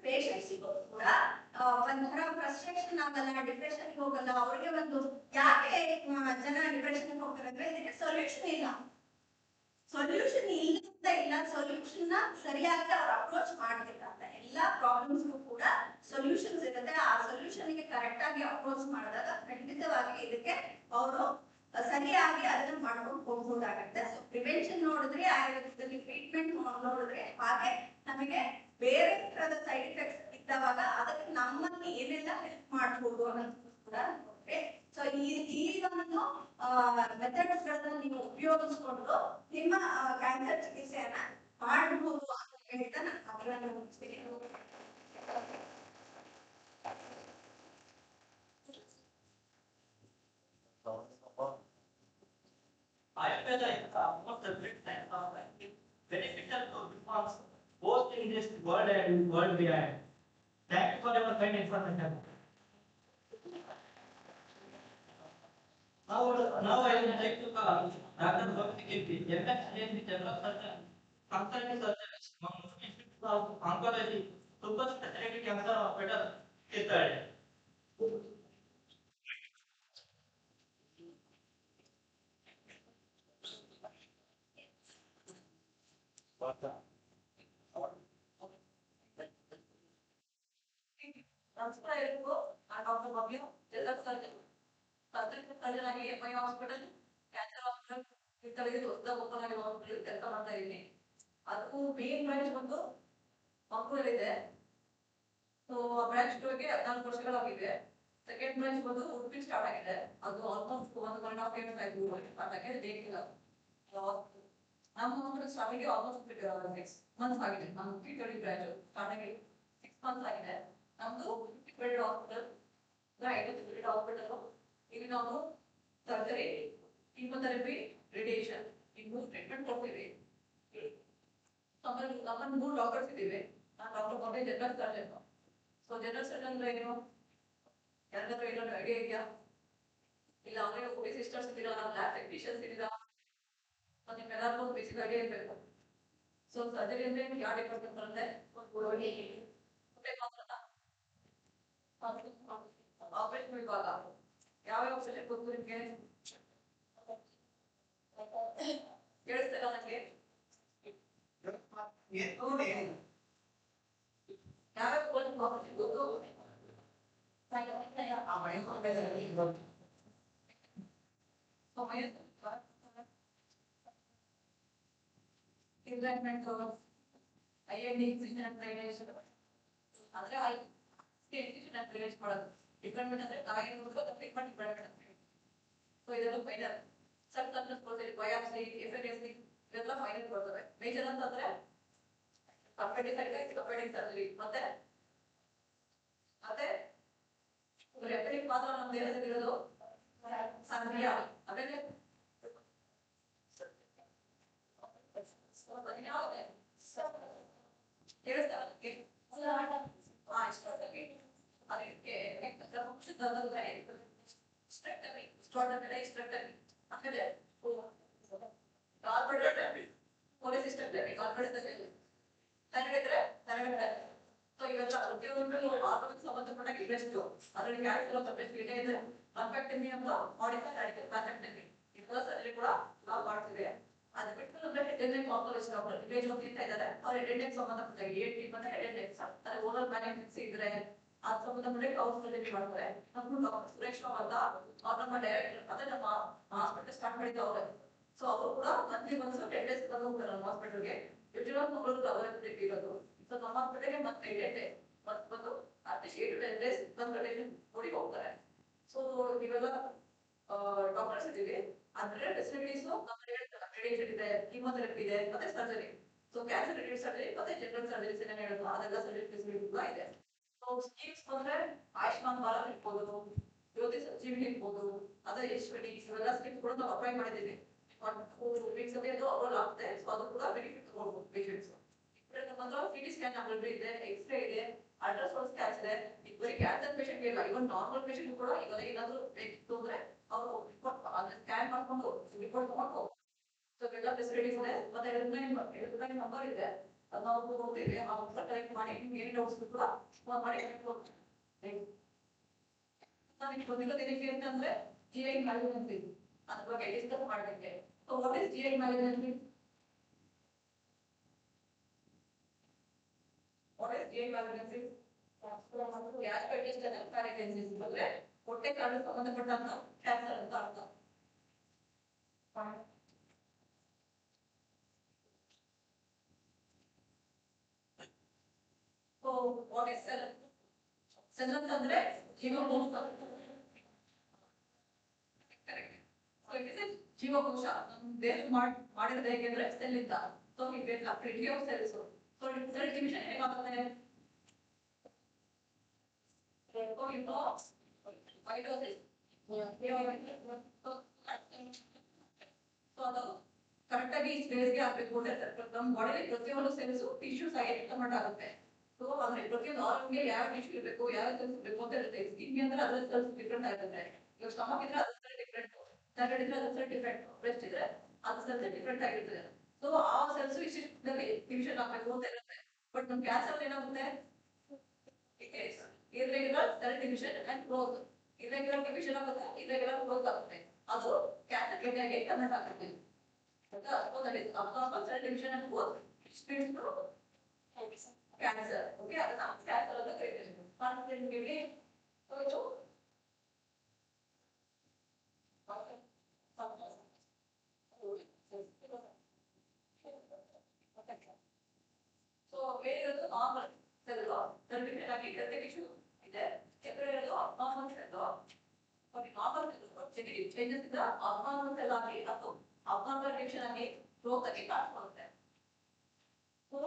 ಪೇಷಂಟ್ಸ್ ಕೂಡ ಒಂಥರ ಫ್ರಸ್ಟ್ರೇಷನ್ ಆಗಲ್ಲ, ಡಿಪ್ರೆಷನ್ ಹೋಗಲ್ಲ. ಅವ್ರಿಗೆ ಒಂದು ಯಾಕೆ ಜನ ಡಿಪ್ರೆಷನ್ ಹೋಗ್ತಾರೆ ಅಂದ್ರೆ ಇದಕ್ಕೆ ಸೊಲ್ಯೂಷನ್ ಇಲ್ಲ. ಸೊಲ್ಯೂಷನ್ ಇಲ್ಲ ಇಲ್ಲ ಸೊಲ್ಯೂಷನ್ ನ ಸರಿಯಾಗಿ ಅವ್ರು ಅಪ್ರೋಚ್ ಮಾಡ್ತಿಲ್ಲ ಅಂತ. ಎಲ್ಲಾ ಪ್ರಾಬ್ಲಮ್ಸ್ ಕೂಡ ಸೊಲ್ಯೂಷನ್ಸ್ ಇರುತ್ತೆ. ಆ ಸೊಲ್ಯೂಷನ್ ಗೆ ಕರೆಕ್ಟ್ ಆಗಿ ಅಪ್ರೋಚ್ ಮಾಡಿದಾಗ ಖಂಡಿತವಾಗಿ ಇದಕ್ಕೆ ಅವರು ಸರಿಯಾಗಿ ಅದನ್ನ ಮಾಡ್ಕೊಂಡು ಹೋಗ್ಬೋದಾಗುತ್ತೆ. ಸೊ ಪ್ರಿವೆನ್ಷನ್ ನೋಡಿದ್ರೆ, ಆಯುರ್ವೇದದಲ್ಲಿ ಟ್ರೀಟ್ಮೆಂಟ್ ನೋಡಿದ್ರೆ, ಹಾಗೆ ನಮಗೆ ಬೇರೆ ತರದ ಸೈಡ್ ಎಫೆಕ್ಟ್ಸ್ ಇದ್ದಾವಾಗ ಅದಕ್ಕೆ ನಮ್ಮಲ್ಲಿ ಏನೆಲ್ಲ ಹೆಲ್ಪ್ ಮಾಡಬಹುದು ಅನ್ನೋದು ಕೂಡ ನೋಡ್ರೆ. ಸೊ ಈ ಒಂದು ಮೆಥಡ್ಸ್ ಗಳನ್ನ ನೀವು ಉಪಯೋಗಿಸ್ಕೊಂಡು ನಿಮ್ಮ ಕ್ಯಾನ್ಸರ್ ಚಿಕಿತ್ಸೆಯನ್ನ ಮಾಡಬಹುದು ಅಂತ ಹೇಳ್ತಾ ನಾನು ಅದನ್ನ ಮುಗಿಸ್ತೀನಿ. Ayurveda is one of the great science of life, beneficial to reforms both in this world and world beyond. Thank you for your kind information. Now I would like to call Dr. Bhakti Kirti, MS in General Surgeon, consulting surgeon, Institute of Oncology, Super Specialty Cancer Hospital, Tirthalia. ನಮಸ್ಕಾರ ಎಲ್ಲರಿಗೂ. ನಾನು doctor ಭವ್ಯ, general surgeon, surgeon ಆಗಿ MI hospital, cancer hospital, ಹೊಸದಾಗಿ open ಆಗಿರೋ hospital ಕೆಲಸ ಮಾಡ್ತಾ ಇದ್ದೀನಿ. ಅದು ಮೇನ್ ಬ್ರಾಂಚ್ ಬಂದು ಮಂಗಳೂರಲ್ಲಿದೆ. ಸೊ ಆ ಬ್ರಾಂಚ್ ಗಳಿಗೆ 14 ವರ್ಷಗಳಾಗಿವೆ. ಸೆಕೆಂಡ್ ಬ್ರಾಂಚ್ ಬಂದು ಉಡುಪಿ ಸ್ಟಾರ್ಟ್ ಆಗಿದೆ. ಅದು ಆಲ್ಮೋಸ್ಟ್ 1.5 years ಆಯ್ತು ಸ್ಟಾರ್ಟ್ ಆಗಿದೆ. ಬೇಕಿಲ್ಲ ನಮ್ಮ ಹಾಸ್ಪಿಟಲ್ ಸ್ಟಾರ್ಟ್ ಆಗಿ ಆಲ್ಮೋಸ್ಟ್ 6 months ಆಗಿದೆ. ನಮ್ಮ P30 ಬ್ರಾಂಚ್ ಸ್ಟಾರ್ಟ್ ಆಗಿ 6 months ಆಗಿದೆ. ನಮ್ದು 50 ಬೆಡ್ ಹಾಸ್ಪಿಟಲ್, 50 ಬೆಡ್ ಹಾಸ್ಪಿಟಲ್. ಇಲ್ಲಿ ನಾವು ಸರ್ಜರಿ, ಕೀಮೋಥೆರಪಿ, ರೇಡಿಯೇಷನ್ ಈ 3 ಟ್ರೀಟ್ಮೆಂಟ್ ಕೊಡ್ತೀವಿ. ನಮ್ಮಲ್ಲಿ 3 ಡಾಕ್ಟರ್ಸ್ ಇದ್ದೀವಿ. ನಾನು ಡಾಕ್ಟರ್ ಮೊನ್ನೆ general surgeon. So general surgeon ಅಂದ್ರೆ ಏನು, ಯಾರಾದ್ರೂ ಏನಾದ್ರು ಐಡಿಯಾ ಇದೆಯಾ? ಇಲ್ಲ ಅವರೇ OP ಸಿಸ್ಟರ್ಸ್ ಇದ್ದೀರಾ, ಲ್ಯಾಬ್ ಟೆಕ್ನಿಷಿಯನ್ಸ್ ಇದ್ದೀರಾ? ನಿಮ್ಮೆಲ್ಲರಿಗೂ ಬೇಸಿಕ್ ಐಡಿಯಾ ಇರಬೇಕು. ಸೊ ಸರ್ಜರಿ ಅಂದ್ರೆ ಯಾವ ಡಿಪಾರ್ಟ್ಮೆಂಟ್ ಬರುತ್ತೆ? ಆಪರೇಷನ್ ವಿಭಾಗ. ಯಾವ ಆಪರೇಷನ್ ಗೊತ್ತು ನಿಮ್ಗೆ? ಕೇಳಿಸ್ತಿಲ್ಲ ನನಗೆ. ಯಾವ ಆಪರೇಷನ್ ಗೊತ್ತು? Investment IND incision and drainage ಅಂದ್ರೆ ಇನ್ಸಿಷನ್ ಅಂಡ್ ಡ್ರೈನೇಜ್ ಮಾಡೋದು. ಡಿಪಾರ್ಟ್ಮೆಂಟ್ ಅಂದ್ರೆ ಕಾಯಿಲೆ ಟ್ರೀಟ್ಮೆಂಟ್ ಡಿಪಾರ್ಟ್ಮೆಂಟ್ ಅಂತ ಹೇಳಿ. ಸೊ ಇದೆಲ್ಲ ಫೈನಲ್. ಸಬ್ ಕನ್ಸಲ್ಟ್ ಕೊಡ್ತೀವಿ, ಬಯಾಪ್ಸಿ, FNAC ಇವೆಲ್ಲ ಫೈನಲ್ ಕೊಡ್ತವೆ. ಮೇಜರ್ ಅಂತಂದ್ರೆ ಅಪೆಂಡಿಸೈಟಿಸ್, ಅಪೆಂಡಿಕ್ ಸರ್ಜರಿ ಮತ್ತೆ ಅಪೆಂಡಿಕ್ ಮಾತ್ರ ನಮ್ಮ ದೇಹದಲ್ಲಿ ಇರೋದು ಸರ್ಜರಿ. ಆಮೇಲೆ ಅದು ಬಿಟ್ಟು ಹೆಡ್ಡೇಕ್ ಆಂಕಾಲಜಿಸ್ಟ್ ಡಾಕ್ಟರ್ ಇಮೇಜ್ ಹೋಗ್ತಾ ಇದ್ದಾರೆ. ಅವ್ರ ಹೆಡ್ಡೇಕ್ ಸಂಬಂಧಪಟ್ಟ ENT ಮತ್ತೆ ಹೆಡ್ಡೇಕ್ ಅಂದ್ರೆ ಓರಲ್ ಮ್ಯಾಗ್ನೆಟಿಕ್ಸ್ ಇದ್ರೆ ಅದು ಸಂಬಂಧಪಟ್ಟ ಅವ್ರು ಸರ್ಜರಿ ಮಾಡ್ತಾರೆ. ನಮ್ಮ ಡಾಕ್ಟರ್ ಸುರೇಶ್ ರಾವ್ ಅಂತ ಅವ್ರ ನಮ್ಮ ಡೈರೆಕ್ಟರ್ ಅದೇ ನಮ್ಮ ಹಾಸ್ಪಿಟಲ್ ಸ್ಟಾರ್ಟ್ ಮಾಡಿದ್ದವ್ರೆ. ಸೊ ಅವರು ಕೂಡ ಮಂತ್ಲಿ ಒನ್ಸ್ 10 days ಬಂದು ಹೋಗ್ತಾರೆ ನಮ್ಮ ಹಾಸ್ಪಿಟಲ್ಗೆ. ಯೂಶುವಲ್ ಮಂಗಳೂರು ಅವೈಲಬಿಲಿಟಿ ಇರೋದು. ಸೊ ನಮ್ಮ ಹಾಸ್ಪಿಟಲ್ಗೆ ಮತ್ತೆ 10 days ಬಂದು ಅಟ್ಲೀಸ್ಟ್ 8 to 10 days ಕನ್ಸಲ್ಟೇಷನ್ ನೋಡಿ ಹೋಗ್ತಾರೆ. ಸೊ ಇವೆಲ್ಲ ಡಾಕ್ಟರ್ಸ್ ಇದ್ದೀವಿ. ಅಂದ್ರೆ ಫೆಸಿಲಿಟೀಸ್ ರೇಡಿಯೇಷನ್ ಇದೆ, ಕೀಮೋಥೆರಪಿ ಇದೆ ಮತ್ತೆ surgery. So cancer related surgery ಮತ್ತೆ ಜನರಲ್ ಸರ್ಜರೀಸ್ ಏನೇನು ಹೇಳೋದು ಅದೆಲ್ಲ ಸರ್ಜರಿ ಫೆಸಿಲಿಟಿ ಕೂಡ ಇದೆ. ಸೊ ಸ್ಕೀಮ್ಸ್ ಬಂದ್ರೆ ಆಯುಷ್ಮಾನ್ ಭಾರತ್ ಇರ್ಬೋದು, ಜ್ಯೋತಿ ಸಂಜೀವಿನಿ ಇರ್ಬೋದು, ಅದೇ ಯಶಸ್ವಿನಿ ಇವೆಲ್ಲ ಸ್ಕೀಮ್ಸ್ ಕೂಡ ನಾವು ಅಪ್ಲೈ ಮಾಡಿದ್ದೀವಿ. 2 weeks ಅಲ್ಲಿ ಅದು ಅಪ್ರೂವಲ್ ಆಗುತ್ತೆ. ಸೊ ಅದು ಕೂಡ ಬೆನಿಫಿಟ್ ತಗೊಳ್ಬೋದು ಪೇಷಂಟ್ಸ್. ನಮ್ಮ CT ಸ್ಕ್ಯಾನ್ ಅವೈಲೇಬಲ್ ಇದೆ, ಎಕ್ಸ್ರೇ ಇದೆ, ಅಲ್ಟ್ರಾಸೌಂಡ್ ಸ್ಕ್ಯಾನ್ಸ್ ಇದೆ. ಬರೀ ಕ್ಯಾನ್ಸರ್ ಪೇಷಂಟ್ ಇಲ್ಲ, ಇವನ್ ನಾರ್ಮಲ್ ಪೇಷಂಟ್ ಕೂಡ ಇವಾಗ ಏನಾದ್ರು ಬೇಕಿತ್ತು ಅಂದ್ರೆ ಅವರು ಸ್ಕ್ಯಾನ್ ಮಾಡ್ಕೊಂಡು ರಿಪೋರ್ಟ್ ತಗೊಂಡು. ಸೊ ಎಲ್ಲ ಫೆಸಿಲಿಟೀಸ್ ಇದೆ. ಮತ್ತೆ ಹೆಲ್ಪ್ಲೈನ್ ನಂಬರ್ ಇದೆ, ಅದು ನಾವು ಹೋಗ್ತೀವಿ ಕಲೆಕ್ಟ್ ಮಾಡಿ ನಿಮ್ಗೆ ಏನು ಡೌಟ್ಸ್ ಕೂಡ ಫೋನ್ ಮಾಡಿ ಕಲೆಕ್ಟ್ ಹೋಗ್ತೀವಿ. ನಾನು ಗೊತ್ತಿರೋದು ಏನಕ್ಕೆ ಅಂತಂದ್ರೆ GI ಮ್ಯಾಲಿಗ್ನೆನ್ಸಿ ಅದ್ರ ಬಗ್ಗೆ ಡಿಸ್ಕಸ್ ಮಾಡಲಿಕ್ಕೆ. So what is GI malignancy? What is GI malignancy? Gastritis malignancy ಅಂದ್ರೆ ಹೊಟ್ಟೆ ಕಾಲು ಸಂಬಂಧಪಟ್ಟಂತ ಕ್ಯಾನ್ಸರ್ ಅಂತ ಅರ್ಥ. So what is cell? Cell ಅಂತಂದ್ರೆ ಜೀವಕೋಶ. ಕರೆಕ್ಟ್. ಸೊ ಇಟ್ ಇಸ್ ಜೀವಕೋಶ. ನಮ್ಮ ದೇಹ ಮಾಡಿರೋದು ಹೇಗೆಂದ್ರೆ ಸೆಲ್ ಇಂದ. ಸೊ ಇವೆಲ್ಲ ಟ್ರಿಲಿಟಿ of cells. So cell division ಹೇಗಾಗುತ್ತೆ? ಮೈಟೋಸಿಸ್. ಸೊ ಅದು ಕರೆಕ್ಟ್ ಆಗಿ ಸ್ಪೇಸ್ಗೆ ಹಾಕಬೇಕು ಅಂತ ಹೇಳ್ತಾರೆ. ನಮ್ಮ ಬಾಡಿಲಿ ಪ್ರತಿಯೊಂದು ಸೆಲ್ಸ್ ಟಿಶ್ಯೂಸ್ ಆಗಿ ಕನ್ವರ್ಟ್ ಆಗುತ್ತೆ. ಸೊ ಅಂದ್ರೆ ಪ್ರತಿಯೊಂದು ಆರ್ಗನ್ಗೆ ಯಾವ ಟಿಶ್ಯೂ ಇರಬೇಕು, ಯಾವ ಸೆಲ್ಸ್ ಇರಬೇಕು ಅಂತ ಇರುತ್ತೆ. ಸ್ಕಿನ್ ಅಂದ್ರೆ ಅದರ ಸೆಲ್ಸ್ ಡಿಫ್ರೆಂಟ್ ಆಗಿರುತ್ತೆ. ಇವಾಗ ಸ್ಟಮಕ್ ಇದ್ರೆ ಅದ್ರ ಸೆಲ್ ಡಿಫ್ರೆಂಟ್, ಥೈರಾಯ್ಡ್ ಇದ್ರೆ ಅದ್ರ ಸೆಲ್ ಡಿಫ್ರೆಂಟ್, ಬ್ರೆಸ್ಟ್ ಇದ್ರೆ ಅದ್ರ ಸೆಲ್ಸ್ ಡಿಫ್ರೆಂಟ್ ಆಗಿರ್ತದೆ. ಸೊ ಆ ಸೆಲ್ಸ್ ಇಷ್ಟಿಷ್ಟಲ್ಲಿ ಡಿವಿಷನ್ ಆಗಬೇಕು ಅಂತ ಇರುತ್ತೆ. ಬಟ್ ನಮ್ಮ ಕ್ಯಾನ್ಸರ್ ಏನಾಗುತ್ತೆ? irregular cell division and growth. irregular division ಆಗುತ್ತೆ, irregular growth ಆಗುತ್ತೆ. ಅದು ಕ್ಯಾನ್ಸರ್ ಗೆ ಕನ್ವರ್ಟ್ ಆಗುತ್ತೆ. So that is abnormal cell division and growth which leads to cancer. Okay, ಅದನ್ನ ಕ್ಯಾನ್ಸರ್ ಅಂತ ಕರೀತೀವಿ. ಕಾನ್ಸಂಟ್ರೇಟ್ಗೆ ಸೊ ಇದು ಚೇಂಜಸ್ ಇದ್ರೆ ಅಬ್ನಾರ್ಮಲ್ ಸೆಲ್ ಆಗಿ ಅದು ಅಬ್ನಾರ್ಮಲ್ ರಿಯಾಕ್ಷನ್ ಆಗಿ ಗ್ರೋತ್ ಆಗಿ ಕಾಣಿಸ್ಕೊಳ್ಳುತ್ತೆ. ಸೊ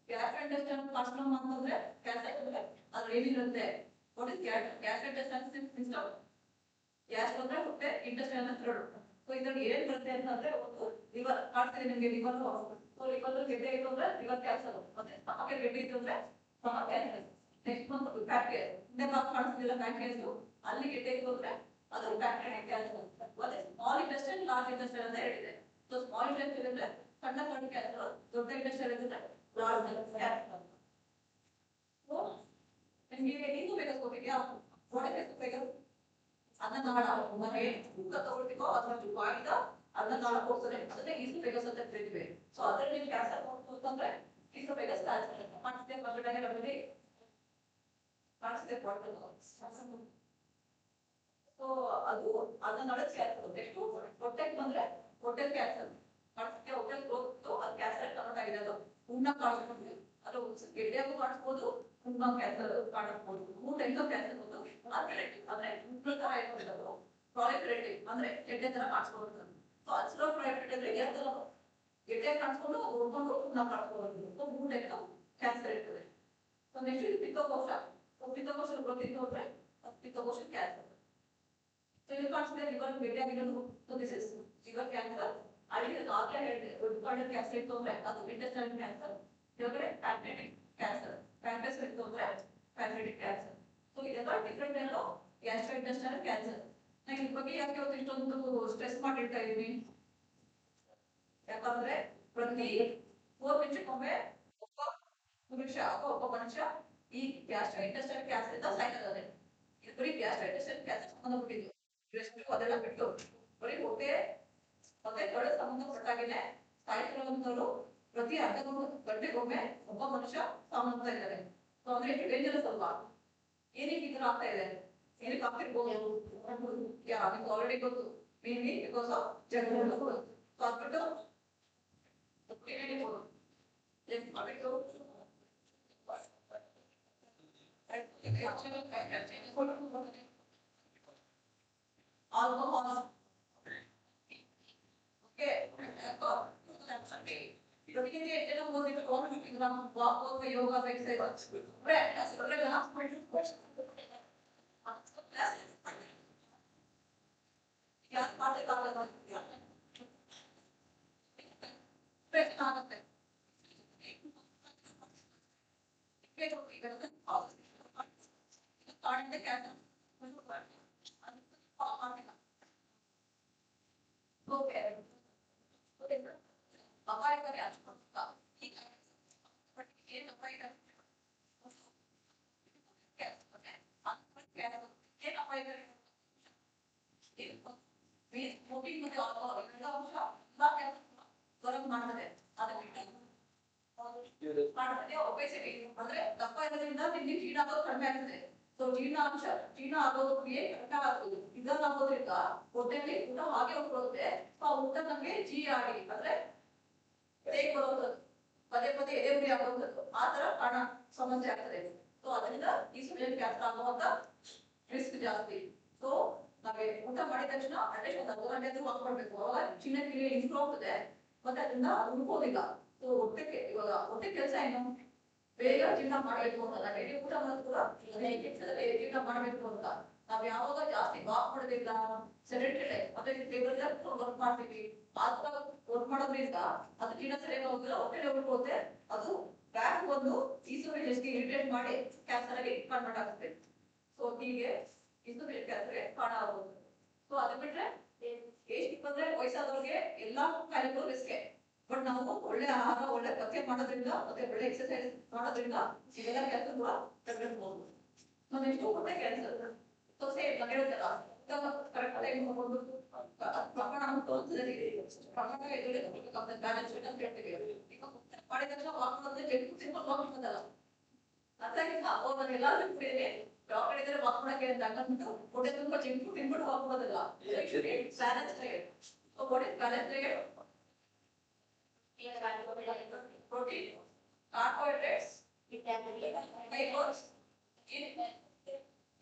ಗ್ಯಾಸ್ಟ್ರೋಇಂಟೆಸ್ಟೈನಲ್ ಕಾರ್ಸಿನೋಮಾ ಅಂತಂದ್ರೆ ಕ್ಯಾನ್ಸರ್ ಅಂದ್ರೆ ಅದ್ರ ಏನಿರುತ್ತೆ, ವಾಟ್ ಇಸ್ ಗ್ಯಾಸ್ಟ್ರೋಇಂಟೆಸ್ಟೈನಲ್ ಸಿಸ್ಟಮ್? ಗ್ಯಾಸ್ ಅಂದ್ರೆ ಹೊಟ್ಟೆ, ಇಂಟೆಸ್ಟೈನ್ ಅಂದ್ರೆ ಥ್ರೋಟ್. ಸೊ ಇದ್ರಲ್ಲಿ ಏನ್ ಬರುತ್ತೆ ಅಂತಂದ್ರೆ ಒಂದು ಲಿವರ್ ಕಾಡ್ತಿದೆ ನಿಮಗೆ, ಲಿವರ್. ಸೊ ಲಿವರ್ ಗೆಡ್ಡೆ ಇತ್ತು ಅಂದ್ರೆ ಲಿವರ್ ಕ್ಯಾನ್ಸರ್, ಮತ್ತೆ ಸ್ಟಮಕ್ ಗೆಡ್ಡೆ ಇತ್ತು ಅಂದ್ರೆ ಸ್ಟಮಕ್ ಕ್ಯಾನ್ಸರ್. ನೆಕ್ಸ್ಟ್ ಬಂದು ಪ್ಯಾಕ್ರಿಯಾಸ್, ಹಿಂದೆ ಭಾಗ ಕಾಣಿಸ್ತಿಲ್ಲ ಪ್ಯಾಕ್ರಿಯಾಸ್, ಅಲ್ಲಿ ಗೆಡ್ಡೆ ಇತ್ತು ಅಂದ್ರೆ ಅದು ಪ್ಯಾಕ್ರಿಯಾಟಿಕ್ ಕ್ಯಾನ್ಸರ್. ಮತ್ತೆ ಸ್ಮಾಲ್ ಇಂಟೆಸ್ಟೈನ್, ಲಾರ್ಜ್ ಇಂಟೆಸ್ಟೈನ್ ಅಂತ ಹೇಳಿದೆ. ಸೊ ಸ್ಮಾಲ್ ಇಂಟೆಸ್ಟೈನ್ ಅಂದ್ರೆ ಸಣ್ಣ ಸಣ್ಣ ಕ್ಯಾನ್ಸರ್, ದೊಡ್ಡ ಇಂಟೆಸ್ಟೈನ್ ಅಂದ್ರೆ ಲಾರ್ಜ್ ಕ್ಯಾನ್ಸರ್. ಸೊ ನಿಮಗೆ ಏನು ಬೇಕಾಗೋದಿದೆಯಾ? ಬೇಕಾ ಅನ್ನನಾಳ, ಮನೆ ಊಟ ತಗೊಳ್ತೀವೋ ಅದ್ರಲ್ಲಿ ಬಾಯಿದ ಅನ್ನನಾಳ ಹೋಗ್ತದೆ, ಅದನ್ನೇ ಈಸೋಫೇಗಸ್ ಅಂತ ಕರೀತೀವಿ. ಸೊ ಅದ್ರಲ್ಲಿ ನೀವು ಕ್ಯಾನ್ಸರ್ ಅಂತಂದ್ರೆ ಈಸೋಫೇಗಸ್ ಕ್ಯಾನ್ಸರ್ ಕಾಣಿಸುತ್ತೆ, ಮಕ್ಕಳಲ್ಲಿ ಕಾಣಿಸುತ್ತೆ. ಸೊ ಅದು ಅನ್ನನಾಳದ ಕ್ಯಾನ್ಸರ್. ನೆಕ್ಸ್ಟ್ ಹೊಟ್ಟೆಗೆ ಬಂದ್ರೆ ಹೊಟ್ಟೆ ಕ್ಯಾನ್ಸರ್ ಕಾಣಿಸುತ್ತೆ, ಹೊಟ್ಟೆ ಹೋಗ್ತು, ಅದು ಕ್ಯಾನ್ಸರ್ ಕನ್ವರ್ಟ್ ಆಗಿದೆ. ಅದು ಹುಣ್ಣ ಕಾಣಿಸ್ಕೊಂಡು ಅದು ಗೆಡ್ಡೆಯಾಗೂ ಕಾಣಿಸ್ಬೋದು, ಹುಣ್ಣ ಕ್ಯಾನ್ಸರ್ ಕಾಣಿಸ್ಬೋದು. 3 types of cancer. ಒಂದು ಅಲ್ಸರೇಟಿವ್ ಅಂದ್ರೆ ಹುಣ್ಣು ತರ ಇರೋದು, ಪ್ರಾಲಿಫರೇಟಿವ್ ಅಂದ್ರೆ ಗೆಡ್ಡೆ ತರ ಕಾಣಿಸ್ಕೊಳ್ಳೋದು. ಸೊ ಅಲ್ಸರ್ ಪ್ರಾಲಿಫರೇಟಿವ್ ಅಂದ್ರೆ ಎರಡು ಗೆಡ್ಡೆ ಕಾಣಿಸ್ಕೊಂಡು ಅದು ಹೊಡ್ಕೊಂಡು ಹುಣ್ಣ ಕಾಣಿಸ್ಕೊಳ್ಳೋದು. ಸೊ 3 ಟೈಪ್ಸ್ ಆಫ್ ಕ್ಯಾನ್ಸರ್ ಇರ್ತದೆ. ಸೊ ನೆಕ್ಸ್ಟ್ ಪಿತ್ತಕೋಶ. ಪಿತ್ತಕೋಶ ಗೊತ್ತಿತ್ತು ಅಂದ್ರೆ ಪಿತ್ತಕೋಶ ಕ್ಯಾನ್ಸರ್. ಸೊ ಇಲ್ಲಿ ಕಾಣಿಸಿದೆ ಲಿವರ್ ಗೆಡ್ಡೆ ಆಗಿರೋದು. So this is liver cancer. ಅಲ್ಲಿ ಆಗಲೇ ಹೇಳಿದೆ ರುಡ್ಕಾರ್ಡಲ್ ಕ್ಯಾನ್ಸರ್ ಇತ್ತು ಅಂದ್ರೆ ಅದು ಇಂಟೆಸ್ಟೈನಲ್ ಕ್ಯಾನ್ಸರ್. ಇವಾಗಲೇ ಪ್ಯಾನ್ಕ್ರಿಯಾಟಿಕ್ ಕ್ಯಾನ್ಸರ್, ಪ್ಯಾನ್ಕ್ರಿಯಾಸ್ ಇತ್ತು ಅಂದ್ರೆ ಪ್ಯಾನ್ಕ್ರಿಯಾಟಿಕ್ ಕ್ಯಾನ್ಸರ್. ಸೊ ಇದೆಲ್ಲ ಡಿಫ್ರೆಂಟ್ ಏನೋ ಗ್ಯಾಸ್ಟ್ರೋಇಂಟೆಸ್ಟೈನಲ್ ಕ್ಯಾನ್ಸರ್. ನಾನು ಇದ್ರ ಬಗ್ಗೆ ಯಾಕೆ ಇವತ್ತು ಇಷ್ಟೊಂದು ಸ್ಟ್ರೆಸ್ ಮಾಡಿರ್ತಾ ಇದ್ದೀನಿ ಯಾಕಂದ್ರೆ ಪ್ರತಿ 4 ನಿಮಿಷಕ್ಕೊಮ್ಮೆ ಒಬ್ಬ ಮನುಷ್ಯ ಒಬ್ಬ ಮನುಷ್ಯ ಈ ಗ್ಯಾಸ್ಟ್ರೋಇಂಟೆಸ್ಟೈನಲ್ ಕ್ಯಾನ್ಸರ್ ಇಂದ ಸಾಯ್ತಾ ಇದ್ದಾರೆ. ಇದು ಬರೀ ಗ್ಯಾಸ್ಟ್ರೋಇಂಟೆಸ್ಟೈನಲ್ ಕ್ಯಾನ್ಸರ್ ಸಂಬಂಧಪಟ್ಟಿದ್ದು. ಎಷ್ಟು ಅದೆಲ್ಲ ಬಿಟ್ಟು ಬರೀ ಹೊಟ್ಟೆ ಮತ್ತೆ ಕಡೆ ಸಂಬಂಧಪಟ್ಟಾಗೇನೆ ಸಾಯ್ತಿರುವಂತವರು ಪ್ರತಿ ಅರ್ಧ ಗಂಟೆಗೊಮ್ಮೆ ಒಬ್ಬ ಮನುಷ್ಯ ಸಾವನ್ನಪ್ತಾ ಇದ್ದಾರೆ. ಸೊ ಅಂದ್ರೆ ಎಷ್ಟು ಡೇಂಜರಸ್ ಅಲ್ವಾ? ಏನಕ್ಕೆ ಈ ತರ ಆಗ್ತಾ ಇದೆ? ಏನಕ್ಕೆ ಆಗ್ತಿರ್ಬೋದು? ನಿಮ್ಗೆ ಆಲ್ರೆಡಿ ಗೊತ್ತು, mainly because of junk food. So ಅದ್ಬಿಟ್ಟು ಆಲ್ಕೋಹಾಲ್, ಪ್ರತಿನಿತ್ಯ ಎಷ್ಟು ಓದಿದ್ರು ವಾಕ್ ಹೋಗುವ ಯೋಗ ಎಕ್ಸರ್ಸೈಸ್ ಯಾರು ಮಾಡಲಿಕ್ಕಾಗಲ್ಲ ಆಗುತ್ತೆ. ಅಪಾಯಕಾರಿ ಏನು ಅಪಾಯಕಾರಿ ಏನು ಅಪಾಯಕಾರಿ ಸ್ಮೋಕಿಂಗ್ ಮತ್ತೆ ಆಲ್ಕೋಹಾಲ್ ಇವೆಲ್ಲ ಅಂಶ ಗರಂ ಮಾಡ್ತದೆ. ಅದಕ್ಕೆ ಒಬೇಸಿಟಿ ಅಂದ್ರೆ ದಪ್ಪ ಇರೋದ್ರಿಂದ ತಿಂಡಿ ಜೀರ್ಣ ಆಗೋದು ಕಡಿಮೆ ಆಗ್ತದೆ. ಸೊ ಜೀರ್ಣ ಆಗೋದು ಕ್ರಿಯೆ ಕಡಿಮೆ ಆಗೋದು ಇದನ್ನ ಆಗೋದ್ರಿಂದ ಹೊಟ್ಟೆಯಲ್ಲಿ ಊಟ ಹಾಗೆ ಉಳ್ಕೊಳ್ಳುತ್ತೆ. ಆ ಊಟ ನಮ್ಗೆ GRD ಅಂದ್ರೆ ಎದೆ ಬರೋದು, ಪದೇ ಪದೇ ಎದೆ ಉರಿ ಆಗುವಂಥದ್ದು, ಆ ತರ ಕಾರಣ ಸಮಸ್ಯೆ ಆಗ್ತದೆ. ಸೊ ಅದರಿಂದ ಈ ಸುರಿಯಲ್ಲಿ ಕ್ಯಾನ್ಸರ್ ಆಗುವಂತ ರಿಸ್ಕ್ ಜಾಸ್ತಿ. ಸೊ ನಾವೇ ಊಟ ಮಾಡಿದ ತಕ್ಷಣ ಅಟ್ಲೀಸ್ಟ್ ಒಂದು 10 ಗಂಟೆ ವಾಕ್ ಮಾಡ್ಬೇಕು. ಅವಾಗ ಚಿನ್ನ ಕ್ರಿಯೆ ಇಂಪ್ರೂವ್ ಆಗ್ತದೆ, ಮತ್ತೆ ಅದರಿಂದ ಉಳ್ಕೋದಿಲ್ಲ. ಸೊ ಇವಾಗ ಹೊಟ್ಟೆ ಕೆಲಸ ಏನು? ಬೇಗ ಜೀರ್ಣ ಮಾಡಬೇಕು ಅಂತ. ಡೈಲಿ ಊಟ ಮಾಡೋದು ಕೂಡ ಜೀರ್ಣ ಮಾಡಬೇಕು ಅಂತ. ನಾವ್ ಯಾವಾಗ ಜಾಸ್ತಿ ವಾಕ್ ಮಾಡೋದಿಲ್ಲ, ಸೆಡೆಂಟರಿ ಮತ್ತೆ ಟೇಬಲ್ ವರ್ಕ್ ಮಾಡ್ತೀವಿ, ಆ ತರ ವರ್ಕ್ ಮಾಡೋದ್ರಿಂದ ಅದು ಜೀರ್ಣ ಸರಿಯಾಗಿ ಹೋಗಿಲ್ಲ, ಹೊಟ್ಟೆ ಉಳ್ಕೋತೆ. ಅದು ಬ್ಯಾಕ್ ಬಂದು ಈಸೋಫೇಗಸ್ ಇರಿಟೇಟ್ ಮಾಡಿ ಕ್ಯಾನ್ಸರ್ ಆಗಿ ಕನ್ವರ್ಟ್ ಆಗುತ್ತೆ. ಸೊ ಹೀಗೆ ಈಸೋಫೇಗಸ್ ಕ್ಯಾನ್ಸರ್ಗೆ ಕಾರಣ ಆಗುತ್ತೆ. ಸೊ ಅದು ಬಿಟ್ರೆ ಏಜ್ ಬಂದ್ರೆ ವಯಸ್ಸಾದವ್ರಿಗೆ ಎಲ್ಲಾ ಕಾಯಿಲೆಗಳು ರಿಸ್ಕ್. ಬಟ್ ನಾವು ಒಳ್ಳೆ ಆಹಾರ, ಒಳ್ಳೆ ಪಥ್ಯ ಮಾಡೋದ್ರಿಂದ ಮತ್ತೆ ಒಳ್ಳೆ ಎಕ್ಸರ್ಸೈಸ್ ಮಾಡೋದ್ರಿಂದ ಇದೆಲ್ಲ ಕ್ಯಾನ್ಸರ್ ಕೂಡ ತಡೆಗಟ್ಟಬಹುದು. ಸೊ ನೆಕ್ಸ್ಟ್ ಹೊಟ್ಟೆ ಕ್ಯಾನ್ಸರ್. ಸೊ ಸೇಮ್ ನಾನು ಹೇಳಿದ್ದಲ್ಲ, ಕರೆಕ್ಟ್ ಟೈಮ್ ಹೋಗ್ಬೋದು, ಪ್ರಮಾಣ ಪ್ರಮಾಣ ಎದುರು ಬ್ಯಾಲೆನ್ಸ್ ಅಂತ ಹೇಳ್ತೀವಿ. ಈಗ ಮಾಡಿದ ತಕ್ಷಣ ವಾಕ್ ಮಾಡಿದ್ರೆ ಜಂಕ್ ಸಿಂಪಲ್ ವಾಕ್ ಮಾಡೋದಲ್ಲ. ಅದಾಗಿಲ್ಲ ಅವ್ರು ಎಲ್ಲಾದ್ರೂ ಕುಡಿದ್ರೆ ಡಾಕ್ಟರ್ ಇದ್ರೆ ವಾಕ್ ಮಾಡಕ್ಕೆ ಅಂತ ಅಂದ್ಬಿಟ್ಟು ಹೊಟ್ಟೆ ತುಂಬಾ ಜಂಕ್ ಫುಡ್ ತಿನ್ಬಿಟ್ಟು ವಾಕ್ ಮಾಡೋದಲ್ಲ. Balance diet. So what is balance diet? protein, carbohydrates, fibers,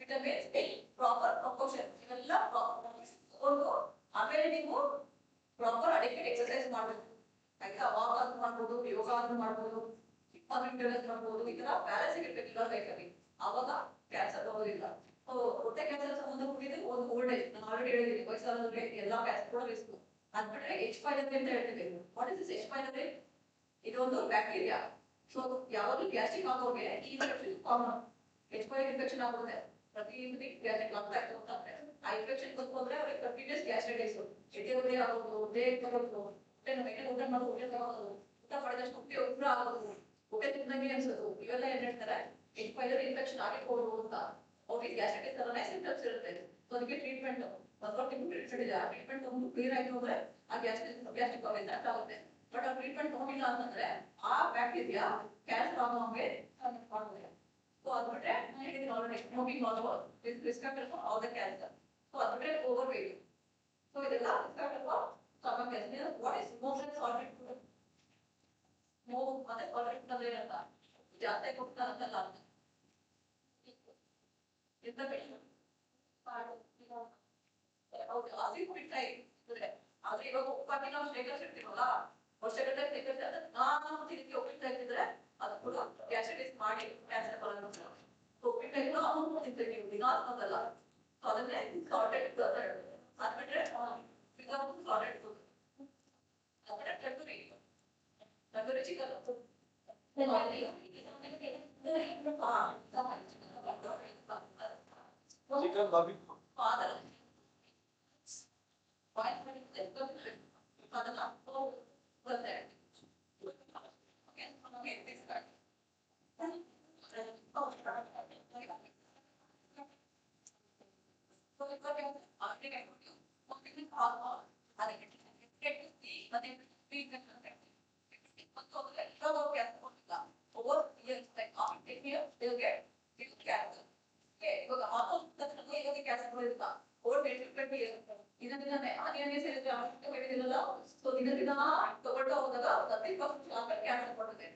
vitamins in proper proportion. ಇವೆಲ್ಲ ಒಂದು ಆಮೇಲೆ ನೀವು ಪ್ರಾಪರ್ ಅಡಿಕ್ಟೆಡ್ ಎಕ್ಸರ್ಸೈಸ್ ಮಾಡಬೇಕು. ಆಯ್ತಾ, ವಾಕ್ ಅಂತ ಮಾಡ್ಬೋದು, ಯೋಗ ಅಂತ ಮಾಡ್ಬೋದು, ಮಾಡ್ಬೋದು. ಈ ತರ ಬ್ಯಾಲೆನ್ಸ್ ಇರ್ಬೇಕಿಲ್ಲ ಲೈಫಲ್ಲಿ, ಅವಾಗ ಕ್ಯಾನ್ಸರ್ ಬರೋದಿಲ್ಲ. ಹೊಟ್ಟೆ ಕ್ಯಾನ್ಸರ್ ಸಂಬಂಧಪಟ್ಟಿದ್ದು ಒಂದು ಓಲ್ಡ್ ಏಜ್, ನಾನು ಆಲ್ರೆಡಿ ಹೇಳಿದ್ದೀನಿ, ವಯಸ್ಸಾದ್ರೆ ಎಲ್ಲಾ ಕ್ಯಾನ್ಸರ್ ಕೂಡ ರಿಸ್ಕ್. ಅದ್ಬಿಟ್ರೆ H. pylori ಅಂತ ಹೇಳ್ತೀವಿ. What is this H. pylori? ಇದು ಒಂದು ಬ್ಯಾಕ್ಟೀರಿಯಾ. ಸೊ ಯಾವಾಗಲೂ ಗ್ಯಾಸ್ಟ್ರಿಕ್ ಆಗೋಗೆ ಈ infection common. H. pylori infection ಆಗುತ್ತೆ, ಪ್ರತಿ ಗ್ಯಾಸ್ಟ್ರಿಕ್ ಆಗ್ತಾ ಇತ್ತು ಅಂತಂದ್ರೆ ಆ ಇನ್ಫೆಕ್ಷನ್ ಬಂದ್ರೆ ಅವ್ರಿಗೆ ಕಂಟಿನ್ಯೂಸ್ ಗ್ಯಾಸ್ಟ್ರೈಟಿಸ್, ಎದೆ ಆಗೋದು, ದೇಹ ತಗೋದು, ಊಟ ಮಾಡೋದು, ಊಟ ಮಾಡಿದಷ್ಟು ಹೊಟ್ಟೆ ಉಗ್ರ ಆಗೋದು, ಹೊಟ್ಟೆ ತಿಂದಂಗೆ ಅನ್ಸೋದು, ಇವೆಲ್ಲ ಏನ್ ಹೇಳ್ತಾರೆ H. pylori ಇನ್ಫೆಕ್ಷನ್ ಆಗಿರ್ಬೋದು ಅಂತ. ಅವ್ರಿಗೆ ಗ್ಯಾಸ್ಟ್ರೈಟಿಸ್ ತರನೇ ಸಿಂಪ್ಟಮ್ಸ್ ಇರುತ್ತೆ. ಸೊ ಅದಕ್ಕೆ ಟ್ರೀಟ್ಮೆಂಟ್ ಟ್ರೀಟ್ಮೆಂಟ್ ಇದೆ. ಆ ಟ್ರೀಟ್ಮೆಂಟ್ ತಗೊಂಡು ಕ್ಲಿಯರ್ ಆಯ್ತು ಅಂದ್ರೆ ಆ ಗ್ಯಾಸ್ಟ್ರಿಕ್ ಅವೆಲ್ಲ ಆಗುತ್ತೆ. ಬಟ್ ಆ ಟ್ರೀಟ್ಮೆಂಟ್ ತಗೊಂಡಿಲ್ಲ ಅಂತಂದ್ರೆ ಆ ಬ್ಯಾಕ್ಟೀರಿಯಾ ಕ್ಯಾನ್ಸರ್ ಆಗೋಂಗೆ ಮಾಡುತ್ತೆ. ಸೊ ಅದ್ಬಿಟ್ರೆ ನಾನು ಹೇಳಿದ್ದೀನಿ already, smoking also risk factor for all the cancer. So ಅದ್ಬಿಟ್ರೆ ಓವರ್ ವೇಟ್. ಸೊ ಇದೆಲ್ಲ risk factor for stomach cancer. What is smoke and salted food? Smoke ಮತ್ತೆ ಸಾಲ್ಟೆಡ್ ಅಂದ್ರೆ ಏನಂತ ಜಾಸ್ತಿ ಕೊಡ್ತಾರಂತಲ್ಲ ಅಂತ ಇಂತ ಪೇಷಂಟ್ ಹೌದು ಹಸಿ ಉಪ್ಪಿನಕಾಯಿ ಇದ್ರೆ, ಆದ್ರೆ ಇವಾಗ ಉಪ್ಪಾಕಿ ನಾವು ಶೇಖರಿಸಿರ್ತೀವಲ್ಲ ವರ್ಷಗಟ್ಟಲೆ ಶೇಖರಿಸಿದ್ರೆ ನಾನು ತಿರುಗಿ ಉಪ್ಪಿನಕಾಯಿ ತಿಂದ್ರೆ ಅದು ಕೂಡ ಗ್ಯಾಸ್ಟ್ರೈಟಿಸ್ ಮಾಡಿ ಕ್ಯಾನ್ಸರ್ ಬರೋದು. ಉಪ್ಪಿನಕಾಯಿ ನಾವು ತಿಂತೀವಿ ದಿನ ಅನ್ನೋದಲ್ಲ. ಸೊ ಅದನ್ನೇ ಸಾಲ್ಟೆಡ್ ಅಂತ ಹೇಳೋದು. ಅದ್ಬಿಟ್ರೆ ಸಾಲ್ಟೆಡ್ ಫುಡ್ ಅದ್ಬಿಟ್ರೆ tandoori chicken chicken barbecue father why was there okay this part so it was after I told you what is all other get to see but then speak so over years like after 10 years they'll get cancer. ಇವಾಗ almost cancer ಬರೋದಿಲ್ಲ. Old treatment ದಿನ ದಿನನೇ ಅದೇನೇ ಸೇರಿದ್ರೆ ಹೇಳಿದಿರಲ್ಲ. So ದಿನ ದಿನ ತಗೊಳ್ತಾ ಹೋದಾಗ 30% ಆಮೇಲೆ ಕ್ಯಾನ್ಸರ್ ಬರ್ತದೆ.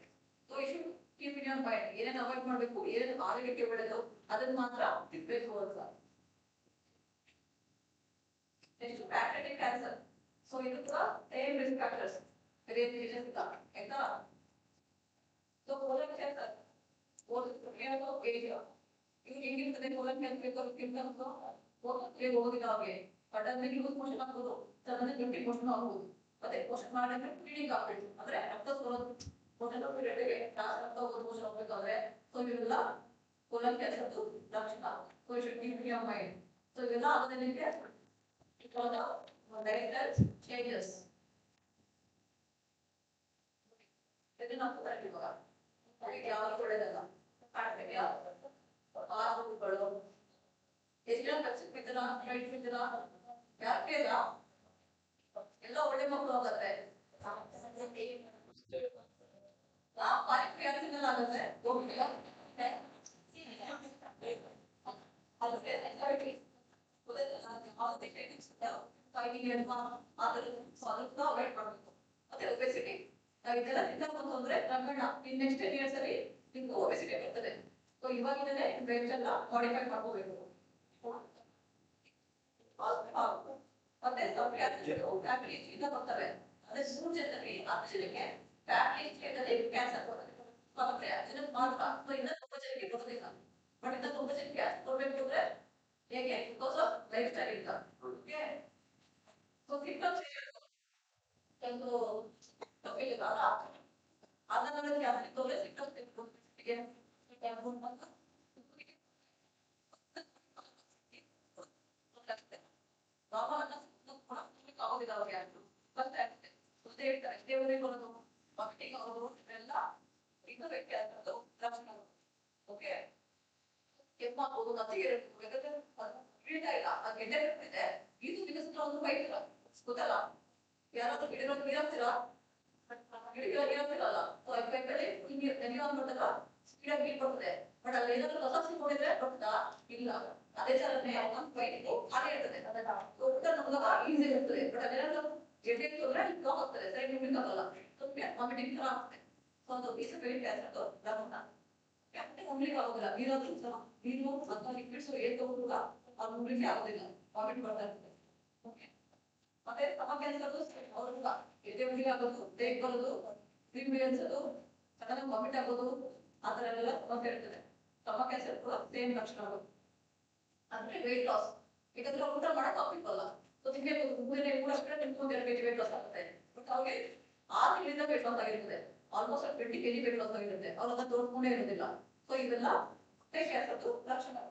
So you should keep in your mind ಏನೇನು ಅವಾಯ್ಡ್ ಮಾಡಬೇಕು, ಏನೇನು ಆರೋಗ್ಯಕ್ಕೆ ಒಳ್ಳೆಯದು ಅದನ್ನ ಮಾತ್ರ ತಿನ್ಬೇಕು ಅಂತ. Next ಪ್ಯಾಕ್ರೆಟಿಕ್ cancer. ಸೊ ಇದು ಕೂಡ ಸೇಮ್ ರಿಸ್ಕ್ ಫ್ಯಾಕ್ಟರ್ಸ್ ಬೇರೆ ಇಲ್ಲ ಆಯ್ತಾ. ಸೊ ಕೋಲನ್ ಕ್ಯಾನ್ಸರ್ ಏನೋ ಏಜ್ ಇವ್ರು ಹೆಂಗಿರ್ತದೆ ಕೋಲನ್ ಕ್ಯಾನ್ಸರ್ ಹೋಗೋದಿಲ್ಲ ಅವ್ರಿಗೆ. ಬಟ್ ಅಂದ್ರೆ ಲೂಸ್ ಮೋಷನ್ ಆಗ್ಬೋದು, ಸಡನ್ ಗಟ್ಟಿ ಮೋಷನ್ ಆಗ್ಬೋದು. ಮತ್ತೆ ಮೋಷನ್ ಮಾಡಿದ್ರೆ ಬ್ಲೀಡಿಂಗ್ ಆಗ್ಬೇಕು, ಅಂದ್ರೆ ರಕ್ತ ಸೋರೋದು, ಮೋಷನ್ ರಕ್ತ ಹೋಗೋದು ಮೋಷನ್ ಹೋಗ್ಬೇಕಾದ್ರೆ. ಸೊ ಇವೆಲ್ಲ ಕೋಲನ್ ಕ್ಯಾನ್ಸರ್ ಲಕ್ಷಣ. So you should keep in your mind. So ಇವೆಲ್ಲ ಆಗೋದಕ್ಕೆ ಡೈರೆಕ್ಟರ್ ಚೇಂಜಸ್ ಇದನ್ನ ಹಾಕ್ತಾರೆ ಇವಾಗ. ಅದಕ್ಕೆ ಯಾವಾಗ ಒಳ್ಳೇದಲ್ಲ ಆಹಾರಗಳು ಎಷ್ಟು ಜನ ಕೆಲ್ಸಕ್ಕೆ ಬಿದ್ದರ ಫ್ಲೈಟ್ ಬಿದ್ದರ ಯಾಕೆ ಇಲ್ಲ ಎಲ್ಲ ಒಳ್ಳೆ ಮಕ್ಕಳು ಆಗುತ್ತೆ. ಪಾನಿಪುರಿ ಯಾರು ಆಗುತ್ತೆ ಹೋಗಿಲ್ಲ ಸ್ವಲ್ಪ ಅವಾಯ್ಡ್ ಮಾಡಬೇಕು. ಮತ್ತೆ ಒಬೆಸಿಟಿ ಇದೆಲ್ಲ ತಿನ್ನಬೇಕು ಅಂದ್ರೆ ರಂಗಣ್ಣ ಇನ್ ನೆಕ್ಸ್ಟ್ 10 years ಅಲ್ಲಿ ನಿಮ್ಗೆ ಒಬೆಸಿಟಿ ಬರ್ತದೆ. ಸೊ ಇವಾಗಿಂದಲೇ ವೇಟ್ ಎಲ್ಲ ಮಾಡಿಫೈ ಮಾಡ್ಕೋಬೇಕು. ಮತ್ತೆ ಫ್ಯಾಮಿಲಿ ಇಂದ ಬರ್ತಾರೆ. ಅದೇ 3 ಜನರಲ್ಲಿ 10 ಜನಕ್ಕೆ ಫ್ಯಾಮಿಲಿ ಕ್ಯಾನ್ಸರ್ ಬರುತ್ತೆ. ಅದನ್ನ ಮಾತ್ರ ಇನ್ನ ತುಂಬ ಜನಕ್ಕೆ ಬರೋದಿಲ್ಲ. ಬಟ್ ಇನ್ನ ತುಂಬ ಜನಕ್ಕೆ ಕ್ಯಾನ್ಸರ್ ಬರಬೇಕು ಅಂದ್ರೆ ಹೇಗೆ ಬಿಕಾಸ್ ಆಫ್ ಲೈಫ್ ಸ್ಟೈಲ್ ಇಲ್ಲ. ಓಕೆ ಸೊ ಸಿಂಪ್ಟಮ್ಸ್ ಒಂದು ತಪ್ಪಿಲ್ಲ ಅದನ್ನ ಕ್ಯಾನ್ಸರ್ ತೋರೆ ಸಿಂಪ್ಟಮ್ಸ್ ಆಗೋದಿಲ್ಲ ಅವ್ರಿಗೆ ಯಾರು ಫಸ್ಟ್ ಮತ್ತೆ ಹೇಳ್ತಾರೆ ದೇವರೇ ಬರೋದು ಮಕ್ಕಳಿಗೆ ಅವರು ಎಲ್ಲ ಇನ್ನು ವ್ಯತ್ಯಾಸಗಳು ಲಕ್ಷಣಗಳು. ಓಕೆ ಕೆಮ್ಮಾಗೋದು ನತ್ತಿಗೆ ಬೀಳ್ತಾ ಇಲ್ಲ ಆ ಗೆಡ್ಡೆ ಬರ್ತಿದೆ ಇದು ವಿಕಸಿತ ಒಂದು ಬೈತಿಲ್ಲ ಗೊತ್ತಲ್ಲ. ಯಾರಾದ್ರೂ ಗಿಡಗಳು ಬೀಳಾಗ್ತೀರಾ ಗಿಡಗಳು ಬೀಳಾಗ್ತಿರಲ್ಲ. ಸೊ ಎಫೆಕ್ಟಲ್ಲಿ ನೆನೆಯೋ ಅಂದ್ಬಿಟ್ಟಾಗ ಸ್ಪೀಡಾಗಿ ಬೀಳ್ ಬರ್ತದೆ. ಬಟ್ ಅಲ್ಲಿ ಏನಾದ್ರು ಕಸ ಸಿಕ್ಕೊಂಡಿದ್ರೆ ಬರ್ತದಾ ಇಲ್ಲ. ಅದೇ ತರನೇ ಬೈಟಿಗೂ ಹಾಗೆ ಇರ್ತದೆ. ಊಟ ನೋಡಿದಾಗ ಈಸಿ ಇರ್ತದೆ. ಬಟ್ ಅದೇನಾದ್ರು ಗೆಡ್ಡೆ ಹೋದ್ರೆ ಹಿಂಗ ಹೋಗ್ತದೆ ಸೈಡ್ ನಿಂತಾಗಲ್ಲ ಸುಮ್ಮನೆ ವಾಮಿಟಿಂಗ್ ತರ ಆಗ್ತದೆ. ಸೊ ಅದು ಈಸ್ ವೆರಿ ಕ್ಯಾನ್ಸರ್ ಲಕ್ಷಣ. ಉಂಗ್ಲಿಕ್ಕೆ ಆಗೋದಿಲ್ಲ ನೀರಾದ್ರೂ ಸಹ ನೀರು ಅಥವಾ ಲಿಕ್ವಿಡ್ಸ್ ಏನ್ ತಗೊಂಡು ಅವ್ರು ಉಂಗ್ಲಿಕ್ಕೆ ಆಗೋದಿಲ್ಲ ವಾಮಿಟ್ ಬರ್ತಾ ಇರ್ತದೆ. ಮತ್ತೆ ಸ್ಟಮಕ್ ಕ್ಯಾನ್ಸರ್ ಅವ್ರಿಗೆ ಎದೆ ಉರಿ ಆಗೋದು, ಬೇಗ ಬರೋದು, ಕ್ರೀಮಿ ಅನ್ಸೋದು, ಸಡನ್ ವಾಮಿಟ್ ಆಗೋದು, ಆ ತರ ಎಲ್ಲ ಸಮಸ್ಯೆ ಇರ್ತದೆ. ಸ್ಟಮಕ್ ಕ್ಯಾನ್ಸರ್ ಕೂಡ ಸೇಮ್ ಲಕ್ಷಣಗಳು. ಅಂದ್ರೆ ವೇಟ್ ಲಾಸ್, ಯಾಕಂದ್ರೆ ಊಟ ಮಾಡಕ್ ಆಗ್ತಿಲ್ಲ. ಸೊ ನಿಮಗೆ ಮುಂದೆ ಕೂಡ ನಿಮ್ಗೊಂದು 2 kg ವೇಟ್ ಲಾಸ್ ಆಗುತ್ತೆ. ಬಟ್ ಅವ್ರಿಗೆ 6 ತಿಂಗಳಿಂದ ವೇಟ್ ಲಾಸ್ ಆಗಿರ್ತದೆ, ಆಲ್ಮೋಸ್ಟ್ 20 kg ವೇಟ್ ಲಾಸ್ ಆಗಿರುತ್ತೆ. ಅವ್ರನ್ನ ತೋರ್ಸ್ಕೊಂಡೇ ಇರೋದಿಲ್ಲ. ಸೊ ಇವೆಲ್ಲ ಹೊಟ್ಟೆ ಕ್ಯಾನ್ಸರ್ದು ಲಕ್ಷಣಗಳು.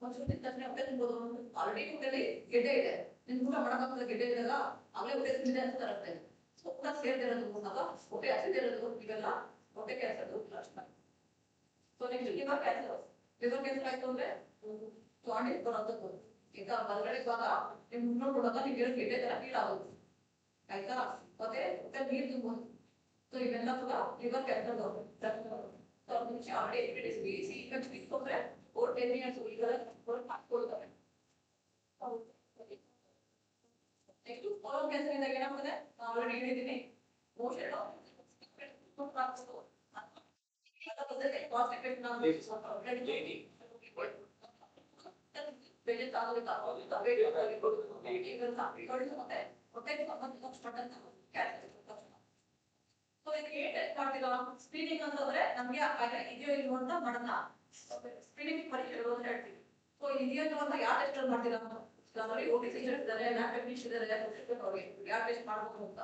ಒಂಚೂರು ತಿಂದ ತಕ್ಷಣ ಹೊಟ್ಟೆ ತುಂಬೋದು, ಆಲ್ರೆಡಿ ಹೊಟ್ಟೆಲಿ ಗೆಡ್ಡೆ ಇದೆ, ನಿನ್ ಊಟ ಮಾಡಕ್ಕಾಗಲ್ಲ, ಗೆಡ್ಡೆ ಇದೆಲ್ಲ ಆಗ್ಲೇ ಹೊಟ್ಟೆ ತುಂಬಿದೆ ಅಂತ ತರುತ್ತೆ. ಸೊ ಊಟ ಸೇರ್ದಿರೋದು ಮೂರ್ನಾಗ ಹೊಟ್ಟೆ ಹಸಿದಿರೋದು, ಇವೆಲ್ಲ ಹೊಟ್ಟೆ ಕ್ಯಾನ್ಸರ್ದು ಲಕ್ಷಣ. So next liver cancer. Liver cancer ಆಯ್ತು ಅಂದ್ರೆ ಜಾಂಡಿಸ್ ಬರೋದು. ಈಗ ಹೊರಗಡೆ ಭಾಗ ನಿಮ್ ನೋಡ್ಕೊಡೋದ ನಿಮ್ಗೆ ಗೆಡ್ಡೆ ತರ ಫೀಲ್ ಆಗೋದು, ಆಯ್ತಾ. ಮತ್ತೆ ಹೊಟ್ಟೆ ನೀರು ತುಂಬೋದು. ಸೊ ಇವೆಲ್ಲ ಕೂಡ ಲಿವರ್ ಕ್ಯಾನ್ಸರ್ ಮುಂಚೆ ಆಲ್ರೆಡಿ ಇಟ್ಕೊಂಡ್ರೆ 10 years ಹಾಕೊಳ್ತಾರೆ. ನೆಕ್ಸ್ಟ್ ಕೋಲನ್ ಕ್ಯಾನ್ಸರ್ ಇಂದ ಏನಾಗ್ತದೆ ಆಲ್ರೆಡಿ ಹೇಳಿದ್ದೀನಿ, ಮೋಷನ್ ಸ್ಕ್ರೀನಿಂಗ್ ಅಂತಂದ್ರೆ ನಮ್ಗೆ ಇದೆಯೋ ಇಲ್ವೋ ಅಂತ ಮಾಡೋಣ. ಸ್ಕ್ರೀನಿಂಗ್ ಪರೀಕ್ಷೆಗಳು ಅಂತ ಹೇಳ್ತೀವಿ. ಸೊ ಇದೆಯೋ ಅಂತ ಯಾವ ಟೆಸ್ಟ್ ಮಾಡ್ತೀರಾ? ಓಟಿಸಿ ಇದ್ದಾರೆ, ಲ್ಯಾಬ್ ಟೆಕ್ನಿಷಿಯನ್ ಇದ್ದಾರೆ, ಯಾವ ಟೆಸ್ಟ್ ಮಾಡ್ಬೋದು ಅಂತ.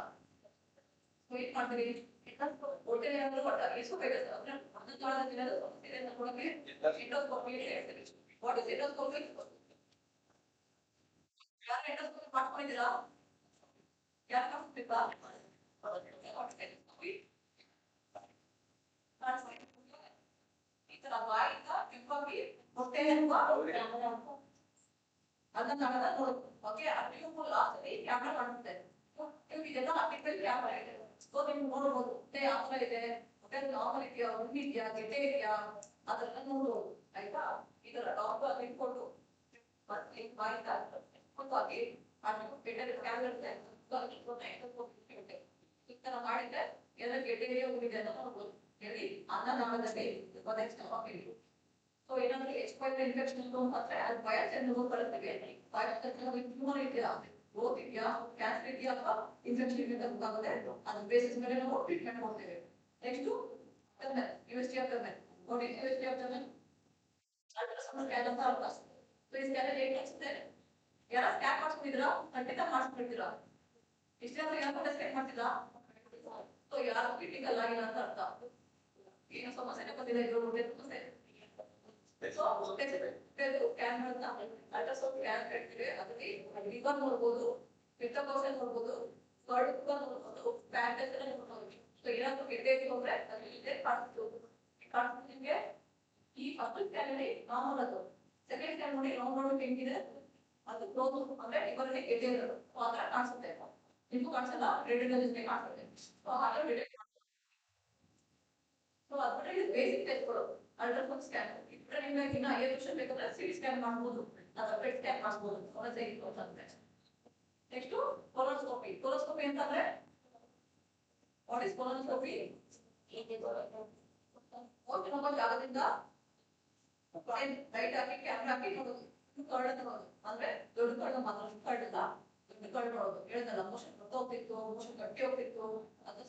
ಸೊ ಏನ್ ಮಾಡ್ತೀವಿ? ಹೊಟ್ಟೆ ಏನಾದ್ರು ಇಸ್ಕೋಬೇಕಾಗುತ್ತೆ ಅಂದ್ರೆ ಅದಕ್ಕೆ ಎಂಡೋಸ್ಕೋಪಿ ಹೇಳ್ತೀವಿ. What is endoscopy? ಯಾರು ಎಂಡೋಸ್ಕೋಪಿ ಮಾಡ್ಕೊಂಡಿದ್ದೀರಾ? ಯಾರು ಮಾಡ್ತಿದ್ರಾ? ಈ ತರ ಬಾಯಿಂದ ಕೆಂಪಾಗಿ ಹೊಟ್ಟೆ ಅದನ್ನ ನೋಡು. ಓಕೆ, ಟ್ಯೂಬ್ ಲಾಸ್ಟ್ ಅಲ್ಲಿ ಕ್ಯಾಮ್ರಾ ಕಾಣುತ್ತೆ. ಟ್ಯೂಬ್ ಇದೆಲ್ಲ ಆರ್ಟಿಫಿಷಿಯಲ್ ಕ್ಯಾಮ್ರಾ ಇದೆ. ಸೊ ನೀವು ನೋಡ್ಬೋದು ಹೊಟ್ಟೆ ಯಾವ ತರ ಇದೆ, ಹೊಟ್ಟೆ ನಾರ್ಮಲ್ ಇದೆಯಾ, ಉಣ್ಣಿ ಇದೆಯಾ, ಗೆಡ್ಡೆ ಇದೆಯಾ, ಅದೆಲ್ಲ ನೋಡ್ಬೋದು, ಆಯ್ತಾ. ಈ ತರ ಡಾಕ್ಟರ್ ನಿಂತ್ಕೊಂಡು ಬಾಯಿಂದ ಹಾಕಿ ಗೆಡ್ಡೆ ಕ್ಯಾಮ್ರಾ ಇರುತ್ತೆ, ಈ ತರ ಮಾಡಿದ್ರೆ ಎಲ್ಲ ಗೆಡ್ಡೆ ಇದೆಯಾ, ಉಣ್ಣಿದೆ ಅಂತ ನೋಡ್ಬೋದು. ಹೇಳಿ ಅನ್ನನಾಳದಲ್ಲಿ ಸೊ ಏನಾದ್ರೆ ಎಕ್ಸ್ಪೈರ್ಡ್ ಇನ್ಫೆಕ್ಷನ್ ಅಂದ್ರೆ ಅದು ಬಯಾಪ್ಸಿ ಅಂತ ಕಳಿಸ್ತೀವಿ. ಬಯಾಪ್ಸಿ ಟ್ಯೂಮರ್ ಇದೆಯಾ, ಗ್ರೋತ್ ಇದೆಯಾ, ಕ್ಯಾನ್ಸರ್ ಇದೆಯಾ ಅಥವಾ ಇನ್ಫೆಕ್ಷನ್ ಇದೆಯಾ ಅಂತ ಗೊತ್ತಾಗುತ್ತೆ. ಅದ್ರ ಬೇಸಿಸ್ ಮೇಲೆ ನಾವು ಟ್ರೀಟ್ಮೆಂಟ್ ಕೊಡ್ತೇವೆ. ನೆಕ್ಸ್ಟ್ ಯೂನಿವರ್ಸಿಟಿ ಆಫ್ ಟರ್ಮೆನ್ ನೋಡಿ, ಯೂನಿವರ್ಸಿಟಿ ಆಫ್ ಟರ್ಮೆನ್ ಅಲ್ಟ್ರಾಸೌಂಡ್ ಸ್ಕ್ಯಾನ್ ಅಂತ ಅರ್ಥ. ಸೊ ಈ ಸ್ಕ್ಯಾನ್ ಹೇಗೆ ಅನ್ಸುತ್ತೆ? ಯಾರ ಸ್ಕ್ಯಾನ್ ಮಾಡಿಸ್ಕೊಂಡಿದ್ದೀರಾ? ಖಂಡಿತ ಮಾಡಿಸ್ಬಿಡ್ತೀರಾ. ಇಷ್ಟೇ ಅಂದ್ರೆ ಯಾರು ಸ್ಕ್ಯಾನ್ ಮಾಡ್ತಿಲ್ಲ. ಸೊ ಯಾರು ಕ್ರಿಟಿಕಲ್ ಆಗಿಲ್ಲ ಅಂತ ಅರ್ಥ. ಏನು ಸಮಸ್ಯೆ ಬಂದಿದೆ ಸಮಸ್ಯೆ. ಸೊ ಸ್ಕ್ಯಾನ್ ಮಾಡೋದನ್ನ ಅಲ್ಟ್ರಾಸೌಂಡ್ ಸ್ಕ್ಯಾನ್ ಹೇಳ್ತೀವಿ. ಅದರಲ್ಲಿ ಲಿವರ್ ನೋಡ್ಬೋದು, ಪಿತ್ತಕೋಶ ನೋಡ್ಬೋದು, ಕರ್ಡ್ ಕೂಡ ನೋಡ್ಬೋದು, ಪ್ಯಾಂಟೆಸ್ ಎಲ್ಲ ನೋಡ್ಬೋದು. ಸೊ ಏನಾದ್ರು ಗೆಡ್ಡೆ ಇತ್ತು ಅಂದ್ರೆ ಅದು ಇಲ್ಲೇ ಕಾಣಿಸ್ಬೋದು. ನಿಮ್ಗೆ ಈ ಫಸ್ಟ್ ಸ್ಕ್ಯಾನ್ ಅಲ್ಲಿ ನಾರ್ಮಲ್ ಅದು, ಸೆಕೆಂಡ್ ಸ್ಕ್ಯಾನ್ ನೋಡಿ ನೋಡ್ಬೋದು ಹೆಂಗಿದೆ, ಅದು ಕ್ಲೋಸ್ ಅಂದ್ರೆ ಲಿವರ್ ಅಲ್ಲಿ ಗೆಡ್ಡೆ ಇರೋದು ಆ ತರ ಕಾಣಿಸುತ್ತೆ. ನಿಮ್ಗೂ ಕಾಣಿಸಲ್ಲ, ರೇಡಿಯೋಲಜಿಸ್ಟ್ಗೆ ಕಾಣಿಸುತ್ತೆ. ಸೊ ಹಾಗೆ ಡಿಟೆಕ್ಟ್ ಮಾಡ್ಬೋದು. ಸೊ ಅದ್ರಲ್ಲಿ ಇದು ಬೇಸಿಕ್ ಟೆಸ್ಟ್ಗಳು. ಅಲ್ಟ್ರಾಸೌಂಡ್ ಸ್ಕ್ಯಾನ್ ಇದ್ರೆ ನಿಮ್ಗೆ ಇನ್ನ 5 ವರ್ಷ ಬೇಕಾದ್ರೆ ಸಿಟಿ ಸ್ಕ್ಯಾನ್ ಮಾಡ್ಬೋದು, ಅಥವಾ ಪೆಟ್ ಸ್ಕ್ಯಾನ್ ಮಾಡ್ಬೋದು. Next colonoscopy. ಕೊಲೋನೋಸ್ಕೋಪಿ ಅಂತಂದ್ರೆ ವಾಟ್ ಇಸ್ ಕೊಲೋನೋಸ್ಕೋಪಿ? ನಮ್ಮ ಜಾಗದಿಂದ ಲೈಟ್ ಹಾಕಿ ಕ್ಯಾಮ್ರಾ ಹಾಕಿ ನೋಡೋದು, ಕರ್ಡ್ ನೋಡೋದು. ಅಂದ್ರೆ ದೊಡ್ಡ ಕರ್ಡ್ ಮಾತ್ರ, ಕರ್ಡ್ ಅಲ್ಲ, ದೊಡ್ಡ ಕರ್ಡ್ ನೋಡೋದು. ಹೇಳಿದಲ್ಲ ಮೋಷನ್ ಬರ್ತಾ ಹೋಗ್ತಿತ್ತು, ಮೋಷನ್ ಕಟ್ಟಿ ಹೋಗ್ತಿತ್ತು, ಅದು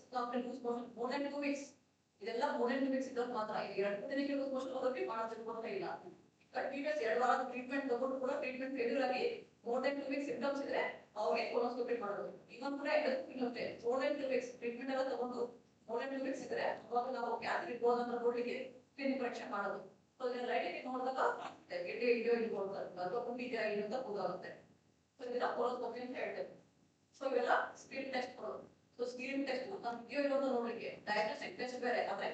loose motion more than 2 weeks. ಇದೆಲ್ಲ ಮೋರ್ ದೆನ್ 2 weeks ಇದ್ದವ್ರು ಮಾತ್ರ. ಈಗ 2 ದಿನಕ್ಕೆ ಲೂಸ್ ಮೋಷನ್ ಹೋಗೋಕೆ ಬಹಳ ತಿಳ್ಕೊಳ್ತಾ ಇಲ್ಲ. ಕಂಟಿನ್ಯೂಸ್ 2 ವಾರ ಟ್ರೀಟ್ಮೆಂಟ್ ತಗೊಂಡು ಕೂಡ ಟ್ರೀಟ್ಮೆಂಟ್ ಫೇಲ್ಯೂರ್ ಆಗಿ ಮೋರ್ ದೆನ್ 2 weeks ಸಿಂಪ್ಟಮ್ಸ್ ಇದ್ರೆ ಅವ್ರಿಗೆ ಕೊಲೋನೋಸ್ಕೋಪಿ ಮಾಡೋದು. ಇವನ್ ಕೂಡ ಇರುತ್ತೆ ಮೋರ್ ದೆನ್ 2 weeks ಟ್ರೀಟ್ಮೆಂಟ್ ಎಲ್ಲ ತಗೊಂಡು ಮೋರ್ ದೆನ್ 2 weeks ಇದ್ರೆ ಅವಾಗ ನಾವು ಕ್ಯಾನ್ಸರ್ ಇರ್ಬೋದು ಅಂತ ನೋಡ್ಲಿಕ್ಕೆ ಕ್ಲಿನಿಕ್ ಪರೀಕ್ಷೆ ಮಾಡೋದು. ಸೊ ಇದನ್ನ ಲೈಟ್ ನೋಡಿದಾಗ ಗೆಡ್ಡೆ ಇದೆಯೋ ಇಲ್ವೋ ಅಂತ, ಅಥವಾ ಗುಂಡಿ ಇದೆಯಾ ಇಲ್ಲ ಅಂತ ಗೊತ್ತಾಗುತ್ತೆ. ಸೊ ಇದನ್ನ ಕೊಲೋನೋಸ್ಕೋಪಿ ಅಂತ ಹೇಳ್ತೇವೆ. ಸೊ ಇವೆಲ್ಲ ಸ್ಕ್ರೀನ್ ಟೆಸ್ಟ್ಗಳು. ಸೊ ಸ್ಕ್ರೀನ್ ಟೆಸ್ಟ್ ನಮ್ಗೆ ಇದೆಯೋ ಇಲ್ವೋ ಅಂತ ನೋಡ್ಲಿಕ್ಕೆ, ಡಯಾಗ್ನೋಸ್ಟಿಕ್ ಟೆಸ್ಟ್ ಬೇರೆ, ಅಂದ್ರೆ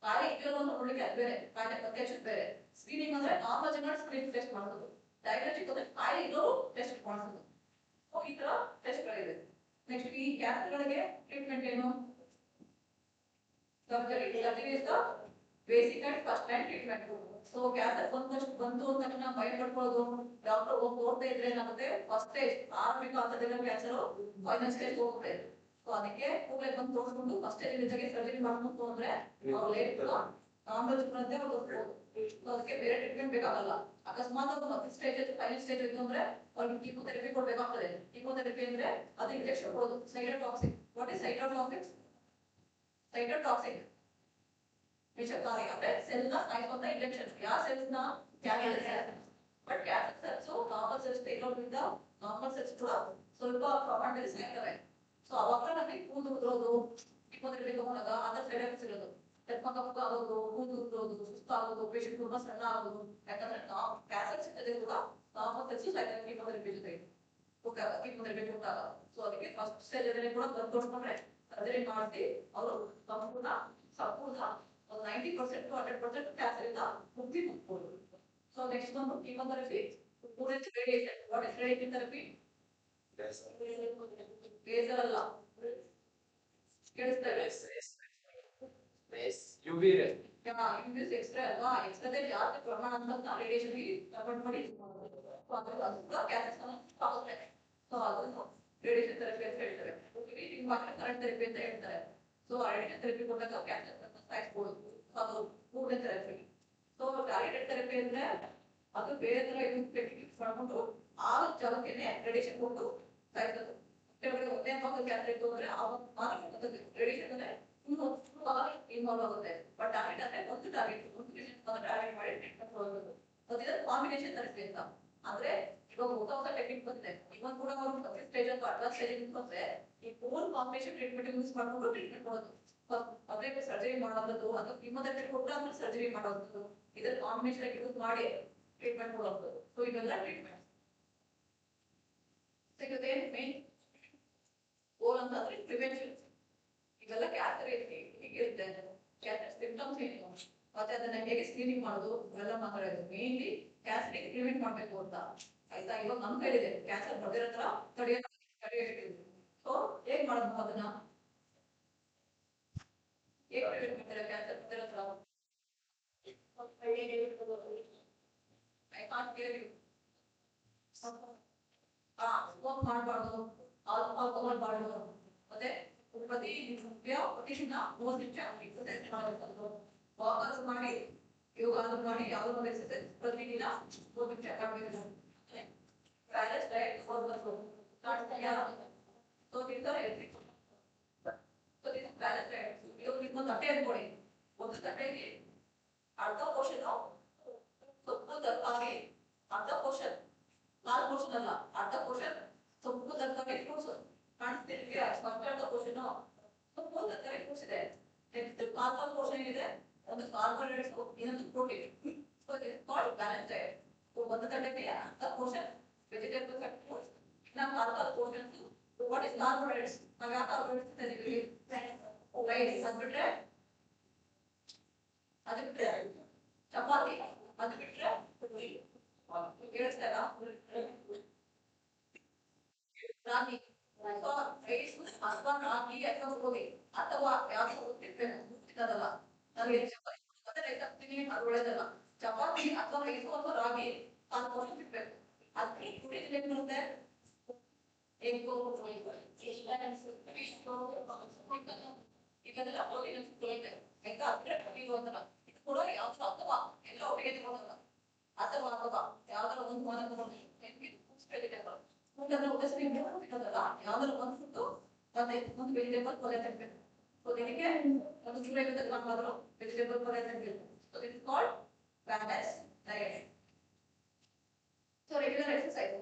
ಕಾಯಿಲೆ ಇದೆಯೋ ಅಂತ ನೋಡ್ಲಿಕ್ಕೆ ಅದು ಬೇರೆ, ಕಾಯಿಲೆ ಪತ್ತೆ ಹಚ್ಚೋದು ಬೇರೆ. ಸ್ಕ್ರೀನಿಂಗ್ ಅಂದ್ರೆ ನಾರ್ಮಲ್ ಜನ ಸ್ಕ್ರೀನ್ ಟೆಸ್ಟ್ ಮಾಡೋದು, ಡಯಾಗ್ನೋಸ್ಟಿಕ್ ಅಂದ್ರೆ ಕಾಯಿಲೆ ಇರೋರು ಟೆಸ್ಟ್ ಮಾಡೋದು. ಸೊ ಈ ತರ ಟೆಸ್ಟ್ಗಳಿವೆ. ನೆಕ್ಸ್ಟ್ ಈ ಕ್ಯಾನ್ಸರ್ಗಳಿಗೆ ಟ್ರೀಟ್ಮೆಂಟ್ ಏನು? Surgery. Surgery is the basic and first line treatment. So cancer ಬಂತು ಅಂತ ತಕ್ಷಣ ಭಯ ಪಡ್ಕೊಳ್ಳೋದು, ಡಾಕ್ಟರ್ ಹೋಗಿ ನೋಡ್ತಾ ಇದ್ರೆ ಏನಾಗುತ್ತೆ, ಫಸ್ಟ್ ಸ್ಟೇಜ್ ಆರಂಭಿಕ ಹಂತದಲ್ಲಿ ಕ್ಯಾನ್ಸರ್ ಫೈನಲ್ ಸ್ಟೇಜ್ ಹೋಗುತ್ತೆ. ಸೊ ಅದಕ್ಕೆ ಕೂಡಲೇ ಬಂದು ತೋರಿಸ್ಕೊಂಡು ಫಸ್ಟ್ ಸ್ಟೇಜ್ ಇದ್ದಾಗೆ ಸರ್ಜರಿ ಮಾಡ್ಕೊಂಡು ಅಂದ್ರೆ ಅವ್ರು ಲೇಟ್ ನಾರ್ಮಲ್ ಚಿಕ್ಕಂತೆ ಅದಕ್ಕೆ ಬೇರೆ ಟ್ರೀಟ್ಮೆಂಟ್ ಬೇಕಾಗಲ್ಲ. ಅಕಸ್ಮಾತ್ ಅದು ಮಧ್ಯ ಸ್ಟೇಜ್ ಫೈನಲ್ ಸ್ಟೇಜ್ ಇತ್ತು ಅಂದ್ರೆ ಅವ್ರಿಗೆ ಕೀಮೋಥೆರಪಿ ಕೊಡ್ಬೇಕಾಗ್ತದೆ. ಕೀಮೋಥೆರಪಿ ಅಂದ್ರೆ ಅದು ಇಂಜೆಕ್ಷನ್ ಕೊಡೋದು. Cytotoxic. What is cytotoxic? Cytotoxic ವಿಷಕಾರಿ ಅಂದ್ರೆ ಸೆಲ್ ನ ಸಾಯಿಸುವಂತ ಇಂಜೆಕ್ಷನ್. ಯಾವ ಸೆಲ್ಸ್ ನ? Cancer cells. But cancer cells normal cells ಇರೋದ್ರಿಂದ ನಾರ್ಮಲ್ ಸೆಲ್ಸ್ ಕೂಡ ಸ್ವಲ್ಪ ಪ್ರಮಾಣದಲ್ಲಿ ಸಾಯ್ತವೆ. ಸೊ ಅವಾಗ ನಮಗೆ ಕೂದಲು ಉದುರೋದು, ಕೀಮೋಥೆರಪಿ ತಗೊಂಡಾಗ ಅದರ ಸೈಡ್ ಎಫೆಕ್ಟ್ಸ್ ಇರೋದು. ಚರ್ಮ ಕಪ್ಪು ಆಗೋದು, ಕೂದಲು ಉದುರೋದು, ಸುಸ್ತಾಗೋದು, ಪೇಷಂಟ್ ತುಂಬಾ ಸಣ್ಣ ಆಗೋದು. ಯಾಕಂದ್ರೆ ನಾವು ಕ್ಯಾನ್ಸರ್ ಸಿಕ್ಕದೆ ಕೂಡ ನಾರ್ಮಲ್ ಸೆಲ್ಸ್ ಸಾಯ್ತವೆ ಕೀಮೋಥೆರಪಿ ಜೊತೆಗೆ ಕೀಮೋಥೆರಪಿ ಕೊಟ್ಟಾಗ. ಸೊ ಅದಕ್ಕೆ ಫಸ್ಟ್ ಸ್ಟೇಜ್ ಅಲ್ಲಿ ಕೂಡ ಬಂದು ತೋರಿಸ್ಕೊಂಡ್ರೆ ಸರ್ಜರಿ ಮಾಡಿಸಿ ಅವರು ಸಂಪೂರ್ಣ 90% to 100% ಕ್ಯಾನ್ಸರ್ ಇಂದ ಮುಕ್ತಿ ಹೊಂದಬಹುದು. ಸೊ ನೆಕ್ಸ್ಟ್ ಒಂದು chemotherapy, radiation. What is radiation therapy? Laser ಅಲ್ಲ, ಕೇಳಿಸ್ತಾರೆ? ಯುವಿ ರೇ. ಯುವಿ ಎಕ್ಸ್ರೇ ಅಲ್ವಾ? ಎಕ್ಸ್ರೇ ಜಾಸ್ತಿ ಪ್ರಮಾಣ ಅಂತ ರೇಡಿಯೇಷನ್ ಕನ್ವರ್ಟ್ ಮಾಡಿ ಯೂಸ್ ಮಾಡಬಹುದು. ಸೊ ಅದು ಕೂಡ ಕ್ಯಾನ್ಸರ್ ಆಗುತ್ತೆ. ಸೊ ಅದನ್ನು ರೇಡಿಯೇಷನ್ ಥೆರಪಿ ಅಂತ ಹೇಳ್ತಾರೆ. ಕರೆಂಟ್ ಥೆರಪಿ ಅಂತ ಹೇಳ್ತಾರೆ. ಸೊ ರೇಡಿಯೇಷನ್ ಥೆರಪಿ ಕೊಟ್ಟಾಗ ಕ್ಯಾನ್ಸರ್ ಸಾಯಿಸಬಹುದು. ಅದು ಮೂರನೇ ಥೆರಪಿ. ಸೊ ಟಾರ್ಗೆಟೆಡ್ ಥೆರಪಿ ಅಂದ್ರೆ ಅದು ಬೇರೆ ತರ ಯೂಸ್ ಮಾಡ್ಕೊಂಡು ಆ ಜಾಗಕ್ಕೆ ರೇಡಿಯೇಷನ್ ಕೊಟ್ಟು ಸಾಯಿಸೋದು. ಕೆಲವರಿಗೆ ಒಂದೇ ಭಾಗದ ಕ್ಯಾನ್ಸರ್ ಇತ್ತು ಅಂದ್ರೆ ಮಾತ್ರ ರೇಡಿಯೇಷನ್ ಅಂದ್ರೆ ಇನ್ವಾಲ್ವ್ ಆಗುತ್ತೆ. ಬಟ್ ಟಾರ್ಗೆಟ್ ಅಂದ್ರೆ ಒಂದು ಟಾರ್ಗೆಟ್ ಟಾರ್ಗೆಟ್ ಮಾಡಿ ಟ್ರೀಟ್ಮೆಂಟ್ ಕೊಡೋದು. ಅದಿದೆ ಕಾಂಬಿನೇಷನ್ ಥೆರಪಿ ಅಂತ. ಅಂದ್ರೆ ಇವಾಗ ಹೊಸ ಟೆಕ್ನಿಕ್ ಬಂದಿದೆ. ಇವನ್ ಕೂಡ ಅವರು ಫಸ್ಟ್ ಸ್ಟೇಜ್ ಅಥವಾ ಅಡ್ವಾನ್ಸ್ ಸ್ಟೇಜ್ ನಿಂತ್ಕೊಂಡ್ರೆ ಈ ಫೋರ್ ಕಾಂಬಿನೇಷನ್ ಟ್ರೀಟ್ಮೆಂಟ್ ಯೂಸ್ ಮಾಡ್ಕೊಂಡು ಟ್ರೀಟ್ಮೆಂಟ್ ಕೊಡೋದು. ಅದೇ ಸರ್ಜರಿ ಮಾಡೋದು ಅಥವಾ ಕೀಮೋಥೆರಪಿ ಕೊಟ್ಟು ಆಮೇಲೆ ಸರ್ಜರಿ ಮಾಡೋದು, ಇದರ ಕಾಂಬಿನೇಷನ್ ಯೂಸ್ ಮಾಡಿ ಟ್ರೀಟ್ಮೆಂಟ್ ಕೊಡೋದು. ಸೊ ಇವೆಲ್ಲ ಟ್ರೀಟ್ಮೆಂಟ್ ಸಿಗುತ್ತೆ. ಮೇನ್ ಗೋಲ್ ಅಂತಂದ್ರೆ ಪ್ರಿವೆನ್ಷನ್. ಇವೆಲ್ಲ ಕ್ಯಾನ್ಸರ್ ಹೇಗಿರುತ್ತೆ, ಕ್ಯಾನ್ಸರ್ ಸಿಂಪ್ಟಮ್ಸ್ ಏನು, ಮತ್ತೆ ಅದನ್ನ ಹೇಗೆ ಸ್ಕ್ರೀನಿಂಗ್ ಮಾಡೋದು ಇವೆಲ್ಲ ಮಾತಾಡೋದು. ಮೇನ್ಲಿ ಕ್ಯಾನ್ಸರ್ ಪ್ರಿವೆಂಟ್ ಮಾಡ್ಬೇಕು ಅಂತ. ಆಯ್ತಾ? ಇವಾಗ ನಮ್ ಕೈಲಿದೆ ಕ್ಯಾನ್ಸರ್ ಬರ್ದಿರೋ ತರ ತಡೆಯೋದು. ಸೊ ಹೇಗ್ ಮಾಡೋದು ಅದನ್ನ? ಹೇಗೆ ಪ್ರಿವೆಂಟ್ ಮಾಡ್ತಾರೆ ಕ್ಯಾನ್ಸರ್ ಬರ್ದಿರೋ ತರ? I can't hear you. Smoke ಮಾಡಬಾರ್ದು, ಆಲ್ಕೋಹಾಲ್ ಮಾಡಬಾರ್ದು, ಮತ್ತೆ ಪ್ರತಿ ಪ್ರತಿದಿನ 3 ನಿಮಿಷ ಎಕ್ಸರ್ಸೈಸ್ ಮಾಡಬೇಕು. ವಾಕ್ ಮಾಡಿ, ಯೋಗ ಮಾಡಿ, ಯಾವುದೋ ಒಂದು ಎಕ್ಸರ್ಸೈಸ್ ಪ್ರತಿದಿನ 3 ನಿಮಿಷ ಮಾಡಬೇಕು. ಬ್ಯಾಲೆನ್ಸ್ ಡಯಟ್ ಫಾಲೋ ಮಾಡಬೇಕು. ಸೊ ದಿನ ಬ್ಯಾಲೆನ್ಸ್ ಡಯಟ್. ಇವಾಗ ನಿಮ್ಮೊಂದು ತಟ್ಟೆ ಅನ್ಕೊಳ್ಳಿ. ಒಂದು ತಟ್ಟೆಗೆ ಅರ್ಧ ಪೋರ್ಷನ್ ಸೊಪ್ಪು ತರಕಾರಿ, ಅರ್ಧ ಪೋರ್ಷನ್, 4 ಪೋರ್ಷನ್ ಅಲ್ಲ, ಅರ್ಧ ಪೋರ್ಷನ್ ಸೊಪ್ಪು ತರಕಾರಿ ಫ್ರೂಟ್ಸ್ ಕಾಣಿಸ್ತಿರ್ತೀವಿ. ಅರ್ಧ ಪೋರ್ಷನ್ ಸೊಪ್ಪು ತರಕಾರಿ ಫ್ರೂಟ್ಸ್ ಇದೆ. ನೆಕ್ಸ್ಟ್ 4 ಪೋರ್ಷನ್ ಇದೆ, ಒಂದು ಕಾರ್ಬೋಹೈಡ್ರೇಟ್ಸ್, ಇನ್ನೊಂದು protein. So it called balance diet. ಒಂದು ತಟ್ಟೆಗೆ ಅರ್ಧ ಪೋರ್ಷನ್ ವೆಜಿಟೇಬಲ್ಸ್ ಅಂಡ್ ಫ್ರೂಟ್ಸ್, ಇನ್ನ 4 ಪೋರ್ಷನ್ ವಾಟ್ ಇಸ್ ಕಾರ್ಬೋಹೈಡ್ರೇಟ್ಸ್. ನಾವು ಯಾವ ಕಾರ್ಬೋಹೈಡ್ರೇಟ್ಸ್ ತೆಗಿತೀವಿ? ರೈಸ್. ಅದು ಬಿಟ್ರೆ ಚಪಾತಿ, ಅದು ಬಿಟ್ರೆ ಕೇಳಿಸ್ತಾರ ರಾಗಿ ರೈಸ್ ಅಥವಾ ರಾಗಿ ಅಥವಾ ಗೋಧಿ ಅಥವಾ ಯಾವ್ದು ಗೊತ್ತಿರ್ತದಲ್ಲ. ನನಗೆ ಚಪಾತಿ ಮತ್ತೆ ರೈಸ್ ಹಾಕ್ತೀನಿ, ಅದು ಒಳ್ಳೇದಲ್ಲ. ಚಪಾತಿ ಅಥವಾ ರೈಸು ಅಥವಾ ರಾಗಿ 4 ಪೋರ್ಷನ್ ಬಿಡ್ಬೇಕು. ಅದಕ್ಕೆ ಪ್ರೋಟೀನ್ ಏನ್ ಬರುತ್ತೆ? ಎಗ್ಗು, ಇದೆಲ್ಲ ಪ್ರೋಟೀನ್ ಬರುತ್ತೆ. ಆಯ್ತಾ? ಅಂದ್ರೆ ಪ್ರೋಟೀನ್ ಅಂತಾರ. ಇದು ಕೂಡ ಯಾವ್ದು ಅಥವಾ ಎಲ್ಲ ಒಟ್ಟಿಗೆ ತಗೊಳ್ಳೋಲ್ಲ. ಅಥವಾ ಯಾವ್ದಾರ ಒಂದು ಮಾತ್ರ ತಗೊಳ್ಳಿ. ವೆಜಿಟೇಬಲ್ ಅಂದ್ರೆ ಉಪಸ್ಥಿತಿ ಸಿಗೋದಲ್ಲ, ಯಾವ್ದಾರ ಒಂದು ಫುಡ್ ಮತ್ತೆ ಒಂದು ವೆಜಿಟೇಬಲ್ ಪಲ್ಯ ತೆಗಿಬೇಕು. ಸೊ ದಿನಕ್ಕೆ ಒಂದು 150 ಗ್ರಾಮ್ ಆದ್ರೂ ವೆಜಿಟೇಬಲ್ ಪಲ್ಯ ತೆಗಿಬೇಕು. So this is called balance diet. So regular exercise